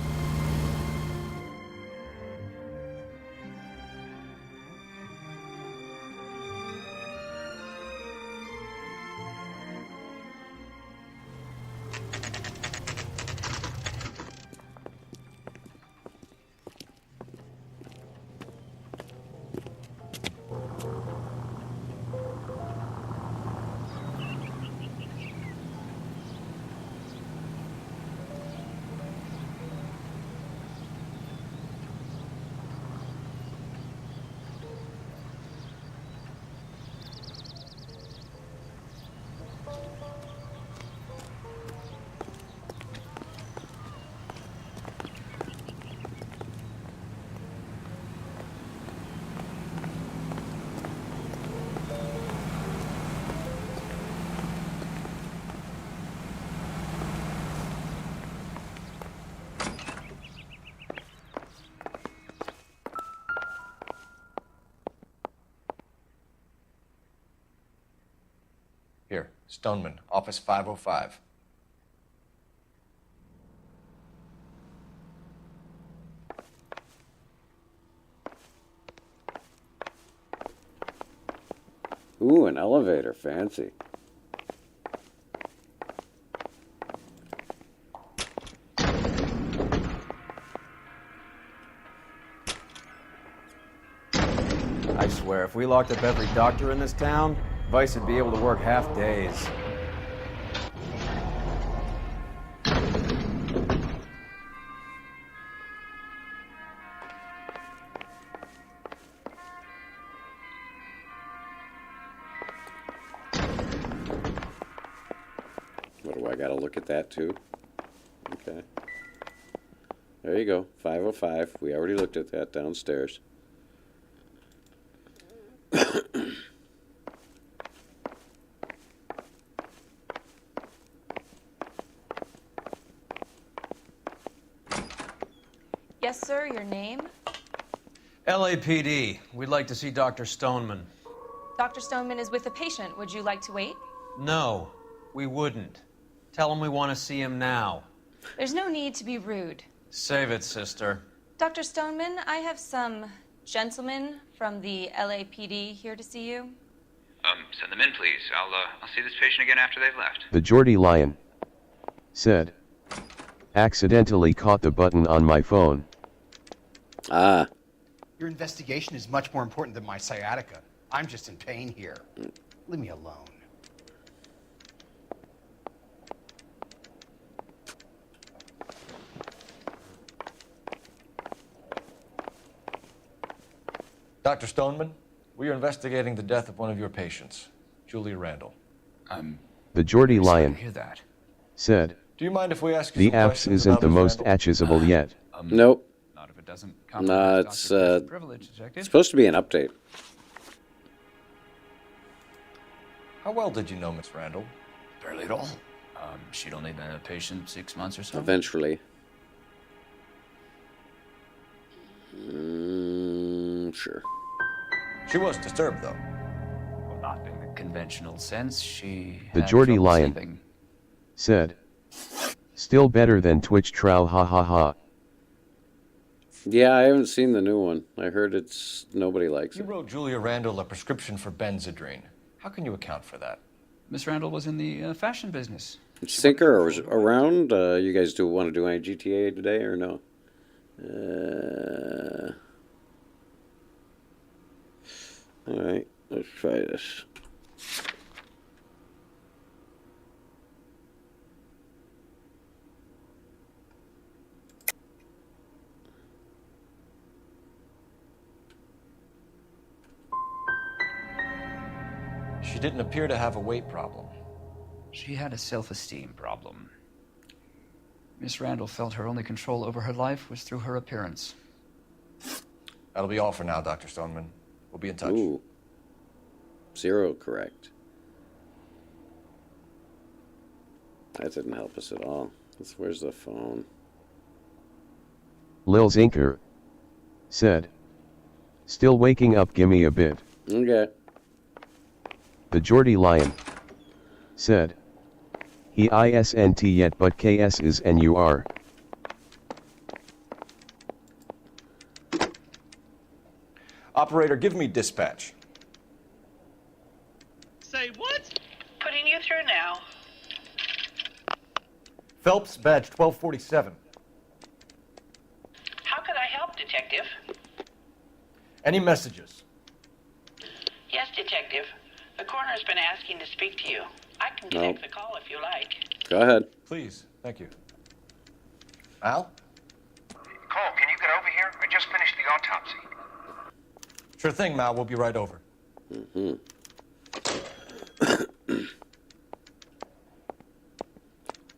S2: Here, Stoneman, office 505.
S8: Ooh, an elevator. Fancy.
S20: I swear, if we locked up every doctor in this town, Vice would be able to work half days.
S8: What do I gotta look at that too? Okay. There you go. 505. We already looked at that downstairs.
S12: Yes, sir, your name?
S5: LAPD. We'd like to see Dr. Stoneman.
S17: Dr. Stoneman is with a patient. Would you like to wait?
S5: No, we wouldn't. Tell him we want to see him now.
S17: There's no need to be rude.
S5: Save it, sister.
S17: Dr. Stoneman, I have some gentlemen from the LAPD here to see you.
S19: Send them in, please. I'll see this patient again after they've left.
S1: The Geordie Lion said, accidentally caught the button on my phone.
S8: Ah.
S7: Your investigation is much more important than my sciatica. I'm just in pain here. Leave me alone.
S2: Dr. Stoneman, we are investigating the death of one of your patients, Julia Randall.
S1: The Geordie Lion
S19: hear that.
S1: said,
S2: Do you mind if we ask you
S1: the
S2: some
S1: apps
S2: questions
S1: isn't
S2: about
S1: the
S2: Miss
S1: most
S2: Randall?
S1: accessible yet.
S8: Nope.
S19: Not if it doesn't
S8: Nah,
S19: compromise
S8: it's
S19: Dr. Pierce's privilege, Detective.
S8: supposed to be an update.
S2: How well did you know Miss Randall?
S19: Barely at all. She'd only been a patient 6 months or so.
S8: Eventually. Sure.
S2: She was disturbed, though.
S19: Well, not in the conventional sense. She
S1: The
S19: had
S1: Geordie
S19: trouble
S1: Lion
S19: sleeping.
S1: said, still better than Twitch Trow ha ha ha.
S8: Yeah, I haven't seen the new one. I heard it's nobody likes
S2: You
S8: it.
S2: wrote Julia Randall a prescription for Benzedrine. How can you account for that?
S19: Miss Randall was in the fashion business.
S8: Sinker or around? You guys want to do any GTA today or no? All right, let's try this.
S2: She didn't appear to have a weight problem.
S19: She had a self-esteem problem. Miss Randall felt her only control over her life was through her appearance.
S2: That'll be all for now, Dr. Stoneman. We'll be in touch.
S8: Ooh. 0 correct. That didn't help us at all. Where's the phone?
S1: Lil Zinker said, still waking up, gimme a bit.
S8: Okay.
S1: The Geordie Lion said, he isn't yet but KS is NUR.
S2: Operator, give me dispatch.
S15: Say what?
S23: Putting you through now.
S14: Phelps, badge 1247.
S23: How could I help, Detective?
S14: Any messages?
S23: Yes, Detective. The coroner's been asking to speak to you. I can connect the call if you like.
S8: Go ahead.
S2: Please, thank you. Al?
S9: Cole, can you get over here? I just finished the autopsy.
S2: Sure thing, Mal. We'll be right over.
S8: Mm-hmm.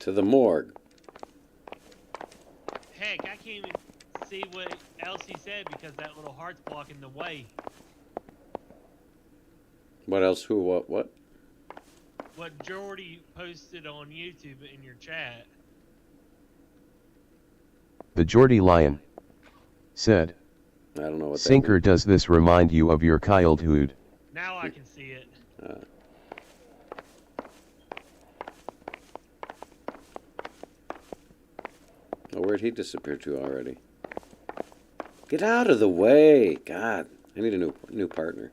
S8: To the morgue.
S15: Heck, I can't even see what else he said because that little heart's blocking the way.
S8: What else? Who? What?
S15: What Jordy posted on YouTube in your chat.
S1: The Geordie Lion said,
S8: I don't know what that
S1: Sinker, does this remind you of your childhood?
S15: Now I can see it.
S8: Oh, where'd he disappear to already? Get out of the way! God, I need a new partner.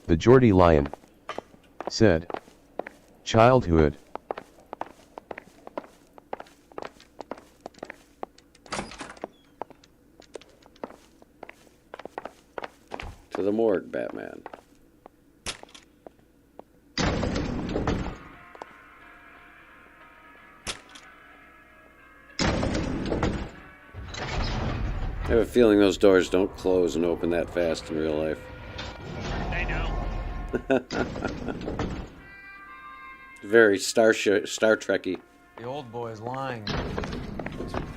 S1: The Geordie Lion said, childhood.
S8: To the morgue, Batman. I have a feeling those doors don't close and open that fast in real life.
S15: They don't.
S8: Very Star Trekky.
S5: The old boy's lying.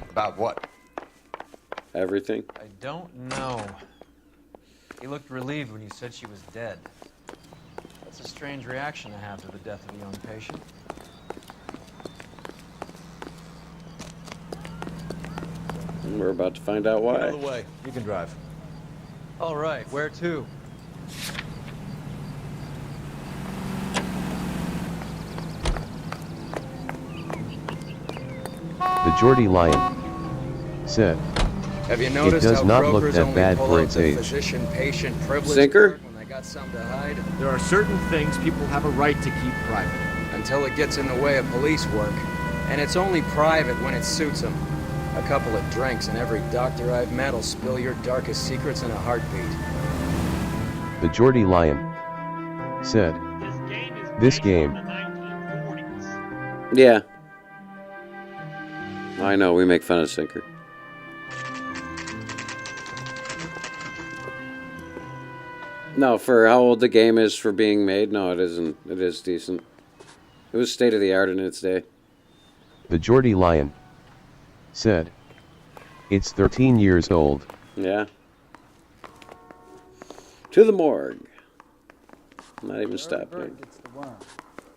S2: About what?
S8: Everything.
S5: I don't know. He looked relieved when you said she was dead. That's a strange reaction to have to the death of a young patient.
S8: And we're about to find out why.
S2: Out of the way. You can drive.
S5: All right, where to?
S1: Geordie Lion said,
S13: Have you
S1: "It
S13: noticed
S1: does
S13: how
S1: not look
S13: brokers
S1: that
S13: only
S1: bad
S13: pull
S1: for
S13: out
S1: its
S13: the
S1: age."
S13: physician-patient privilege
S8: Sinker?
S13: card when they got something to hide?
S14: There are certain things people have a right to keep private.
S13: Until it gets in the way of police work. And it's only private when it suits them. A couple of drinks and every doctor I've met will spill your darkest secrets in a heartbeat.
S1: The Geordie Lion said, "This game,
S8: Yeah. I know, we make fun of Sinker. No, for how old the game is for being made, no, it isn't. It is decent. It was state of the art in its day.
S1: The Geordie Lion said, "It's 13 years old."
S8: Yeah. To the morgue. I'm not even stopping.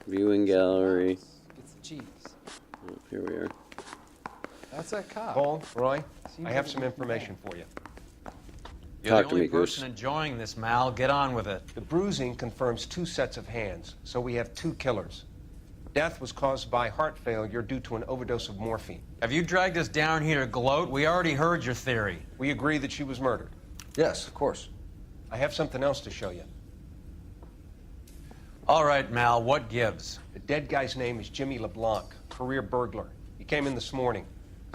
S8: Viewing gallery.
S2: Gets the cheese.
S8: Oh, here we are.
S2: That's that cop.
S6: Cole, Roy, I have some information for you.
S11: You're
S8: Talk
S11: the
S8: to
S11: only
S8: me, Goose.
S11: person enjoying this, Mal. Get on with it.
S6: The bruising confirms 2 sets of hands, so we have 2 killers. Death was caused by heart failure due to an overdose of morphine.
S11: Have you dragged us down here to gloat? We already heard your theory.
S6: We agree that she was murdered.
S2: Yes, of course.
S6: I have something else to show you.
S11: All right, Mal, what gives?
S6: The dead guy's name is Jimmy LeBlanc, career burglar. He came in this morning.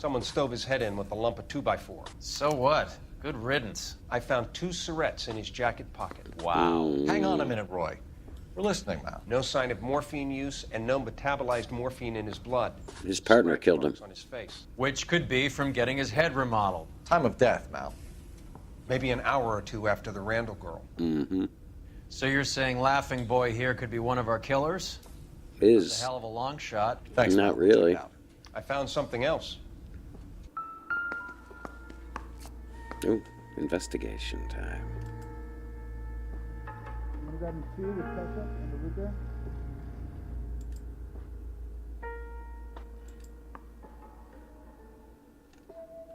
S6: Someone stove his head in with a lump of 2x4.
S11: So what? Good riddance.
S6: I found 2 cigarettes in his jacket pocket.
S11: Wow.
S2: Hang on a minute, Roy. We're listening now.
S6: No sign of morphine use and no metabolized morphine in his blood.
S8: His partner killed him.
S6: Marks on his face.
S11: Which could be from getting his head remodeled.
S2: Time of death, Mal.
S6: Maybe an hour or 2 after the Randall girl.
S8: Mm-hmm.
S11: So you're saying Laughing Boy here could be one of our killers?
S8: Is.
S11: That's a hell of a long shot.
S6: Thanks.
S8: Not really.
S6: I found something else.
S8: Ooh, investigation time.
S10: Want to grab me 2 with ketchup and the root beer?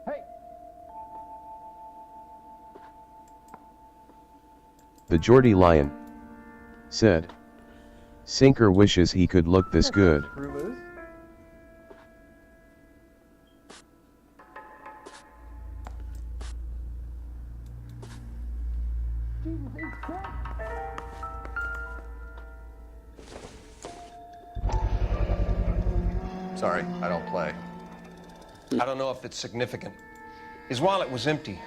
S10: Hey!
S1: The Geordie Lion said, "Sinker wishes he could look this good."
S2: Sorry, I don't play.
S6: I don't know if it's significant. His wallet was empty.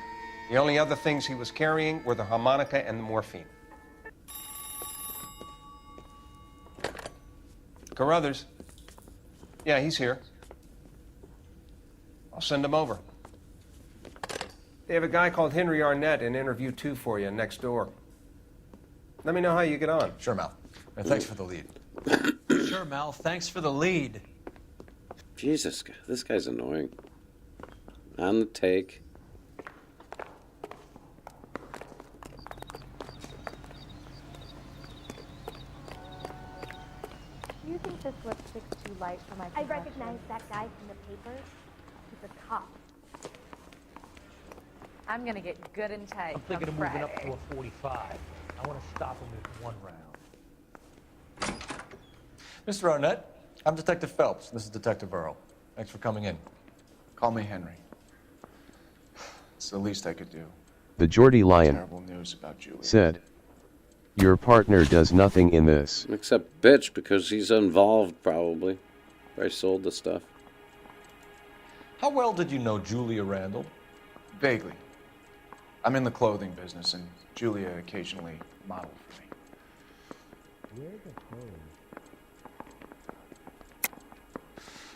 S6: The only other things he was carrying were the harmonica and the morphine. Carruthers. Yeah, he's here. I'll send him over. They have a guy called Henry Arnett in interview 2 for you next door. Let me know how you get on.
S2: Sure, Mal. And thanks for the lead.
S11: Sure, Mal. Thanks for the lead.
S8: Jesus, this guy's annoying. On the take.
S18: Do you think this lipstick's too light for my complexion? I recognize that guy from the papers. He's a cop.
S3: I'm gonna get good and tight.
S4: I'm thinking of
S3: come
S4: moving up
S3: Friday.
S4: to a 45. I want to stop him with 1 round.
S2: Mr. Arnett, I'm Detective Phelps. This is Detective Earl. Thanks for coming in. Call me Henry. It's the least I could do.
S1: The Geordie Lion
S2: Terrible news about Julie.
S1: said, "Your partner does nothing in this."
S8: Except bitch, because he's involved, probably. I sold the stuff.
S2: How well did you know Julia Randall? Vaguely. I'm in the clothing business, and Julia occasionally modeled for me.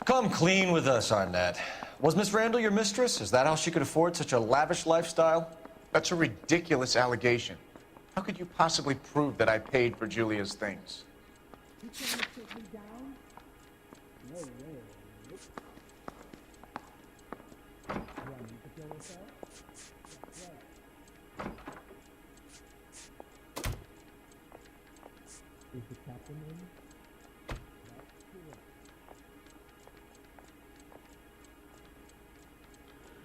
S2: Come clean with us, Arnett. Was Miss Randall your mistress? Is that how she could afford such a lavish lifestyle? That's a ridiculous allegation. How could you possibly prove that I paid for Julia's things?
S10: You trying to take me down? No way. Do I need to kill myself? Is the captain in? That's correct.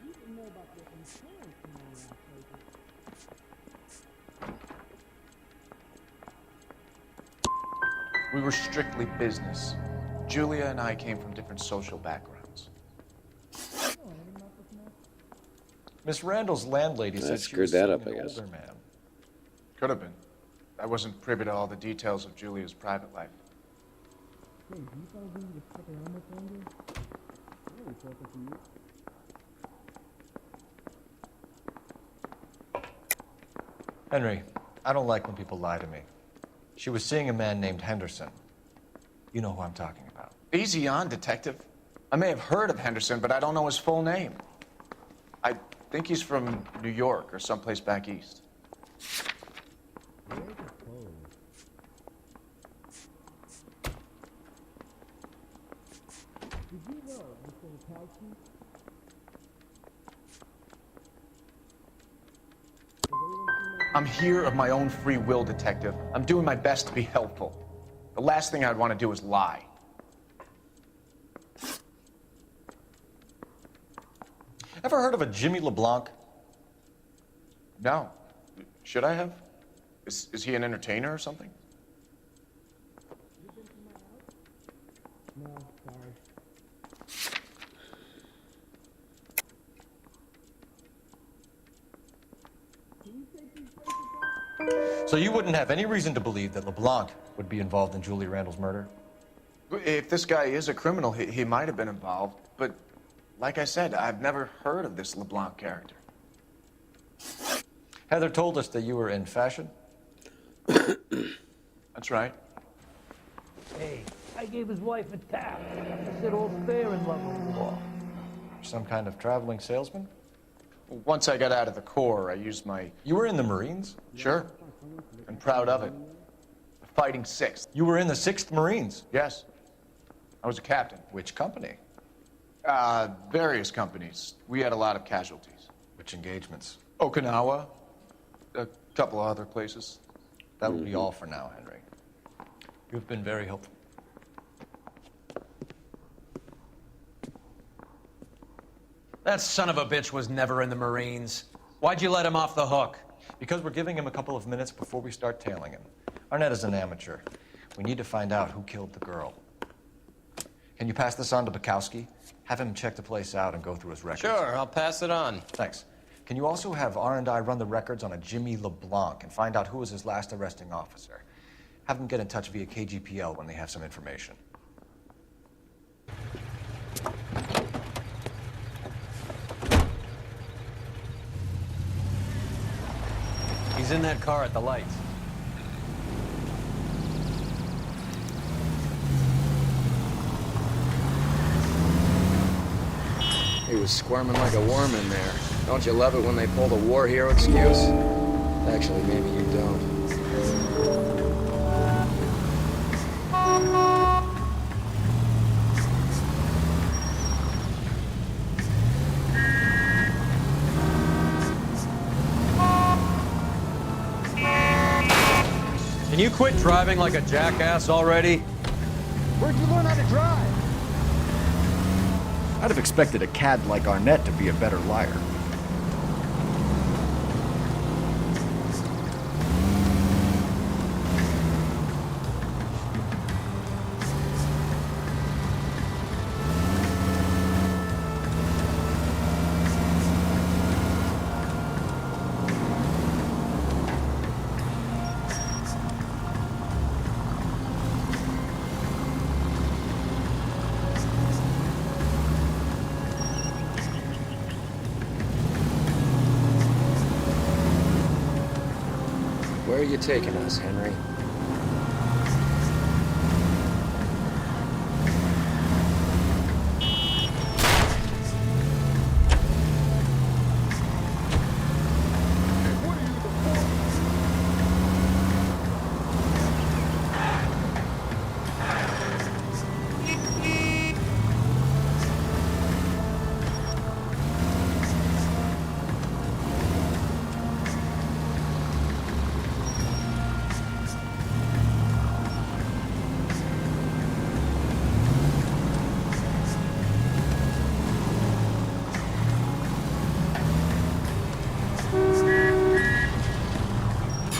S10: You didn't know about the insurance money last week.
S2: We were strictly business. Julia and I came from different social backgrounds. Miss Randall's landlady
S8: I
S2: said she
S8: screwed
S2: was
S8: that
S2: seeing
S8: up, I
S2: an
S8: guess.
S2: older man.
S9: Could have been. I wasn't privy to all the details of Julia's private life.
S2: Henry, I don't like when people lie to me. She was seeing a man named Henderson. You know who I'm talking about.
S9: Easy on, Detective. I may have heard of Henderson, but I don't know his full name. I think he's from New York or someplace back east. I'm here of my own free will, Detective. I'm doing my best to be helpful. The last thing I'd want to do is lie.
S2: Ever heard of a Jimmy LeBlanc?
S9: No. Should I have? Is he an entertainer or something?
S4: No, sorry.
S2: So you wouldn't have any reason to believe that LeBlanc would be involved in Julie Randall's murder?
S9: If this guy is a criminal, he might have been involved. But like I said, I've never heard of this LeBlanc character.
S2: Heather told us that you were in fashion.
S9: That's right.
S4: Hey, I gave his wife a tap. I said all's fair in love and war.
S2: Some kind of traveling salesman?
S9: Once I got out of the Corps, I used my...
S2: You were in the Marines?
S9: Sure. I'm proud of it. The Fighting Sixth.
S2: You were in the 6th Marines?
S9: Yes. I was a captain.
S2: Which company?
S9: Various companies. We had a lot of casualties.
S2: Which engagements?
S9: Okinawa. A couple of other places.
S2: That will be all for now, Henry. You've been very helpful.
S5: That son of a bitch was never in the Marines. Why'd you let him off the hook?
S2: Because we're giving him a couple of minutes before we start tailing him. Arnett is an amateur. We need to find out who killed the girl. Can you pass this on to Bukowski? Have him check the place out and go through his records.
S5: Sure, I'll pass it on.
S2: Thanks. Can you also have R&I run the records on a Jimmy LeBlanc and find out who was his last arresting officer? Have them get in touch via KGPL when they have some information.
S5: He's in that car at the lights.
S13: He was squirming like a worm in there. Don't you love it when they pull the war hero excuse? Actually, maybe you don't.
S5: Can you quit driving like a jackass already?
S14: Where'd you learn how to drive? I'd have expected a cad like Arnett to be a better liar.
S13: Where are you taking us, Henry?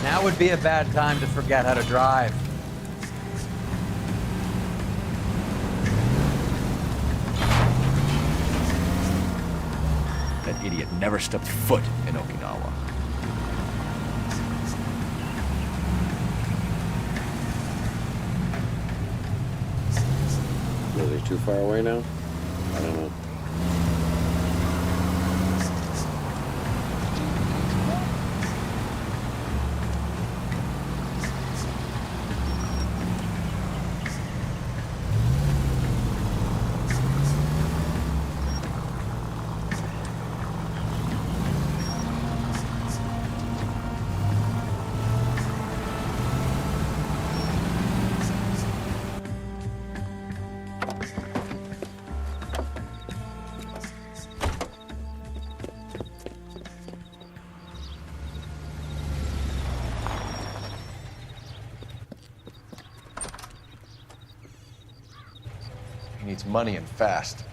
S5: Now would be a bad time to forget how to drive.
S14: That
S2: that idiot never stepped foot in Okinawa.
S8: Are they too far away now? I don't know.
S2: He needs money and fast.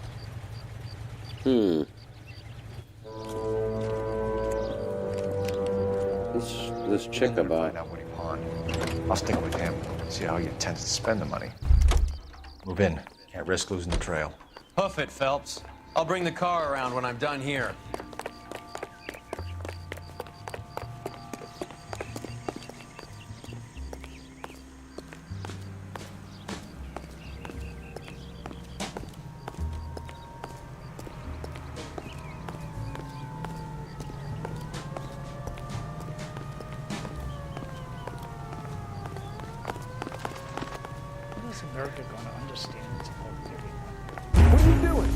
S8: This chick about.
S2: Find out what he pawned. I'll stick with him. See how he intends to spend the money. Move in. Can't risk losing the trail.
S5: Hoof it, Phelps. I'll bring the car around when I'm done here.
S4: When is America going to understand its own theory? What are you doing?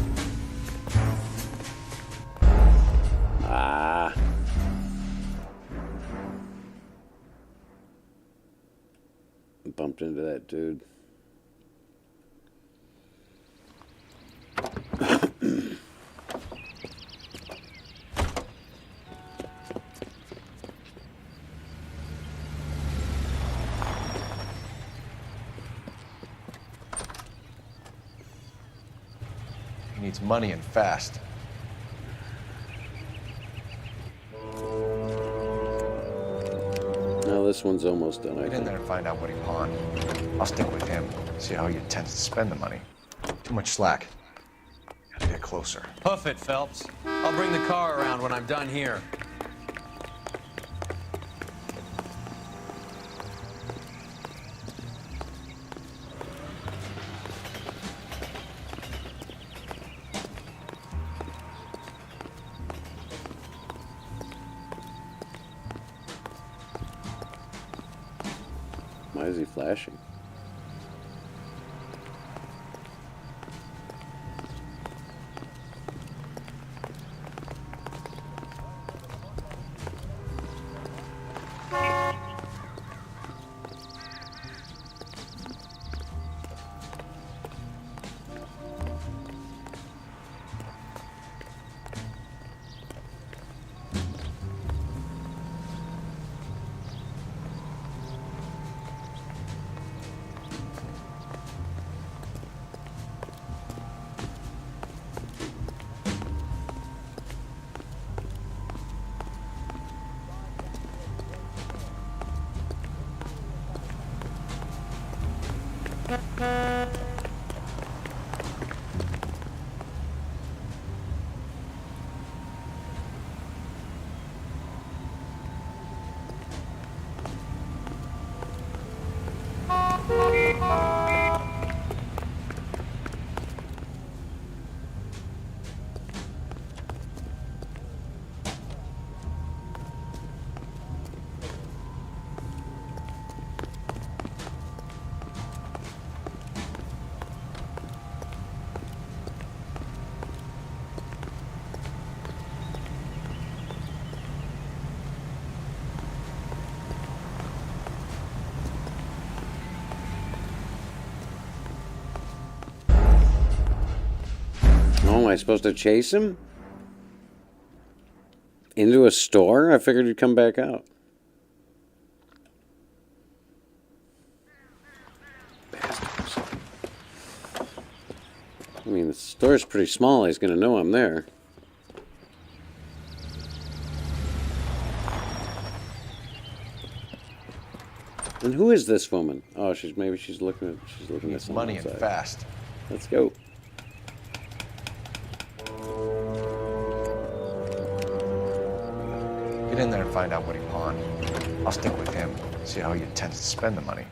S8: Ah. Bumped into that dude.
S2: He needs money and fast.
S8: No, this one's almost done, I
S2: Get in
S8: think.
S2: there and find out what he pawned. I'll stick with him. See how he intends to spend the money. Too much slack. Gotta get closer.
S5: Hoof it, Phelps. I'll bring the car around when I'm done here.
S8: Why is he flashing? Oh, am I supposed to chase him? Into a store? I figured he'd come back out. Bastards. I mean, the store's pretty small. He's gonna know I'm there. And who is this woman? Oh, maybe she's looking at some
S2: money and fast.
S8: Let's go.
S2: Get in there and find out what he pawned. I'll stick with him, see how he intends to spend the money.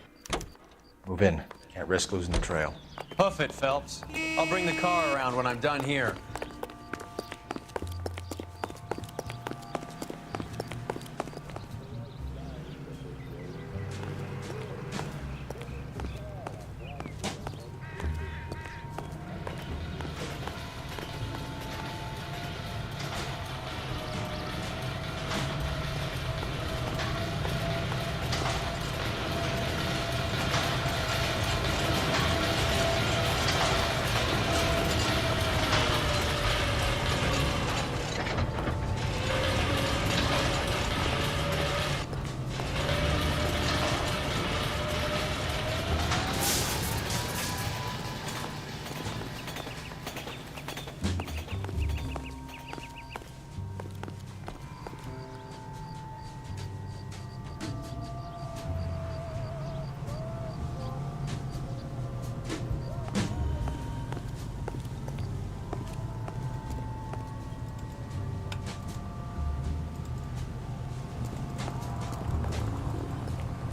S2: Move in. Can't risk losing the trail.
S5: Hoof it, Phelps. I'll bring the car around when I'm done here.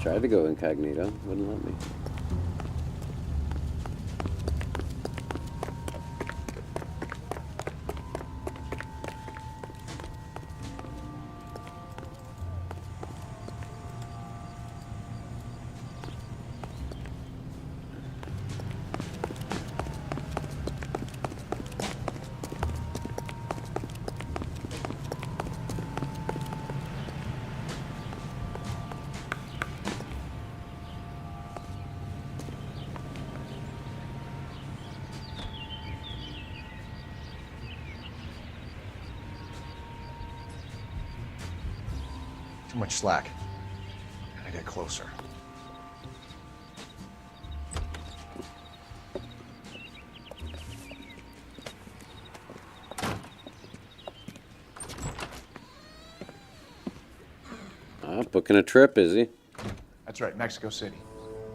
S8: Tried to go incognito, wouldn't let me.
S2: Too much slack. Gotta get closer.
S8: Booking a trip, is he?
S2: That's right, Mexico City.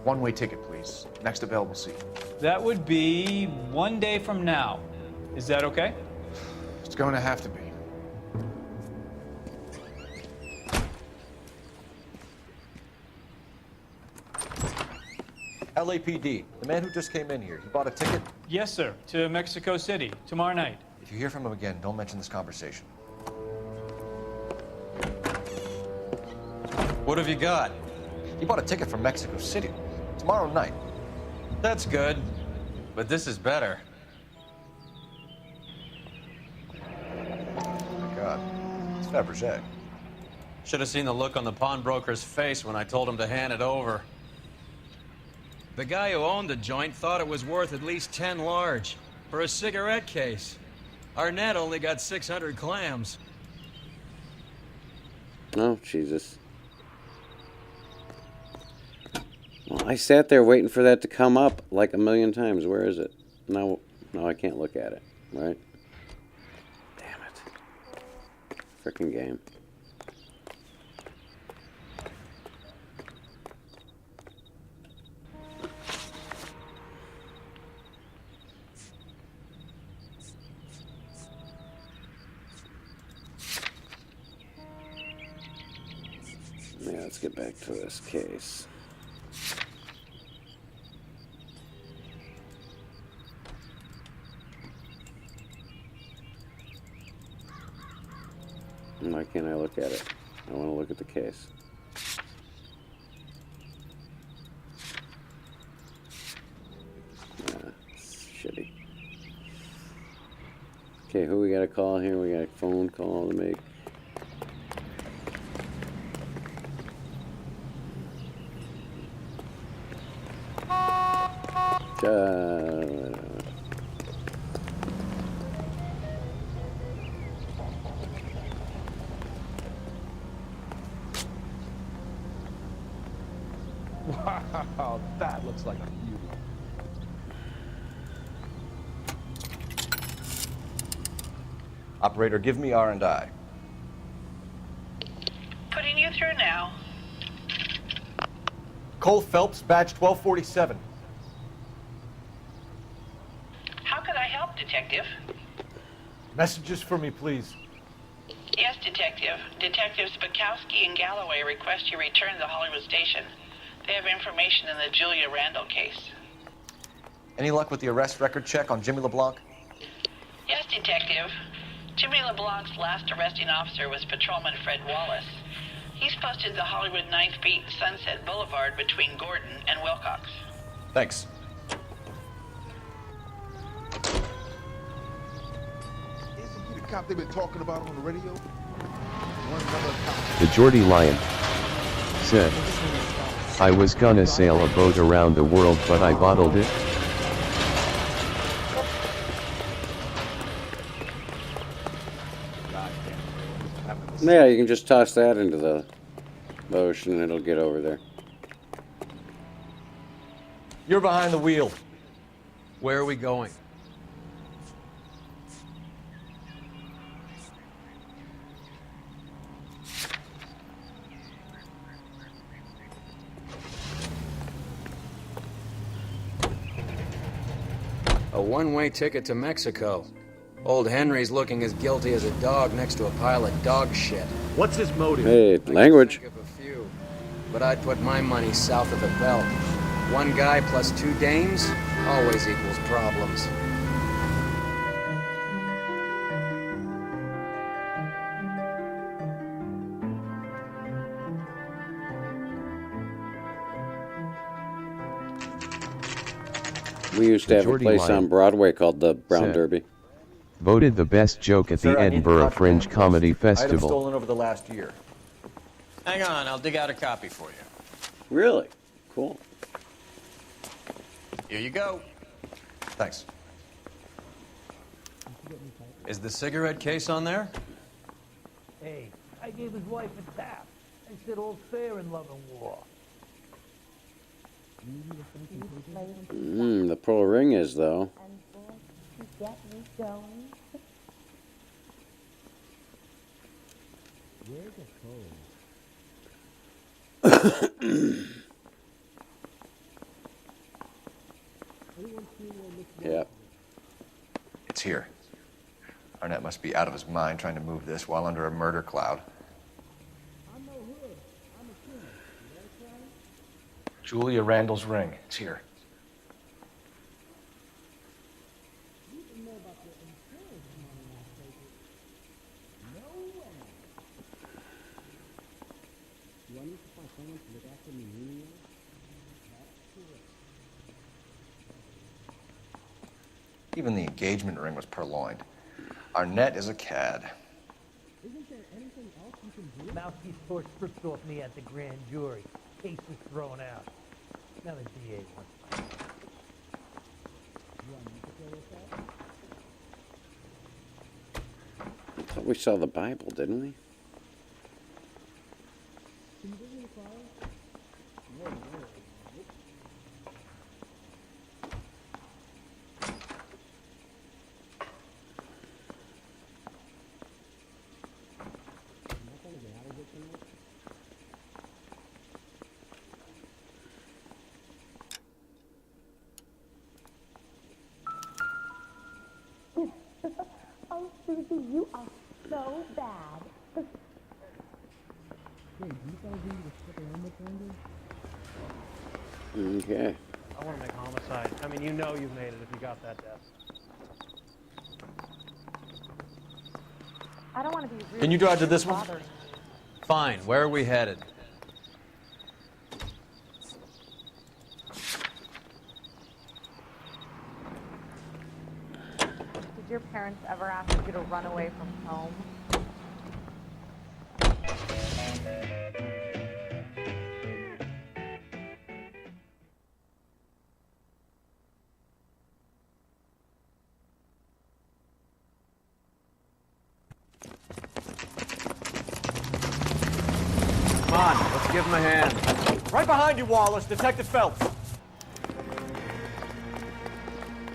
S2: One-way ticket, please. Next available seat.
S16: That would be 1 day from now. Is that okay?
S2: It's going to have to be. LAPD, the man who just came in here, he bought a ticket?
S16: Yes, sir. To Mexico City, tomorrow night.
S2: If you hear from him again, don't mention this conversation.
S5: What have you got?
S2: He bought a ticket from Mexico City. Tomorrow night.
S5: That's good. But this is better.
S2: Oh my God. It's Fabergé.
S5: Should have seen the look on the pawnbroker's face when I told him to hand it over.
S13: The guy who owned the joint thought it was worth at least 10 large for a cigarette case. Arnett only got 600 clams.
S8: Oh, Jesus. Well, I sat there waiting for that to come up like a million times. Where is it? No, I can't look at it, right? Damn it. Frickin' game. Yeah, let's get back to this case. Why can't I look at it? I want to look at the case. It's shitty. Okay, who we got to call here? We got a phone call to make.
S2: Wow, that looks like a beauty. Operator, give me R&I.
S23: Putting you through now.
S2: Cole Phelps, badge 1247.
S23: How could I help, Detective?
S14: Messages for me, please.
S23: Yes, Detective. Detectives Bukowski and Galloway request you return to the Hollywood station. They have information in the Julia Randall case.
S2: Any luck with the arrest record check on Jimmy LeBlanc?
S23: Yes, Detective. Jimmy LeBlanc's last arresting officer was Patrolman Fred Wallace. He's posted the Hollywood 9th Beat Sunset Boulevard between Gordon and Wilcox.
S2: Thanks.
S10: Isn't he the cop they've been talking about on the radio?
S1: The Geordie Lion said, I was gonna sail a boat around the world but I bottled it.
S8: Yeah, you can just toss that into the ocean and it'll get over there.
S2: You're behind the wheel.
S5: Where are we going?
S13: A one-way ticket to Mexico. Old Henry's looking as guilty as a dog next to a pile of dog shit.
S14: What's his motive?
S8: Hey, language.
S13: Think of a few, but I'd put my money south of the belt. One guy plus 2 dames always equals problems.
S8: We used to have a
S1: Geordie
S8: place
S1: Lion
S8: on Broadway called the Brown
S1: said,
S8: Derby.
S1: Voted the best joke at the Edinburgh Fringe Comedy
S2: Item
S1: Festival.
S2: stolen over the last year.
S11: Hang on, I'll dig out a copy for you.
S8: Really? Cool.
S11: Here you go.
S2: Thanks.
S5: Is the cigarette case on there?
S4: Hey, I gave his wife a tap. I said all's fair in love and war.
S8: The pearl ring is, though.
S18: Get me going.
S8: Yeah.
S2: It's here. Arnett must be out of his mind trying to move this while under a murder cloud. Julia Randall's ring. It's here. Even the engagement ring was purloined. Arnett is a cad.
S4: Mouthpiece tore strips off me at the grand jury. Case was thrown out. Now the DA wants.
S8: I thought we saw the Bible, didn't we?
S18: Oh, Susie, you are so bad.
S8: Okay.
S20: I want to make homicide. I mean, you know you've made it if you got that death.
S3: I don't want to be rude.
S2: Can you drive to this one?
S3: Bothering.
S5: Fine. Where are we headed?
S3: Did your parents ever ask you to run away from home?
S5: Come on, let's give him a hand.
S2: Right behind you, Wallace. Detective Phelps.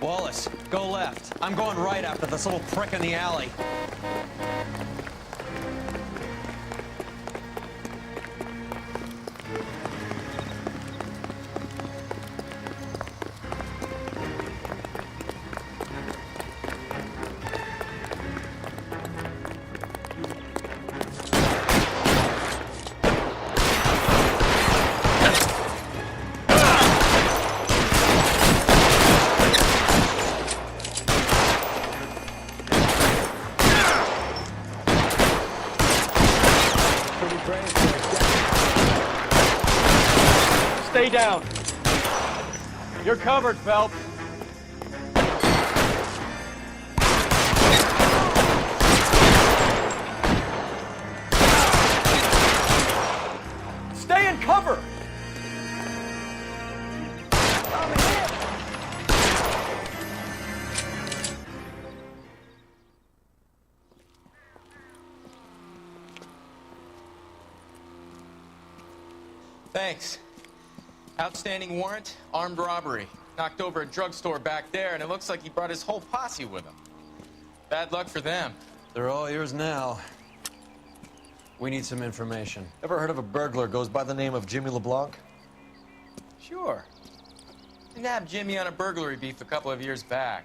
S5: Wallace, go left. I'm going right after this little prick in the alley.
S2: Stay down. You're covered, Phelps. Stay in cover.
S12: Thanks. Outstanding warrant, armed robbery. Knocked over a drugstore back there, and it looks like he brought his whole posse with him. Bad luck for them.
S5: They're all yours now. We need some information.
S2: Ever heard of a burglar goes by the name of Jimmy LeBlanc?
S12: Sure. We nabbed Jimmy on a burglary beef a couple of years back.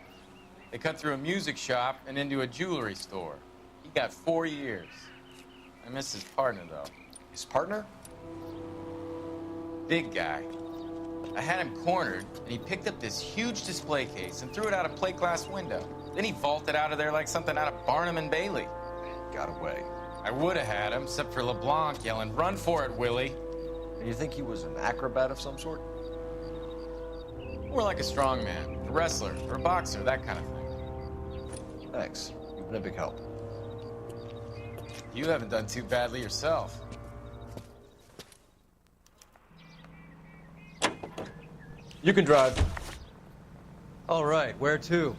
S12: They cut through a music shop and into a jewelry store. He got 4 years. I missed his partner, though.
S2: His partner?
S12: Big guy. I had him cornered, and he picked up this huge display case and threw it out a plate glass window. Then he vaulted out of there like something out of Barnum and Bailey.
S2: Got away.
S12: I would have had him, except for LeBlanc yelling, "Run for it, Willie!"
S2: And you think he was an acrobat of some sort?
S12: More like a strongman, a wrestler, or a boxer, that kind of thing.
S2: Thanks. You've been a big help.
S12: You haven't done too badly yourself.
S2: You can drive.
S5: All right, where to?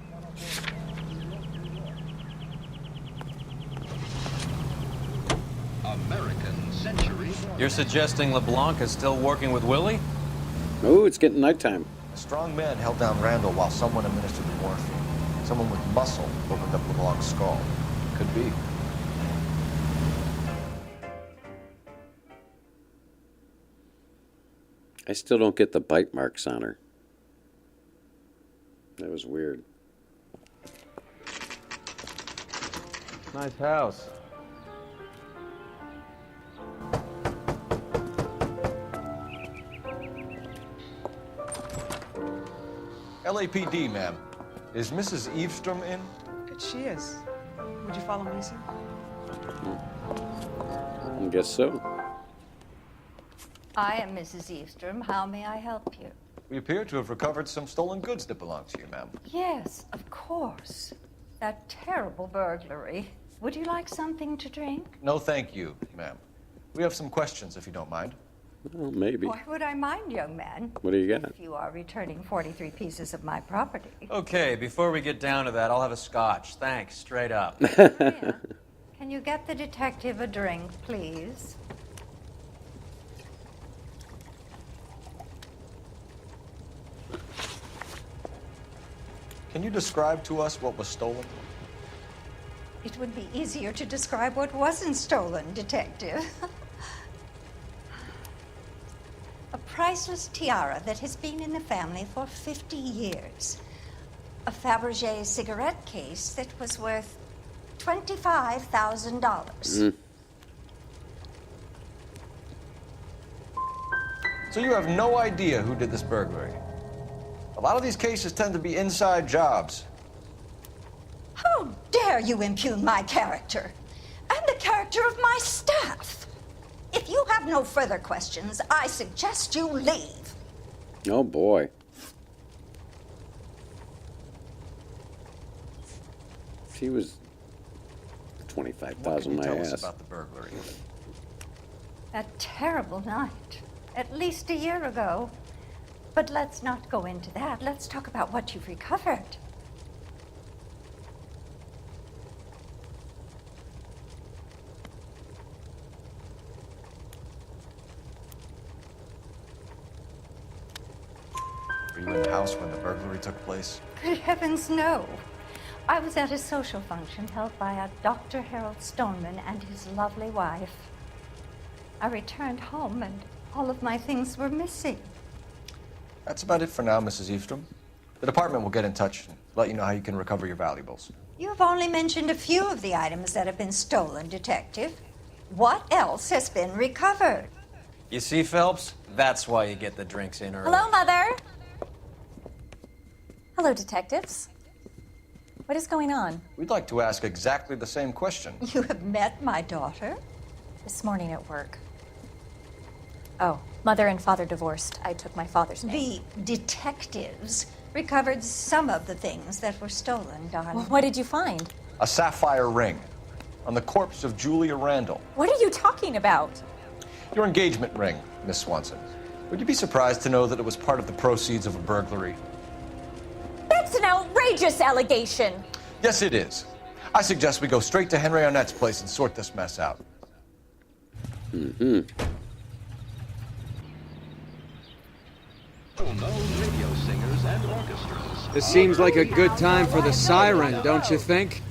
S10: American Century.
S5: You're suggesting LeBlanc is still working with Willie?
S8: Oh, it's getting nighttime.
S2: A strong man held down Randall while someone administered the morphine. Someone with muscle opened up LeBlanc's skull. Could be.
S8: I still don't get the bite marks on her. That was weird.
S5: Nice house.
S2: LAPD, ma'am. Is Mrs. Eavestrom in?
S21: She is. Would you follow me, sir?
S8: I guess so.
S22: I am Mrs. Eavestrom. How may I help you?
S2: We appear to have recovered some stolen goods that belong to you, ma'am.
S22: Yes, of course. That terrible burglary. Would you like something to drink?
S2: No, thank you, ma'am. We have some questions, if you don't mind.
S8: Well, maybe.
S22: Why would I mind, young man?
S8: What do you got?
S22: If you are returning 43 pieces of my property.
S5: Okay, before we get down to that, I'll have a scotch. Thanks, straight up.
S22: Can you get the detective a drink, please?
S2: Can you describe to us what was stolen?
S22: It would be easier to describe what wasn't stolen, detective. A priceless tiara that has been in the family for 50 years. A Fabergé cigarette case that was worth $25,000.
S2: So you have no idea who did this burglary? A lot of these cases tend to be inside jobs.
S22: How dare you impugn my character and the character of my staff? If you have no further questions, I suggest you leave.
S8: Oh, boy. She was 25,000 my
S2: Tell
S8: ass.
S2: us about the burglary.
S22: That terrible night, at least a year ago. But let's not go into that. Let's talk about what you've recovered.
S2: Were you in the house when the burglary took place?
S22: Good heavens, no. I was at a social function held by a Dr. Harold Stoneman and his lovely wife. I returned home and all of my things were missing.
S2: That's about it for now, Mrs. Eavestrom. The department will get in touch and let you know how you can recover your valuables.
S22: You have only mentioned a few of the items that have been stolen, Detective. What else has been recovered?
S5: You see, Phelps? That's why you get the drinks in early.
S17: Hello, Mother. Hello, detectives. What is going on?
S2: We'd like to ask exactly the same question.
S22: You have met my daughter?
S17: This morning at work.
S7: Oh, mother and father divorced. I took my father's name.
S22: The detectives recovered some of the things that were stolen, darling.
S7: Well, what did you find?
S9: A sapphire ring on the corpse of Julia Randall.
S7: What are you talking about?
S9: Your engagement ring, Miss Swanson. Would you be surprised to know that it was part of the proceeds of a burglary?
S7: That's an outrageous allegation.
S9: Yes, it is. I suggest we go straight to Henry Arnett's place and sort this mess out.
S8: Mm-hmm.
S15: Radio singers and orchestras.
S13: This seems like a good time for the siren, don't you think?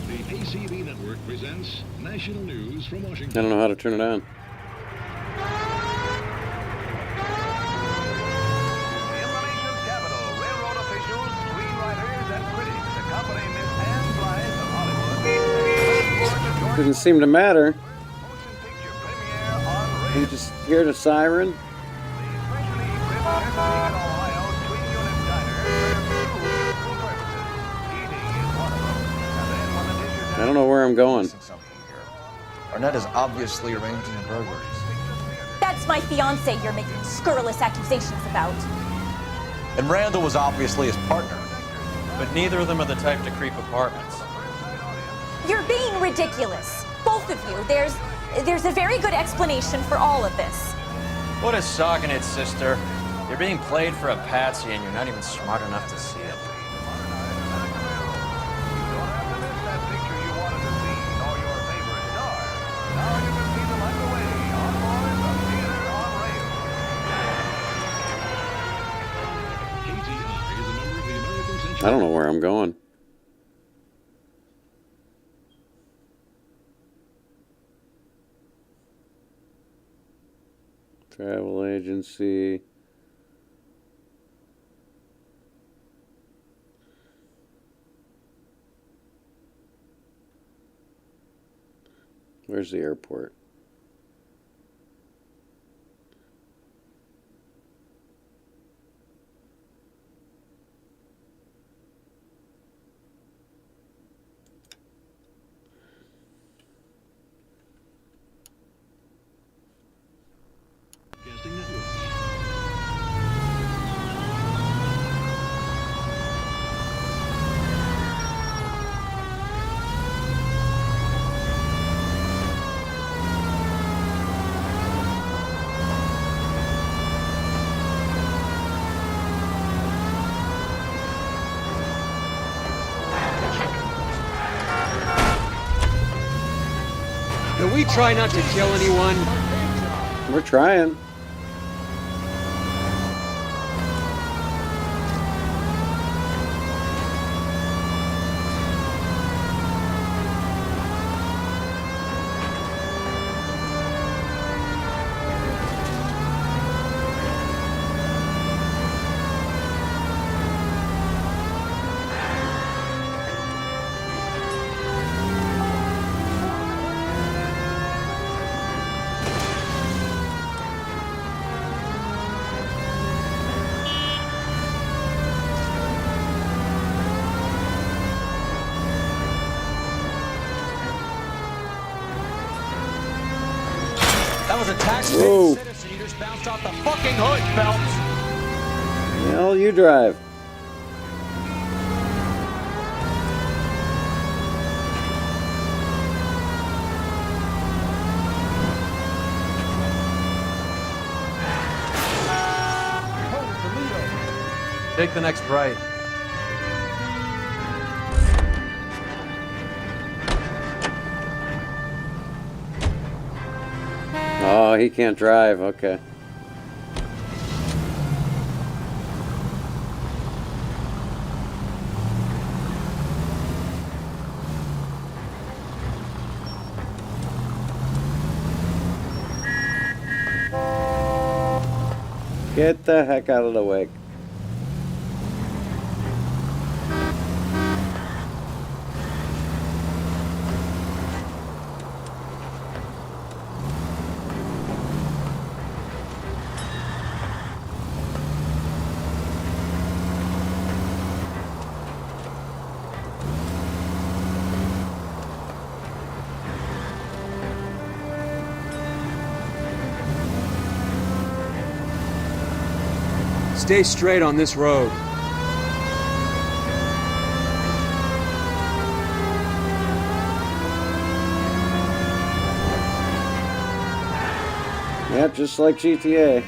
S15: The ACB Network presents national news from Washington.
S8: I don't know how to turn it on. Didn't seem to matter. You just hear the siren. I don't know where I'm going.
S9: Arnett is obviously arranging the burglaries.
S7: That's my fiance you're making scurrilous accusations about.
S9: And Randall was obviously his partner.
S11: But neither of them are the type to creep apartments.
S7: You're being ridiculous. Both of you. There's a very good explanation for all of this.
S11: What a sogging it, sister. You're being played for a patsy and you're not even smart enough to see it.
S8: I don't know where I'm going. Travel agency. Where's the airport?
S13: Can we try not to kill anyone?
S8: We're trying.
S11: That was a taxpaying citizen. You just bounced off the fucking hood, Phelps.
S8: Hell, you drive.
S11: Take the next right.
S8: Oh, he can't drive. Okay. Get the heck out of the way.
S13: Stay straight on this road.
S8: Yep, just like GTA.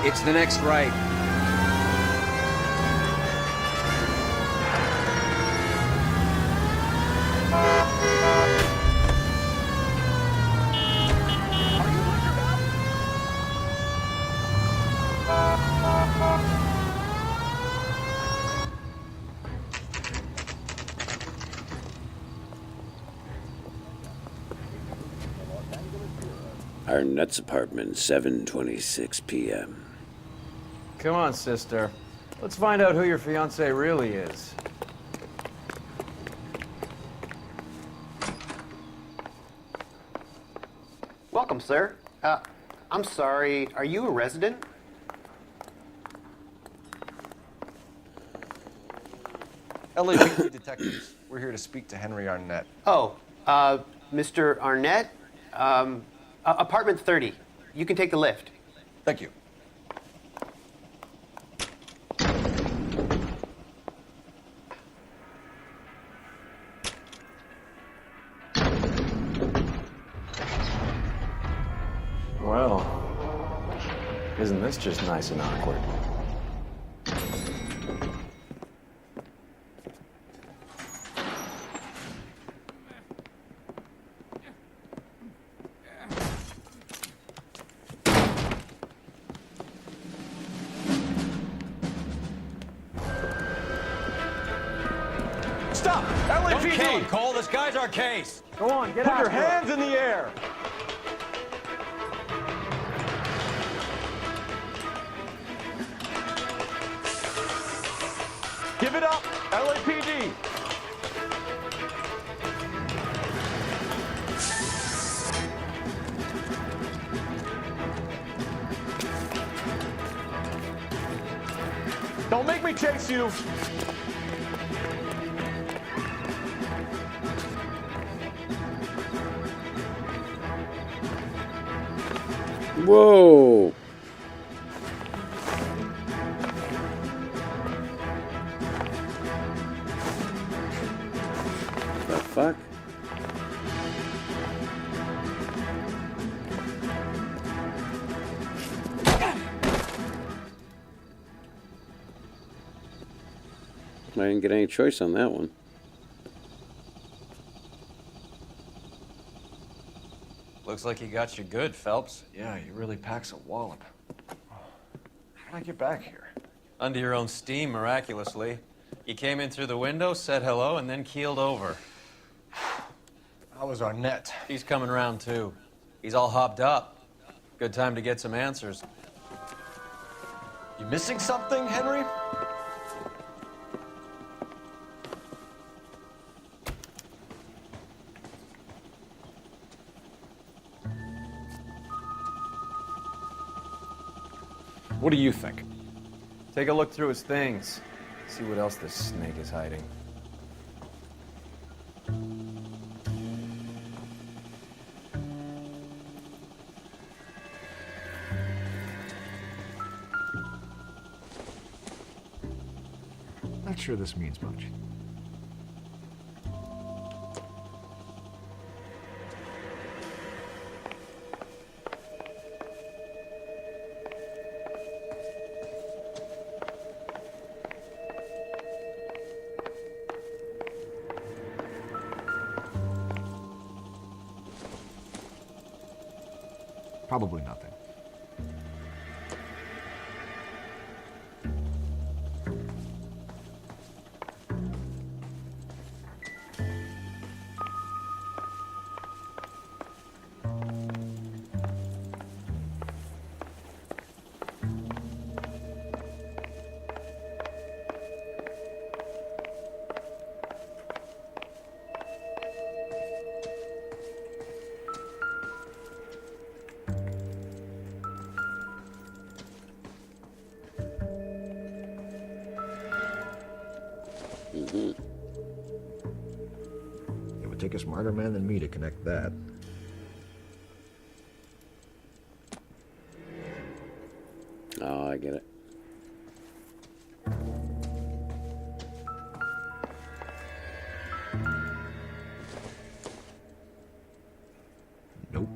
S13: It's the next right.
S8: Arnett's apartment, 7:26 p.m.
S5: Come on, sister. Let's find out who your fiance really is.
S6: Welcome, sir. I'm sorry, are you a resident?
S2: LAPD detectives. We're here to speak to Henry Arnett.
S6: Oh, Mr. Arnett? Apartment 30. You can take the lift.
S2: Thank you.
S5: Well, isn't this just nice and awkward?
S11: Stop!
S10: Don't
S11: LAPD!
S10: kill him, Cole. This guy's our case.
S11: Go on, get
S10: Put
S11: out.
S10: your hands in the air. Give it up, LAPD. Don't make me chase you.
S8: Whoa! The fuck? I didn't get any choice on that one.
S5: Looks like he got you good, Phelps.
S2: Yeah, he really packs a wallop. How'd I get back here?
S5: Under your own steam, miraculously. You came in through the window, said hello, and then keeled over.
S2: How was Arnett?
S5: He's coming around, too. He's all hopped up. Good time to get some answers.
S2: You missing something, Henry? What do you think?
S5: Take a look through his things. See what else this snake is hiding.
S14: Not sure this means much. Probably nothing. It would take a smarter man than me to connect that.
S8: Oh, I get it.
S14: Nope.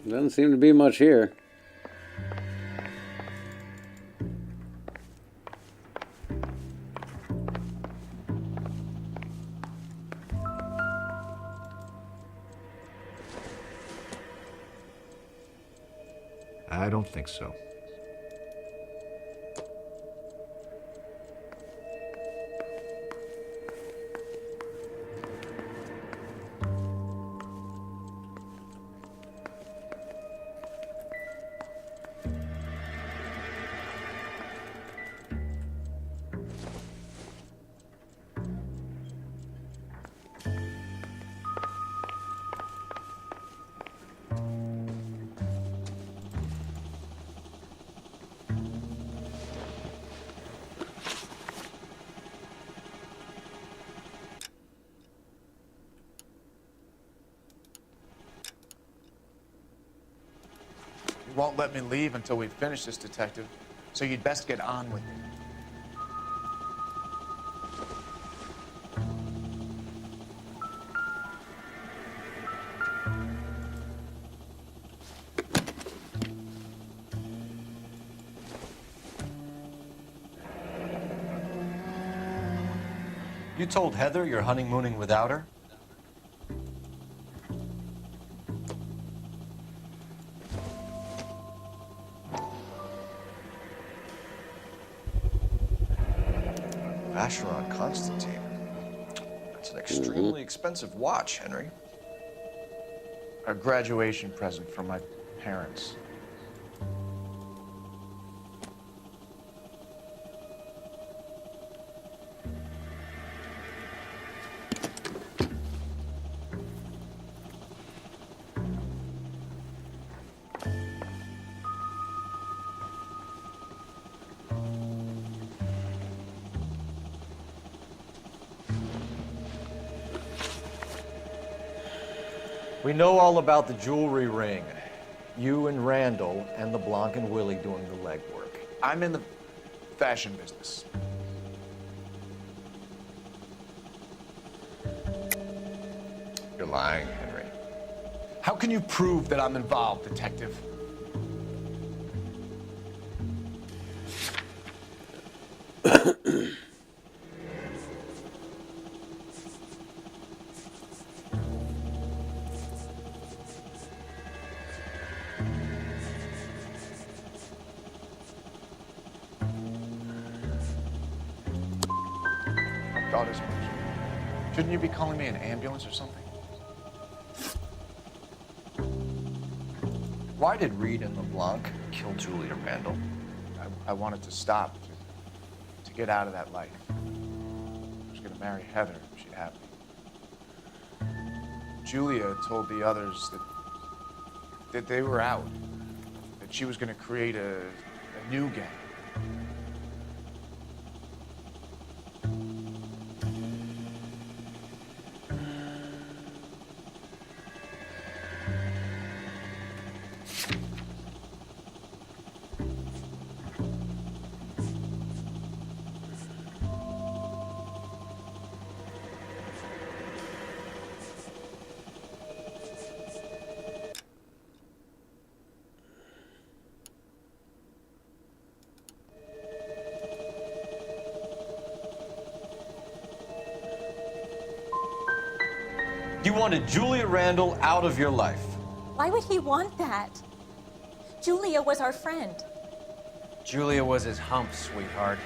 S8: Doesn't seem to be much here.
S14: I don't think so.
S9: You won't let me leave until we finish this, detective, so you'd best get on with it.
S2: You told Heather you're honeymooning without her? Vacheron Constantine. That's an extremely expensive watch, Henry. A graduation present from my parents. We know all about the jewelry ring. You and Randall and LeBlanc and Willie doing the legwork. I'm in the fashion business. You're lying, Henry. How can you prove that I'm involved, detective? I thought as much. Shouldn't you be calling me an ambulance or something? Why did Reed and LeBlanc kill Julie and Randall? I wanted to stop, to get out of that life. I was going to marry Heather if she'd have me. Julia told the others that they were out, that she was going to create a new gang. You wanted Julia Randall out of your life.
S7: Why would he want that? Julia was our friend.
S5: Julia was his hump, sweetheart.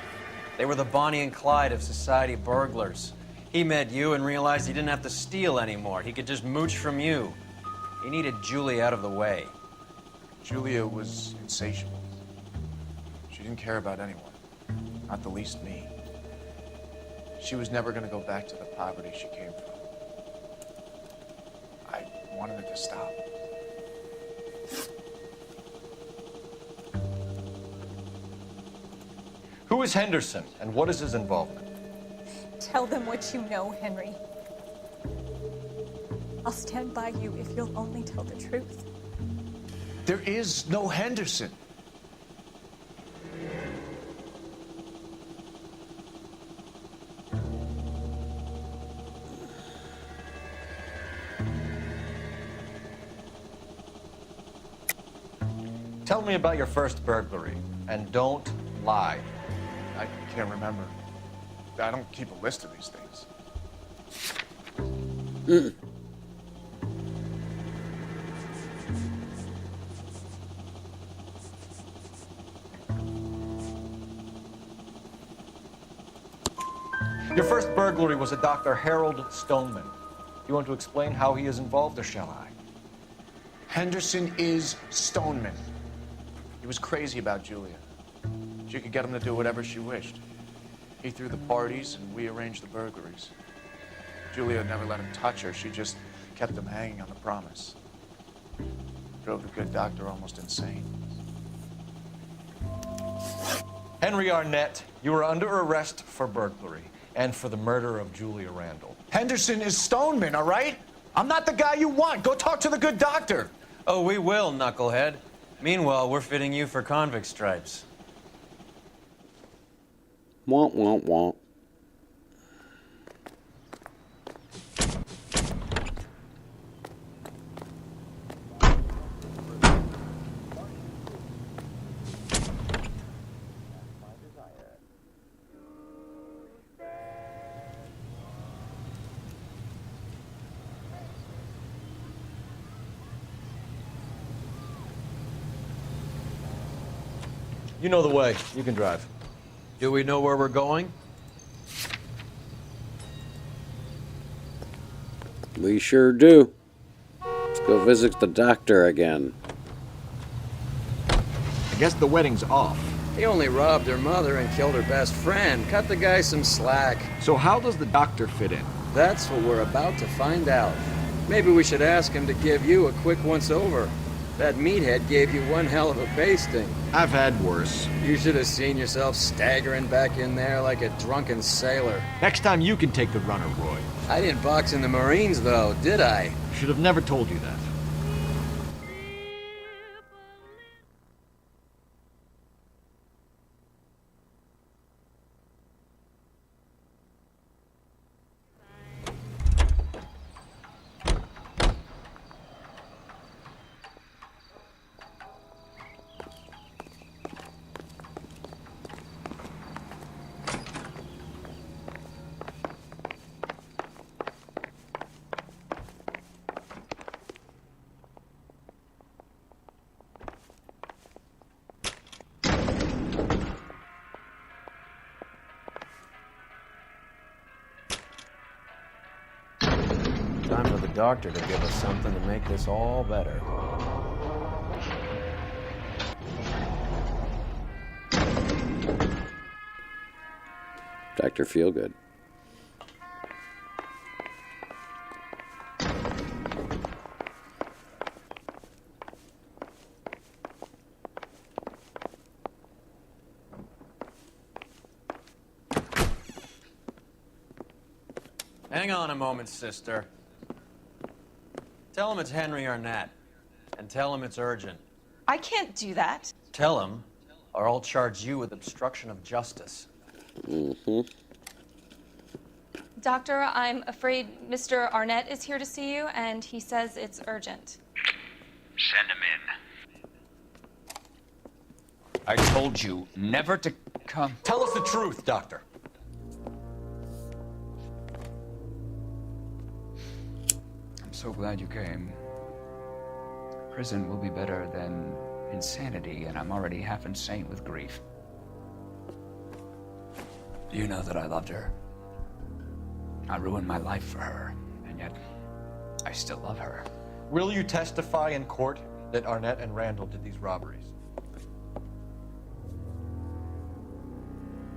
S5: They were the Bonnie and Clyde of society burglars. He met you and realized he didn't have to steal anymore. He could just mooch from you. He needed Julia out of the way.
S9: Julia was insatiable. She didn't care about anyone, not the least me. She was never going to go back to the poverty she came from. I wanted it to stop.
S2: Who is Henderson, and what is his involvement?
S7: Tell them what you know, Henry. I'll stand by you if you'll only tell the truth.
S9: There is no Henderson.
S2: Tell me about your first burglary, and don't lie.
S9: I can't remember. I don't keep a list of these things.
S2: Your first burglary was a Dr. Harold Stoneman. You want to explain how he is involved, or shall I?
S9: Henderson is Stoneman. He was crazy about Julia. She could get him to do whatever she wished. He threw the parties, and we arranged the burglaries. Julia never let him touch her. She just kept him hanging on the promise. Drove the good doctor almost insane.
S2: Henry Arnett, you are under arrest for burglary and for the murder of Julia Randall.
S9: Henderson is Stoneman, all right? I'm not the guy you want. Go talk to the good doctor.
S5: Oh, we will, knucklehead. Meanwhile, we're fitting you for convict stripes.
S8: Womp, womp, womp.
S2: You know the way. You can drive.
S5: Do we know where we're going?
S8: We sure do. Let's go visit the doctor again.
S14: I guess the wedding's off.
S13: He only robbed her mother and killed her best friend. Cut the guy some slack.
S14: So how does the doctor fit in?
S13: That's what we're about to find out. Maybe we should ask him to give you a quick once-over. That meathead gave you one hell of a pasting.
S14: I've had worse.
S13: You should have seen yourself staggering back in there like a drunken sailor.
S14: Next time you can take the runner, Roy.
S13: I didn't box in the Marines, though, did I?
S14: Should have never told you that.
S5: Time for the doctor to give us something to make this all better.
S8: Dr. Feelgood.
S5: Hang on a moment, sister. Tell him it's Henry Arnett, and tell him it's urgent.
S17: I can't do that.
S5: Tell him, or I'll charge you with obstruction of justice.
S8: Mm-hmm.
S17: Doctor, I'm afraid Mr. Arnett is here to see you, and he says it's urgent.
S16: Send him in.
S9: I told you never to come.
S2: Tell us the truth, Doctor.
S1: so glad you came. Prison will be better than insanity, and I'm already half insane with grief. Do you know that I loved her? I ruined my life for her, and yet I still love her.
S2: Will you testify in court that Arnett and Randall did these robberies?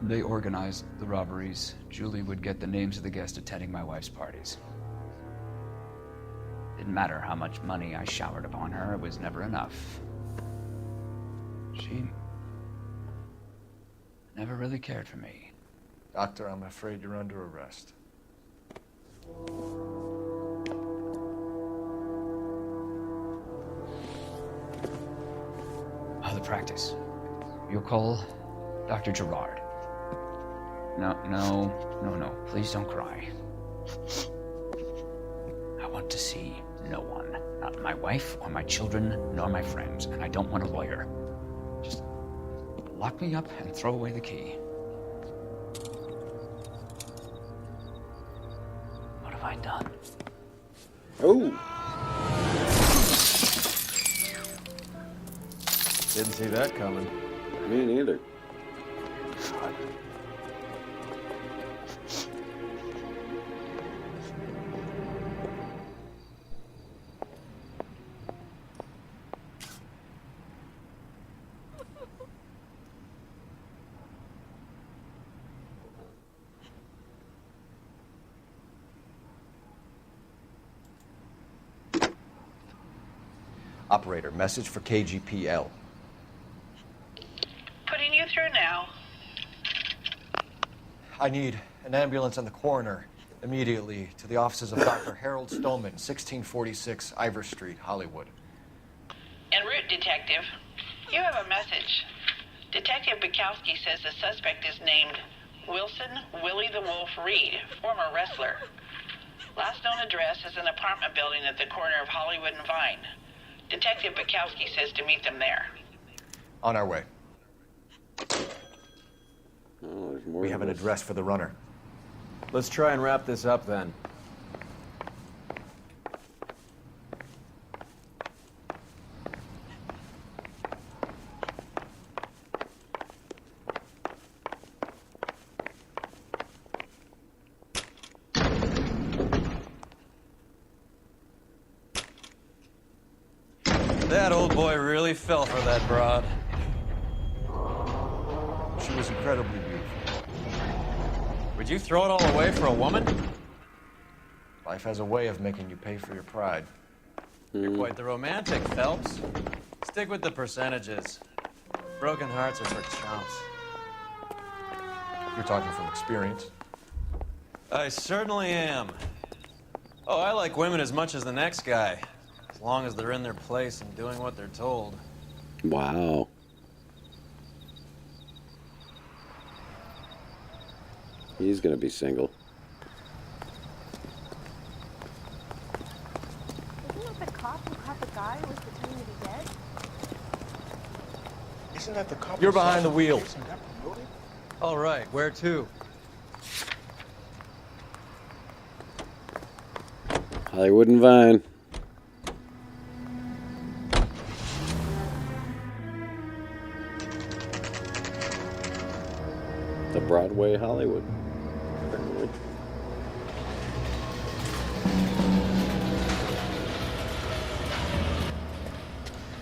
S1: They organized the robberies. Julie would get the names of the guests attending my wife's parties. Didn't matter how much money I showered upon her, it was never enough. She never really cared for me.
S2: Doctor, I'm afraid you're under arrest.
S1: The practice. You'll call Dr. Gerard. No. Please don't cry. I want to see no one. Not my wife or my children, nor my friends. And I don't want a lawyer. Just lock me up and throw away the key. What have I done?
S8: Oh!
S5: Didn't see that coming.
S8: Me neither.
S2: Operator, message for KGPL.
S19: Putting you through now.
S2: I need an ambulance and the coroner immediately to the offices of Dr. Harold Stoneman, 1646 Ivor Street, Hollywood.
S19: En route, Detective. You have a message. Detective Bukowski says the suspect is named Wilson Willie the Wolf Reed, former wrestler. Last known address is an apartment building at the corner of Hollywood and Vine. Detective Bukowski says to meet them there.
S2: On our way.
S8: Oh, there's more.
S2: We have an address for the runner.
S5: Let's try and wrap this up then. That old boy really fell for that broad.
S2: She was incredibly beautiful.
S5: Would you throw it all away for a woman?
S2: Life has a way of making you pay for your pride.
S5: You're quite the romantic, Phelps. Stick with the percentages. Broken hearts are for chumps.
S2: You're talking from experience.
S5: I certainly am. Oh, I like women as much as the next guy. As long as they're in their place and doing what they're told.
S8: Wow. He's gonna be single.
S18: Isn't that the cop who caught the guy who was pretending to be dead?
S9: Isn't that the cop?
S2: You're behind the wheel.
S5: All right, where to?
S8: Hollywood and Vine. The Broadway Hollywood. Apparently.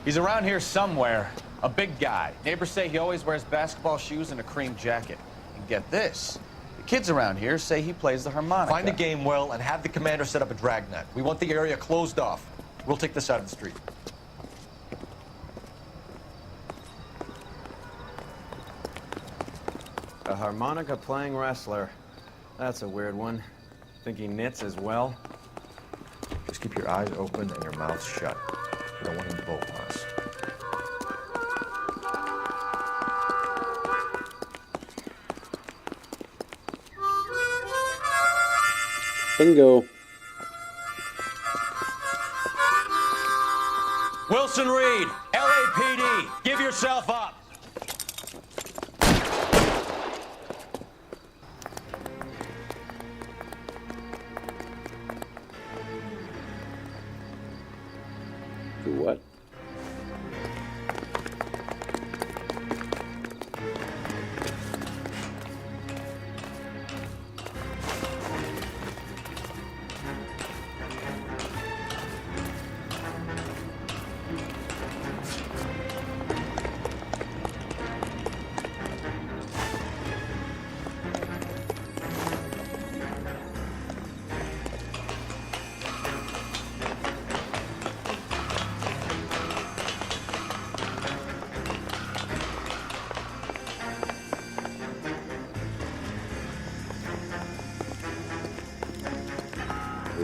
S9: He's around here somewhere. A big guy. Neighbors say he always wears basketball shoes and a cream jacket. And get this. The kids around here say he plays the harmonica.
S2: Find a game well and have the commander set up a dragnet. We want the area closed off. We'll take this side of the street.
S5: A harmonica playing wrestler. That's a weird one. Think he knits as well?
S2: Just keep your eyes open and your mouth shut. You don't want him to bolt on us.
S8: Bingo.
S11: Wilson Reed, LAPD, give yourself up.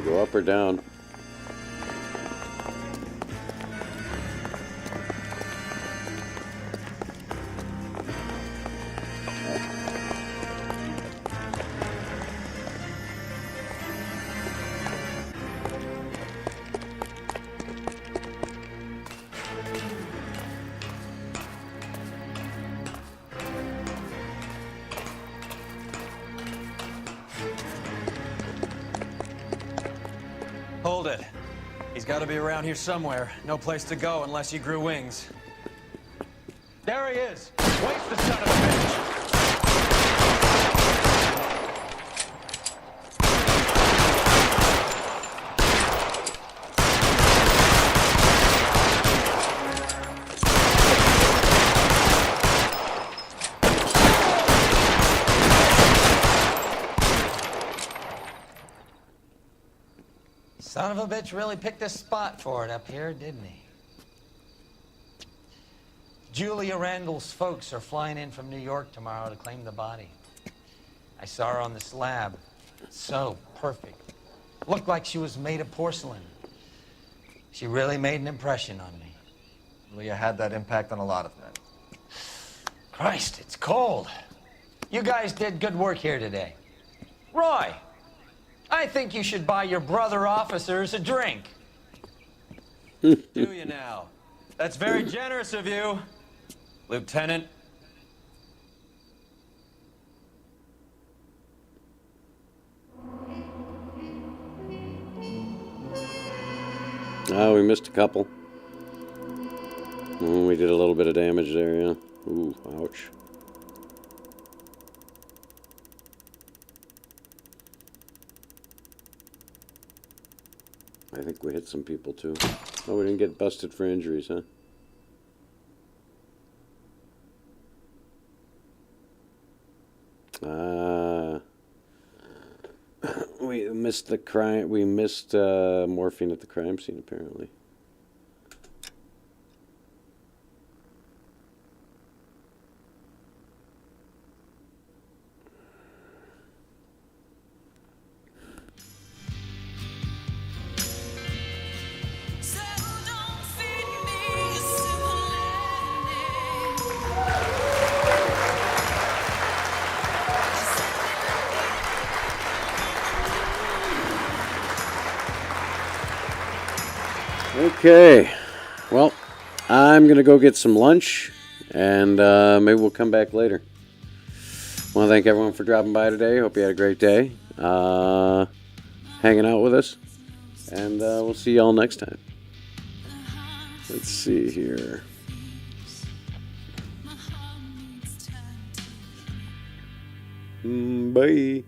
S8: we go up or down?
S11: Hold it. He's got to be around here somewhere. No place to go unless he grew wings. There he is. Waste the son of a bitch.
S4: Son of a bitch really picked a spot for it up here, didn't he? Julia Randall's folks are flying in from New York tomorrow to claim the body. I saw her on the slab. So perfect. Looked like she was made of porcelain. She really made an impression on me.
S2: Leah had that impact on a lot of men.
S4: Christ, it's cold. You guys did good work here today. Roy, I think you should buy your brother officers a drink.
S5: Do you now? That's very generous of you, Lieutenant.
S8: Oh, we missed a couple. Oh, we did a little bit of damage there, yeah. Ooh, ouch. I think we hit some people too. Oh, we didn't get busted for injuries, huh? We missed the crime. We missed morphine at the crime scene, apparently. Okay, well, I'm going to go get some lunch, and maybe we'll come back later. I want to thank everyone for dropping by today. Hope you had a great day hanging out with us, and we'll see y'all next time. Let's see here. Bye.